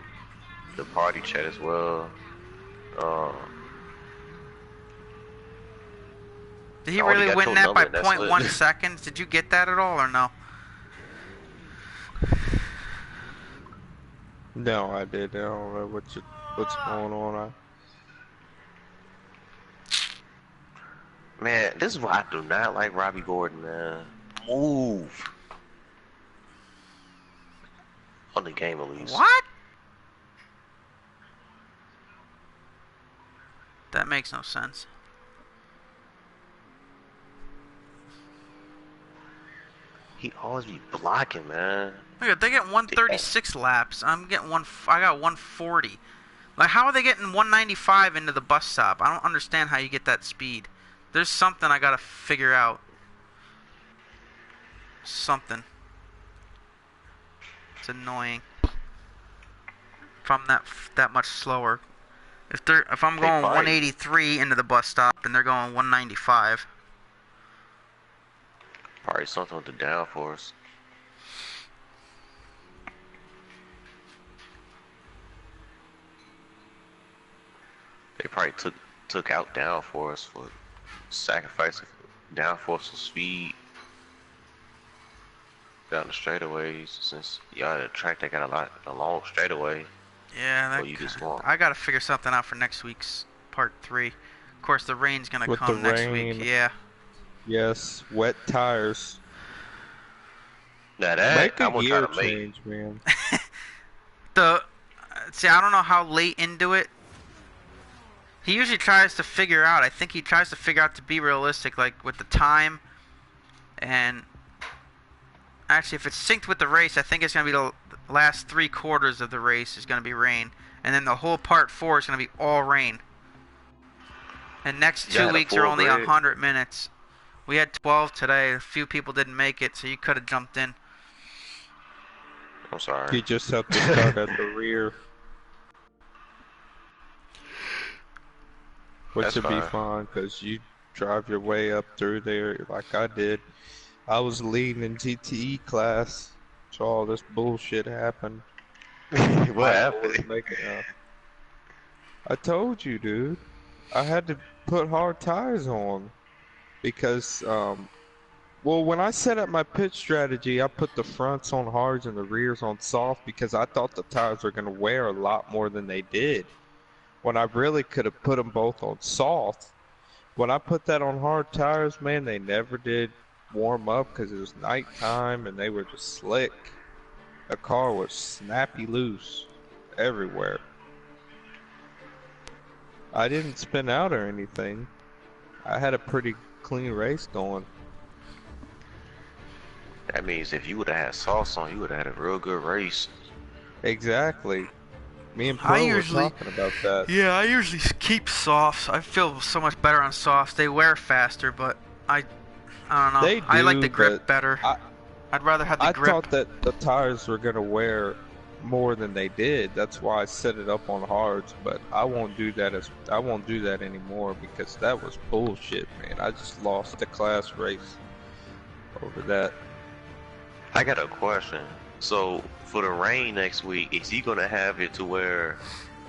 the party chat as well. Did he I already really got win your that by number, that's 0.1 lit. seconds? Did you get that at all or no? No, I did. I don't know what's going on. Man, this is why I do not like Robbie Gordon, man. Move on the game at least. What? That makes no sense. He always be blocking, man. Look at, they get 136 laps. I'm getting I got 140. Like, how are they getting 195 into the bus stop? I don't understand how you get that speed. There's something I gotta figure out. Something. It's annoying. If I'm that much slower. If I'm going 183 into the bus stop and they're going 195. Probably something with the downforce. They probably took out downforce for sacrificing downforce for speed down the straightaways, since y'all had a track that got a long straightaway. Yeah, So you just want. I gotta figure something out for next week's part 3. Of course, the rain's gonna With come the next rain, week. Yeah. Yes, wet tires. Now that Make a I'm gonna gear try to make. change, man. See, I don't know how late into it. He usually tries to figure out. I think he tries to figure out to be realistic, like with the time. And actually, if it's synced with the race, I think it's gonna be the last 3 quarters of the race is gonna be rain, and then the whole part 4 is gonna be all rain. And next 2 weeks are only 100 minutes. We had 12 today. A few people didn't make it, so you could have jumped in. I'm sorry. You just have to start at the rear. Which would be fine, because you drive your way up through there like I did. I was leading in GTE class, so all this bullshit happened. What happened? I told you, dude. I had to put hard tires on. Because, well, when I set up my pit strategy, I put the fronts on hards and the rears on soft because I thought the tires were going to wear a lot more than they did. When I really could have put them both on soft. When I put that on hard tires, man, they never did warm up because it was nighttime and they were just slick. The car was snappy loose everywhere. I didn't spin out or anything. I had a pretty clean race going. That means if you would have had sauce on, you would have had a real good race. Exactly. Me and Pro were talking about that. Yeah, I usually keep softs. I feel so much better on softs. They wear faster, but I don't know. They do, I like the grip better. I'd rather have the grip. I thought that the tires were gonna wear more than they did. That's why I set it up on hards. But I won't do that anymore because that was bullshit, man. I just lost the class race over that. I got a question. So for the rain next week, is he gonna have it to where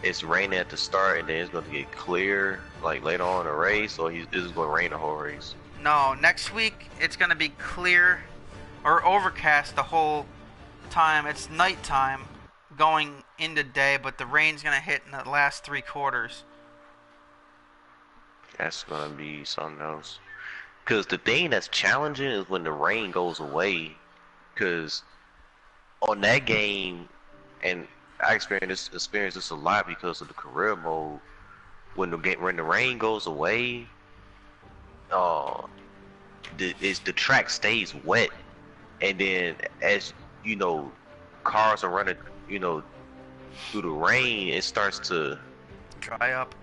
it's raining at the start and then it's gonna get clear like later on in the race, or this is gonna rain the whole race? No, next week it's gonna be clear or overcast the whole time. It's nighttime going into day, but the rain's gonna hit in the last 3 quarters. That's gonna be something else. Cause the thing that's challenging is when the rain goes away. Cause on that game, and I experienced this a lot because of the career mode. When the rain goes away, the track stays wet, and then as you know, cars are running, through the rain, it starts to dry up.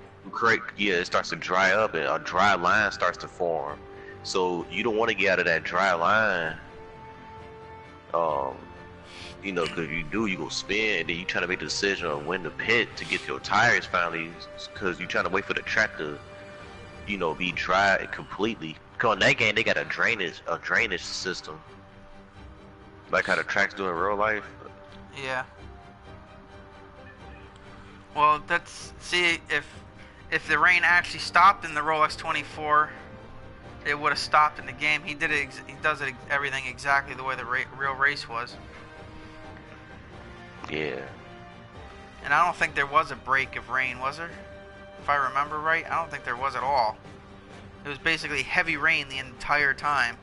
It starts to dry up, and a dry line starts to form. So you don't want to get out of that dry line. You know, because you do, you go spin, and then you try to make the decision on when to pit to get your tires finally, because you trying to wait for the track to, you know, be dry completely. Because in that game, they got a drainage system, like how the tracks do in real life. Yeah. Well, see if the rain actually stopped in the Rolex 24, it would have stopped in the game. He does everything exactly the way the real race was. Yeah. And I don't think there was a break of rain, was there? If I remember right, I don't think there was at all. It was basically heavy rain the entire time.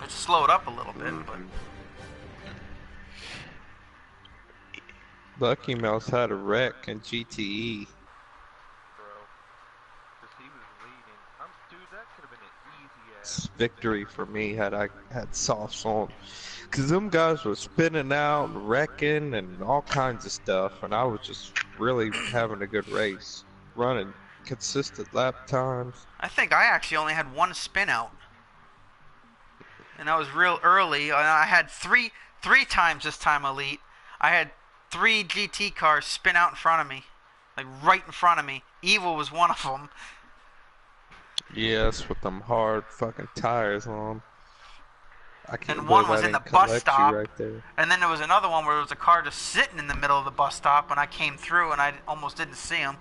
It slowed up a little bit, but... Lucky Mouse had a wreck in GTE. Bro. Because he was leading. Dude, that could have been an easy ass Victory for me had I had softs on. Cause them guys were spinning out and wrecking and all kinds of stuff, and I was just really having a good race, running consistent lap times. I think I actually only had one spin out, and that was real early. And I had three times this time elite. I had 3 GT cars spin out in front of me, like right in front of me. Evil was one of them. Yes, with them hard fucking tires on. I can't And one believe was I in the didn't bus collect you stop, right there. and then there was another one where there was a car just sitting in the middle of the bus stop when I came through, and I almost didn't see him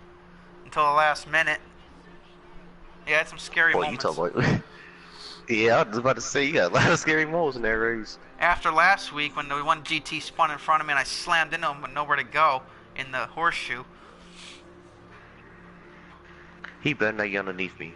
until the last minute. Yeah, I had some scary moments. You talking about? Yeah, I was about to say you got a lot of scary moments in that race. After last week, when the one GT spun in front of me and I slammed into him with nowhere to go in the horseshoe. He better not get underneath me.